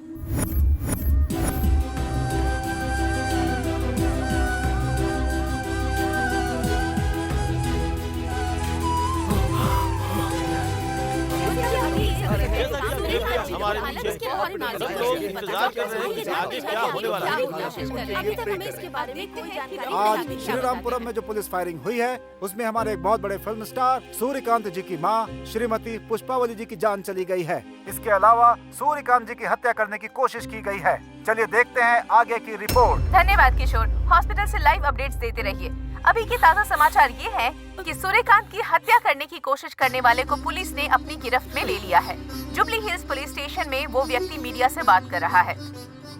आज श्री रामपुरम में जो पुलिस फायरिंग हुई है उसमें हमारे एक बहुत बड़े फिल्म स्टार सूर्यकांत जी की मां श्रीमती पुष्पावली जी की जान चली गई है। इसके अलावा सूर्यकांत जी की हत्या करने की कोशिश की गई है। चलिए देखते हैं आगे की रिपोर्ट। धन्यवाद किशोर। हॉस्पिटल से लाइव अपडेट्स देते रहिए। अभी के ताज़ा समाचार ये है कि सूर्यकांत की हत्या करने की कोशिश करने वाले को पुलिस ने अपनी गिरफ्त में ले लिया है। जुबली हिल्स पुलिस स्टेशन में वो व्यक्ति मीडिया से बात कर रहा है।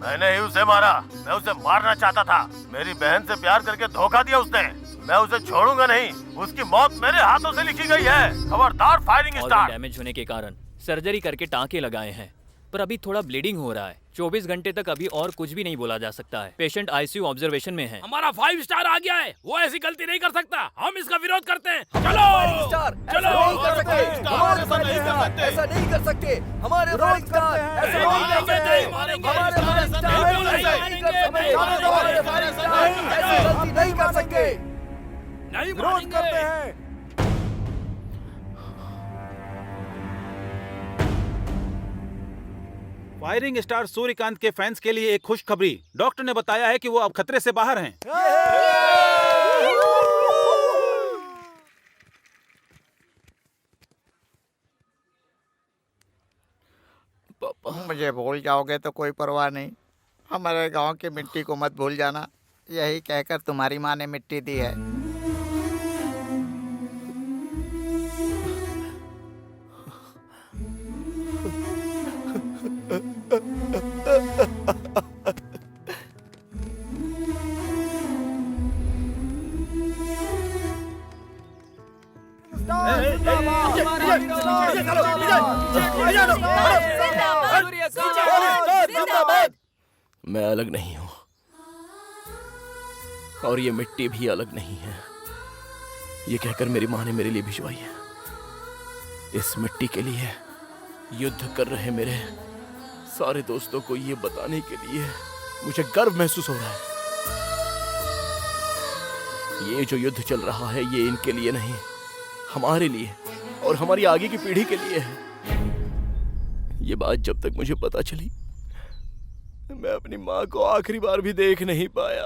मैंने ही उसे मारा। मैं उसे मारना चाहता था। मेरी बहन से प्यार करके धोखा दिया उसने। मैं उसे छोड़ूंगा नहीं। उसकी मौत मेरे हाथों से लिखी गई है। खबरदार फायरिंग स्टार्ट। डैमेज होने के कारण सर्जरी करके टांके लगाए हैं, पर अभी थोड़ा ब्लीडिंग हो रहा है। 24 घंटे तक अभी और कुछ भी नहीं बोला जा सकता है। पेशेंट आईसीयू ऑब्जर्वेशन में है। हमारा 5 स्टार आ गया है। वो ऐसी गलती नहीं कर सकता। हम इसका विरोध करते हैं। चलो चलो। ऐसा नहीं कर सकते। हमारे फाइव स्टार ऐसा नहीं कर सकते। हमारे फाइव स्टार ऐसी गलती नहीं कर सकते। नहीं विरोध करते हैं। फायरिंग स्टार सूर्यकांत के फैंस के लिए एक खुशखबरी। डॉक्टर ने बताया है कि वो अब खतरे से बाहर हैं। मुझे भूल जाओगे तो कोई परवाह नहीं। हमारे गांव की मिट्टी को मत भूल जाना। यही कहकर तुम्हारी माँ ने मिट्टी दी है। मैं अलग नहीं हूँ और ये मिट्टी भी अलग नहीं है। ये कहकर मेरी माँ ने मेरे लिए भिजवाई है। इस मिट्टी के लिए युद्ध कर रहे मेरे सारे दोस्तों को ये बताने के लिए मुझे गर्व महसूस हो रहा है। ये जो युद्ध चल रहा है ये इनके लिए नहीं, हमारे लिए और हमारी आगे की पीढ़ी के लिए है। ये बात जब तक मुझे पता चली, मैं अपनी माँ को आखिरी बार भी देख नहीं पाया।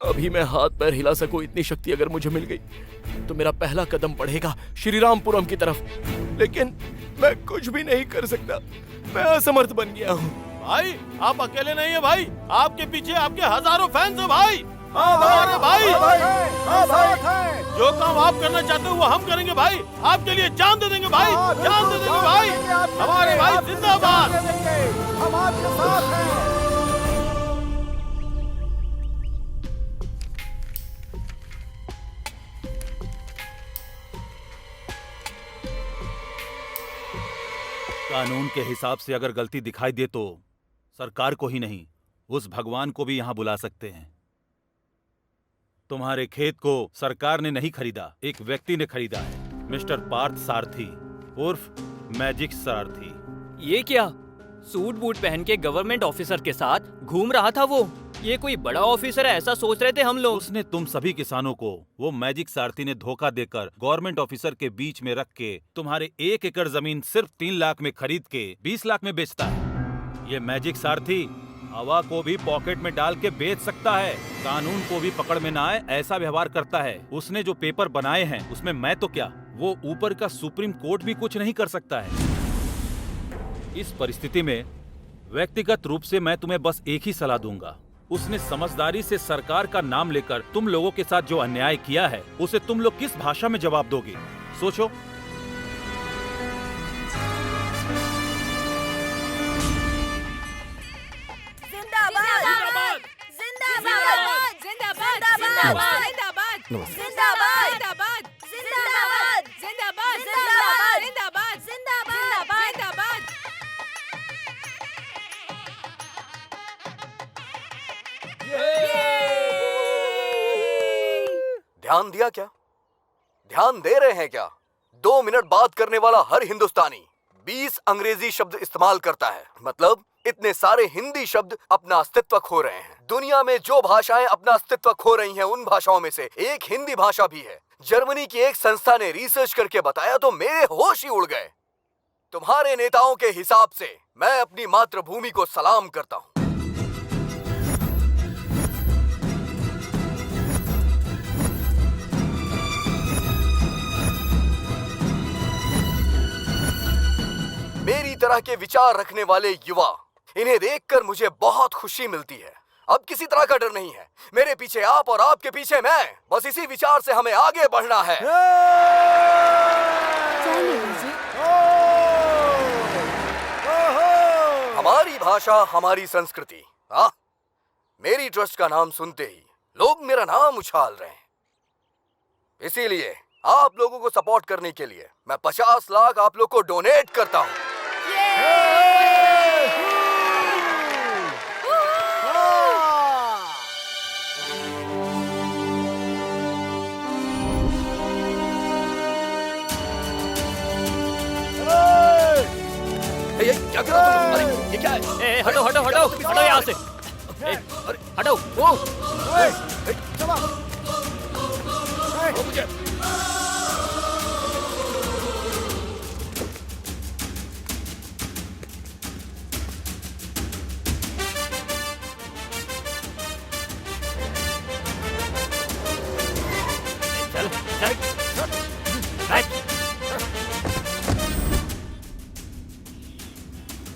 अभी मैं हाथ पैर हिला सकूं इतनी शक्ति अगर मुझे मिल गई तो मेरा पहला कदम बढ़ेगा श्रीरामपुरम की तरफ। लेकिन मैं कुछ भी नहीं कर सकता, मैं असमर्थ बन गया हूँ। भाई आप अकेले नहीं है भाई, आपके पीछे आपके हजारों फैंस हैं भाई। हमारे भाई जो काम आप करना चाहते हो वो हम करेंगे भाई, आपके लिए जान दे देंगे भाई, जान दे देंगे भाई। हमारे भाई जिंदाबाद, हम आपके साथ हैं। कानून के हिसाब से अगर गलती दिखाई दे तो सरकार को ही नहीं, उस भगवान को भी यहां बुला सकते हैं। तुम्हारे खेत को सरकार ने नहीं खरीदा, एक व्यक्ति ने खरीदा है, मिस्टर पार्थ सारथी उर्फ मैजिक सारथी। ये क्या, सूट बूट पहन के गवर्नमेंट ऑफिसर के साथ घूम रहा था वो? ये कोई बड़ा ऑफिसर है ऐसा सोच रहे थे हम लोग। उसने तुम सभी किसानों को वो मैजिक सारथी ने धोखा देकर गवर्नमेंट ऑफिसर के बीच में रख के तुम्हारे 1 एकड़ जमीन सिर्फ 3 लाख में खरीद के 20 लाख में बेचता है। ये मैजिक सारथी हवा को भी पॉकेट में डाल के बेच सकता है, कानून को भी पकड़ में ना आए ऐसा व्यवहार करता है। उसने जो पेपर बनाए हैं उसमें मैं तो क्या, वो ऊपर का सुप्रीम कोर्ट भी कुछ नहीं कर सकता है। इस परिस्थिति में व्यक्तिगत रूप से मैं तुम्हें बस एक ही सलाह दूंगा, उसने समझदारी से सरकार का नाम लेकर तुम लोगों के साथ जो अन्याय किया है उसे तुम लोग किस भाषा में जवाब दोगे, सोचो। जिंदाबाद जिंदाबाद जिंदाबाद जिंदाबाद जिंदाबाद जिंदाबाद जिंदाबाद जिंदाबाद जिंदाबाद जिंदाबाद जिंदाबाद जिंदाबाद। ध्यान दिया क्या? ध्यान दे रहे हैं क्या? 2 मिनट बात करने वाला हर हिंदुस्तानी 20 अंग्रेजी शब्द इस्तेमाल करता है। मतलब इतने सारे हिंदी शब्द अपना अस्तित्व खो रहे हैं। दुनिया में जो भाषाएं अपना अस्तित्व खो रही हैं उन भाषाओं में से एक हिंदी भाषा भी है। जर्मनी की एक संस्था ने रिसर्च करके बताया तो मेरे होश ही उड़ गए। तुम्हारे नेताओं के हिसाब से मैं अपनी मातृभूमि को सलाम करता हूँ। मेरी तरह के विचार रखने वाले युवा, इन्हें देखकर मुझे बहुत खुशी मिलती है। अब किसी तरह का डर नहीं है। मेरे पीछे आप और आपके पीछे मैं, बस इसी विचार से हमें आगे बढ़ना है। हमारी भाषा, हमारी संस्कृति। मेरी ट्रस्ट का नाम सुनते ही लोग मेरा नाम उछाल रहे हैं। इसीलिए आप लोगों को सपोर्ट करने के लिए मैं 50 लाख आप लोग को डोनेट करता हूँ। क्या कर रहा हो? अरे ये क्या है? हटो हटो हटो हटो यहाँ से, हटो। वो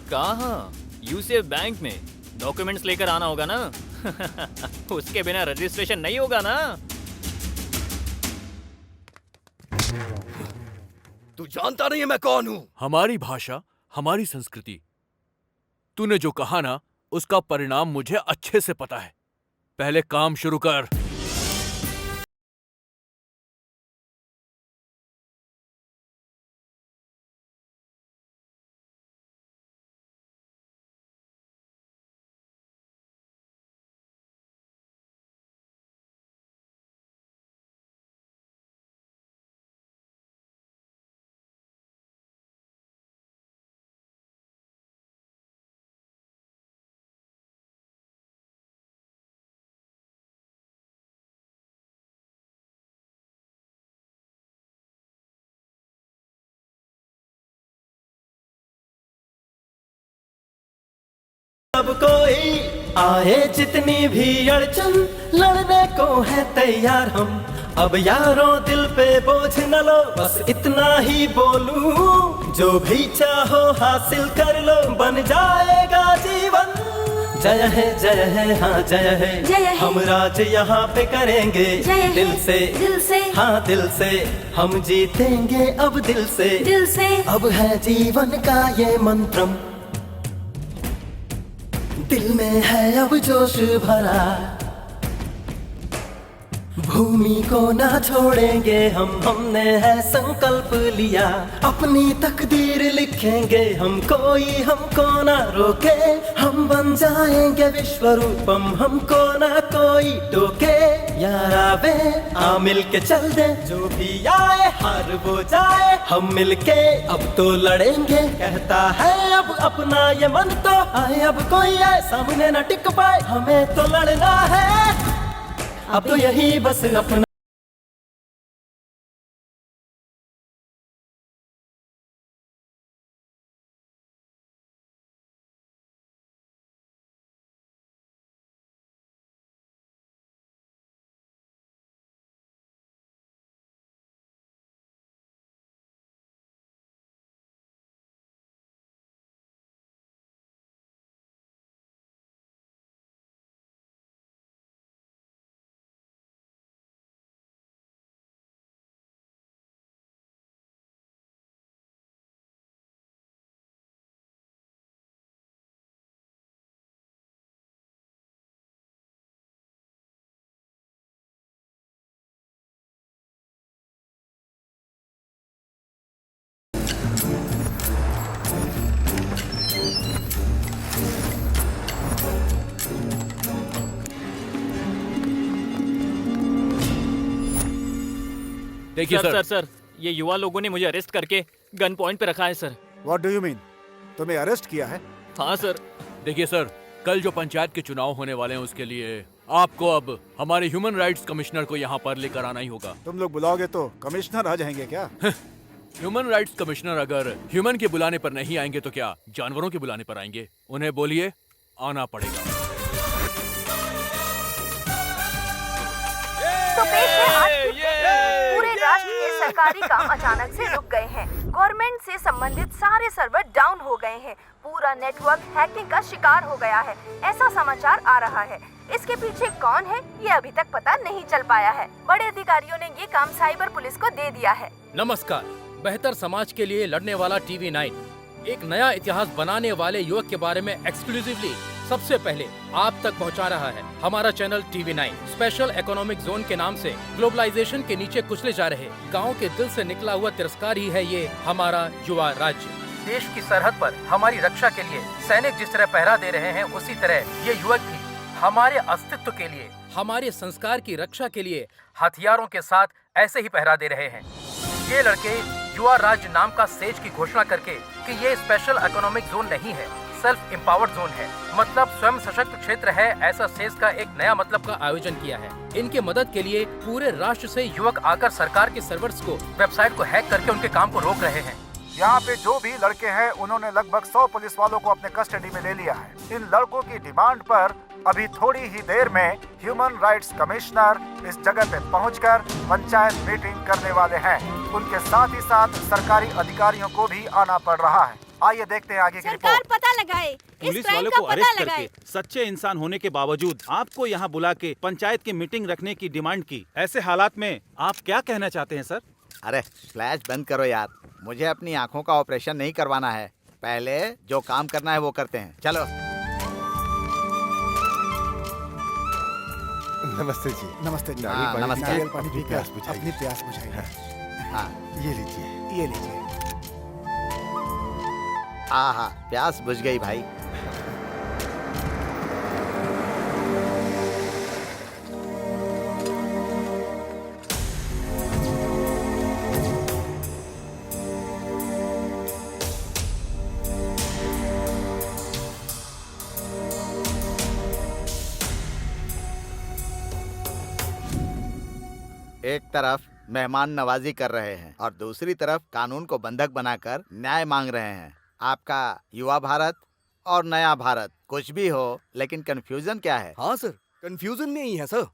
कहाँ? यूसीएफ बैंक में डॉक्यूमेंट्स लेकर आना होगा ना। उसके बिना रजिस्ट्रेशन नहीं होगा ना। तू जानता नहीं है मैं कौन हूँ? हमारी भाषा, हमारी संस्कृति। तूने जो कहा ना उसका परिणाम मुझे अच्छे से पता है। पहले काम शुरू कर। सब कोई आए जितनी भी अड़चन, लड़ने को है तैयार हम। अब यारों दिल पे बोझ न लो, बस इतना ही बोलूं, जो भी चाहो हासिल कर लो, बन जाएगा जीवन। जय है हाँ जय है, हम राज यहाँ पे करेंगे दिल से हाँ दिल से, हम जीतेंगे अब दिल से। अब है जीवन का ये मंत्रम, दिल में है अब जोश भरा, भूमि को ना छोड़ेंगे हमने है संकल्प लिया, अपनी तकदीर लिखेंगे हम, कोई हमको ना रोके, हम बन जाएंगे विश्व रूपम, हमको ना कोई टोके। यार आवे आ मिल के चल दे, जो भी आए हार वो जाए, हम मिलके अब तो लड़ेंगे, कहता है अब अपना ये मन तो आए, अब कोई आए सामने न टिक पाए, हमें तो लड़ना है अब तो यही बस अपना। देखिए सर, ये युवा लोगों ने मुझे अरेस्ट करके गन पॉइंट पे रखा है sir. What do you mean? तुम्हें अरेस्ट किया है? हाँ सर। देखिए सर, कल जो पंचायत के चुनाव होने वाले हैं उसके लिए आपको अब हमारे ह्यूमन राइट्स कमिश्नर को यहाँ पर लेकर आना ही होगा। तुम लोग बुलाओगे तो कमिश्नर आ जाएंगे क्या? ह्यूमन राइट्स कमिश्नर अगर ह्यूमन के बुलाने पर नहीं आएंगे तो क्या जानवरों के बुलाने पर आएंगे? उन्हें बोलिए आना पड़ेगा। तो पेश है आज की पूरे राष्ट्र के सरकारी काम अचानक से रुक गए हैं। गवर्नमेंट से संबंधित सारे सर्वर डाउन हो गए हैं। पूरा नेटवर्क हैकिंग का शिकार हो गया है, ऐसा समाचार आ रहा है। इसके पीछे कौन है ये अभी तक पता नहीं चल पाया है। बड़े अधिकारियों ने ये काम साइबर पुलिस को दे दिया है। नमस्कार, बेहतर समाज के लिए लड़ने वाला TV9 एक नया इतिहास बनाने वाले युवक के बारे में एक्सक्लूसिवली सबसे पहले आप तक पहुंचा रहा है। हमारा channel TV9 special economic zone के नाम से ग्लोबलाइजेशन के नीचे कुचले जा रहे गांव के दिल से निकला हुआ तिरस्कार ही है ये हमारा युवा राज्य। देश की सरहद पर हमारी रक्षा के लिए सैनिक जिस तरह पहरा दे रहे हैं, उसी तरह ये युवक भी हमारे अस्तित्व के लिए, हमारे संस्कार की रक्षा के लिए हथियारों के साथ ऐसे ही पहरा दे रहे हैं। ये लड़के युवा राज्य नाम का सेज की घोषणा करके कि ये स्पेशल इकोनॉमिक जोन नहीं है, सेल्फ एम्पावर्ड जोन है, मतलब स्वयं सशक्त क्षेत्र है, ऐसा सेज का एक नया मतलब का आयोजन किया है। इनके मदद के लिए पूरे राष्ट्र से युवक आकर सरकार के सर्वर्स को, वेबसाइट को हैक करके उनके काम को रोक रहे हैं। यहाँ पे जो भी लड़के हैं उन्होंने लगभग 100 पुलिस वालों को अपने कस्टडी में ले लिया है। इन लड़कों की डिमांड पर अभी थोड़ी ही देर में ह्यूमन राइट्स कमिश्नर इस जगह पे पहुंचकर पंचायत मीटिंग करने वाले हैं। उनके साथ ही साथ सरकारी अधिकारियों को भी आना पड़ रहा है। आइए देखते हैं आगे की रिपोर्ट। पता लगाए, पुलिस वालों को अरेस्ट करके सच्चे इंसान होने के बावजूद आपको यहाँ बुला के पंचायत की मीटिंग रखने की डिमांड की। ऐसे हालात में आप क्या कहना चाहते हैं सर? अरे फ्लैश बंद करो यार, मुझे अपनी आंखों का ऑपरेशन नहीं करवाना है। पहले जो काम करना है वो करते हैं, चलो। नमस्ते जी। नमस्ते जी। नमस्ते। नारियल पानी पी के अपनी प्यास बुझाइए। हाँ, ये लीजिए, ये लीजिए। हाँ, प्यास बुझ गई भाई। एक तरफ मेहमान नवाजी कर रहे हैं और दूसरी तरफ कानून को बंधक बनाकर न्याय मांग रहे हैं। आपका युवा भारत और नया भारत कुछ भी हो, लेकिन कंफ्यूजन क्या है? हाँ सर, कंफ्यूजन में ही है सर।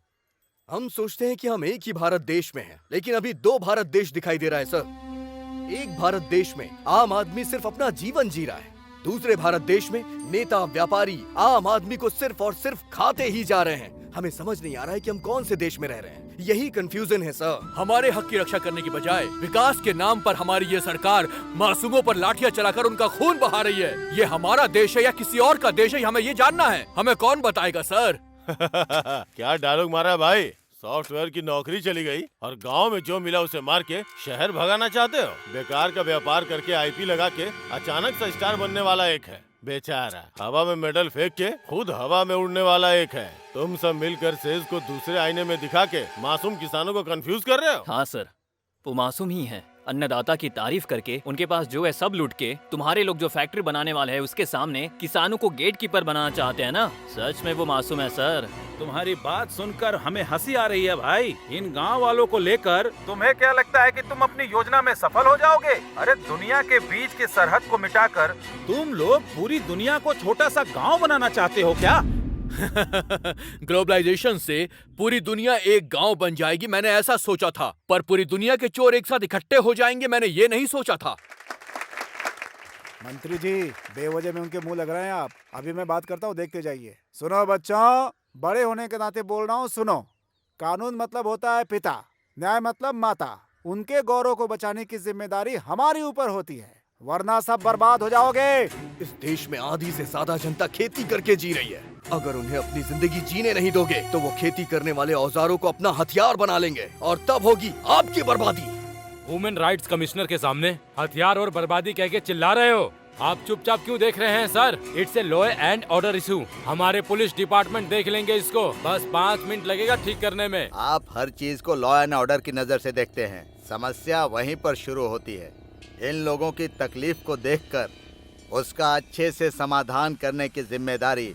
हम सोचते हैं कि हम एक ही भारत देश में हैं, लेकिन अभी दो भारत देश दिखाई दे रहा है सर। एक भारत देश में आम आदमी सिर्फ अपना जीवन जी रहा है, दूसरे भारत देश में नेता व्यापारी आम आदमी को सिर्फ और सिर्फ खाते ही जा रहे हैं। हमें समझ नहीं आ रहा है कि हम कौन से देश में रह रहे हैं। यही कंफ्यूजन है सर। हमारे हक की रक्षा करने की बजाय विकास के नाम पर हमारी ये सरकार मासूमों पर लाठियां चलाकर उनका खून बहा रही है। ये हमारा देश है या किसी और का देश है, हमें ये जानना है। हमें कौन बताएगा सर? क्या डायलॉग मारा भाई। सॉफ्टवेयर की नौकरी चली गई और गांव में जो मिला उसे मार के शहर भगाना चाहते हो? बेकार का व्यापार करके आईपी लगा के अचानक से स्टार बनने वाला एक है, बेचारा हवा में मेडल फेंक के खुद हवा में उड़ने वाला एक है। तुम सब मिलकर सेज को दूसरे आईने में दिखा के मासूम किसानों को कंफ्यूज कर रहे हो। हाँ सर, वो मासूम ही है। अन्नदाता की तारीफ करके उनके पास जो है सब लूट के तुम्हारे लोग जो फैक्ट्री बनाने वाले हैं उसके सामने किसानों को गेट कीपर बनाना चाहते हैं ना। सच में वो मासूम है सर। तुम्हारी बात सुनकर हमें हंसी आ रही है भाई। इन गांव वालों को लेकर तुम्हें क्या लगता है कि तुम अपनी योजना में सफल हो जाओगे? अरे दुनिया के बीच की सरहद को मिटाकर तुम लोग पूरी दुनिया को छोटा सा गांव बनाना चाहते हो क्या? ग्लोबलाइजेशन से पूरी दुनिया एक गांव बन जाएगी, मैंने ऐसा सोचा था, पर पूरी दुनिया के चोर एक साथ इकट्ठे हो जाएंगे, मैंने ये नहीं सोचा था। मंत्री जी, बेवजह में उनके मुंह लग रहे हैं आप। अभी मैं बात करता हूँ, देखते जाइए। सुनो बच्चों, बड़े होने के नाते बोल रहा हूँ, सुनो। कानून मतलब होता है पिता, न्याय मतलब माता। उनके गौरव को बचाने की जिम्मेदारी हमारी ऊपर होती है, वरना सब बर्बाद हो जाओगे। इस देश में आधी से ज्यादा जनता खेती करके जी रही है। अगर उन्हें अपनी जिंदगी जीने नहीं दोगे तो वो खेती करने वाले औजारों को अपना हथियार बना लेंगे और तब होगी आपकी बर्बादी। वुमेन राइट्स कमिश्नर के सामने हथियार और बर्बादी कह के चिल्ला रहे हो? आप चुपचाप क्यों देख रहे हैं sir? It's a law and order issue. हमारे पुलिस डिपार्टमेंट देख लेंगे इसको, बस 5 मिनट लगेगा ठीक करने में। आप हर चीज को लॉ एंड ऑर्डर की नजर से देखते हैं, समस्या वहीं पर शुरू होती है। इन लोगों की तकलीफ को देखकर उसका अच्छे से समाधान करने की जिम्मेदारी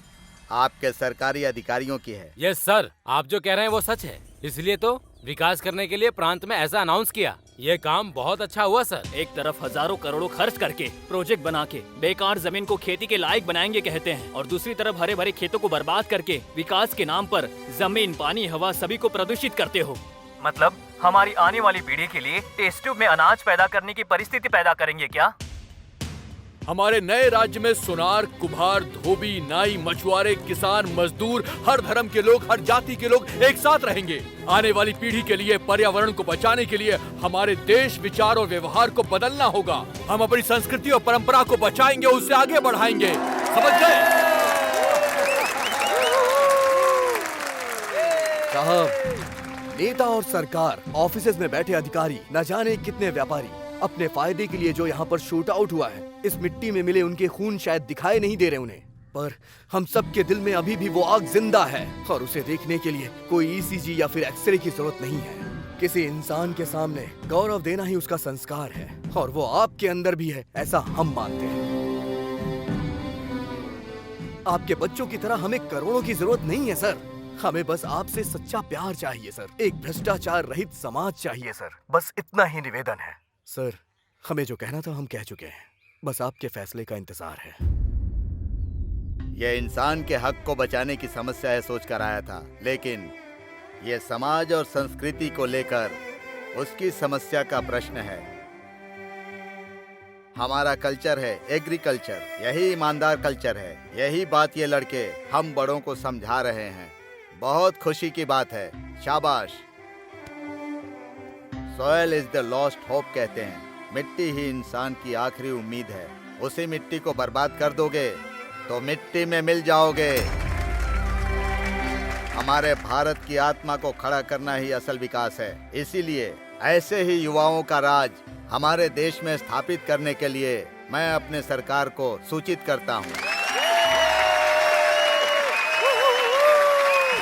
आपके सरकारी अधिकारियों की है। यस सर, आप जो कह रहे हैं वो सच है, इसलिए तो विकास करने के लिए प्रांत में ऐसा अनाउंस किया। ये काम बहुत अच्छा हुआ सर। एक तरफ हजारों करोड़ों खर्च करके प्रोजेक्ट बना के बेकार जमीन को खेती के लायक बनाएंगे कहते हैं, और दूसरी तरफ हरे भरे खेतों को बर्बाद करके विकास के नाम पर जमीन, पानी, हवा सभी को प्रदूषित करते हो। मतलब हमारी आने वाली पीढ़ी के लिए टेस्ट ट्यूब में अनाज पैदा करने की परिस्थिति पैदा करेंगे क्या? हमारे नए राज्य में सुनार, कुम्हार, धोबी, नाई, मछुआरे, किसान, मजदूर, हर धर्म के लोग, हर जाति के लोग एक साथ रहेंगे। आने वाली पीढ़ी के लिए, पर्यावरण को बचाने के लिए हमारे देश, विचार और व्यवहार को बदलना होगा। हम अपनी संस्कृति और परंपरा को बचाएंगे, उससे आगे बढ़ाएंगे। समझ गए? साहब, नेता और सरकार, ऑफिसेज में बैठे अधिकारी, न जाने कितने व्यापारी अपने फायदे के लिए जो यहाँ पर शूट आउट हुआ है, इस मिट्टी में मिले उनके खून शायद दिखाई नहीं दे रहे उन्हें, पर हम सब के दिल में अभी भी वो आग जिंदा है और उसे देखने के लिए कोई ईसीजी या फिर एक्सरे की जरूरत नहीं है। किसी इंसान के सामने गौरव देना ही उसका संस्कार है और वो आपके अंदर भी है, ऐसा हम मानते हैं। आपके बच्चों की तरह हमें करोड़ों की जरूरत नहीं है सर, हमें बस आपसे सच्चा प्यार चाहिए सर, एक भ्रष्टाचार रहित समाज चाहिए सर, बस इतना ही निवेदन है। सर, हमें जो कहना था हम कह चुके हैं, बस आपके फैसले का इंतजार है। यह इंसान के हक को बचाने की समस्या है सोचकर आया था, लेकिन यह समाज और संस्कृति को लेकर उसकी समस्या का प्रश्न है। हमारा कल्चर है एग्रीकल्चर, यही ईमानदार कल्चर है। यही बात ये लड़के हम बड़ों को समझा रहे हैं। बहुत खुशी की बात है, शाबाश। Soil is the lost hope कहते हैं, मिट्टी ही इंसान की आखिरी उम्मीद है। उसी मिट्टी को बर्बाद कर दोगे तो मिट्टी में मिल जाओगे। हमारे भारत की आत्मा को खड़ा करना ही असल विकास है। इसीलिए ऐसे ही युवाओं का राज हमारे देश में स्थापित करने के लिए मैं अपने सरकार को सूचित करता हूँ।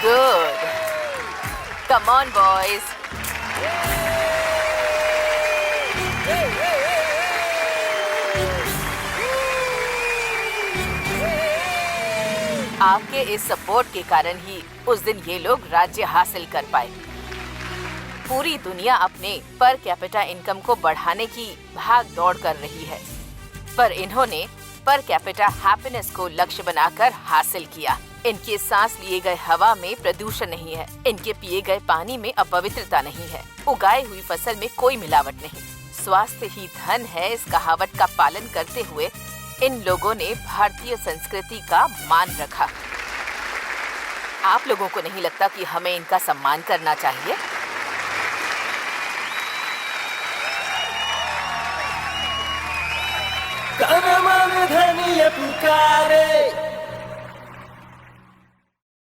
Good, come on boys. आपके इस सपोर्ट के कारण ही उस दिन ये लोग राज्य हासिल कर पाए। पूरी दुनिया अपने पर कैपिटा इनकम को बढ़ाने की भाग दौड़ कर रही है, पर इन्होंने पर कैपिटा हैप्पीनेस को लक्ष्य बनाकर हासिल किया। इनके सांस लिए गए हवा में प्रदूषण नहीं है, इनके पिए गए पानी में अपवित्रता नहीं है, उगाई हुई फसल में कोई मिलावट नहीं, स्वास्थ्य ही धन है। इस कहावत का पालन करते हुए इन लोगों ने भारतीय संस्कृति का मान रखा। आप लोगों को नहीं लगता कि हमें इनका सम्मान करना चाहिए? तन मन धन ये पुकारे,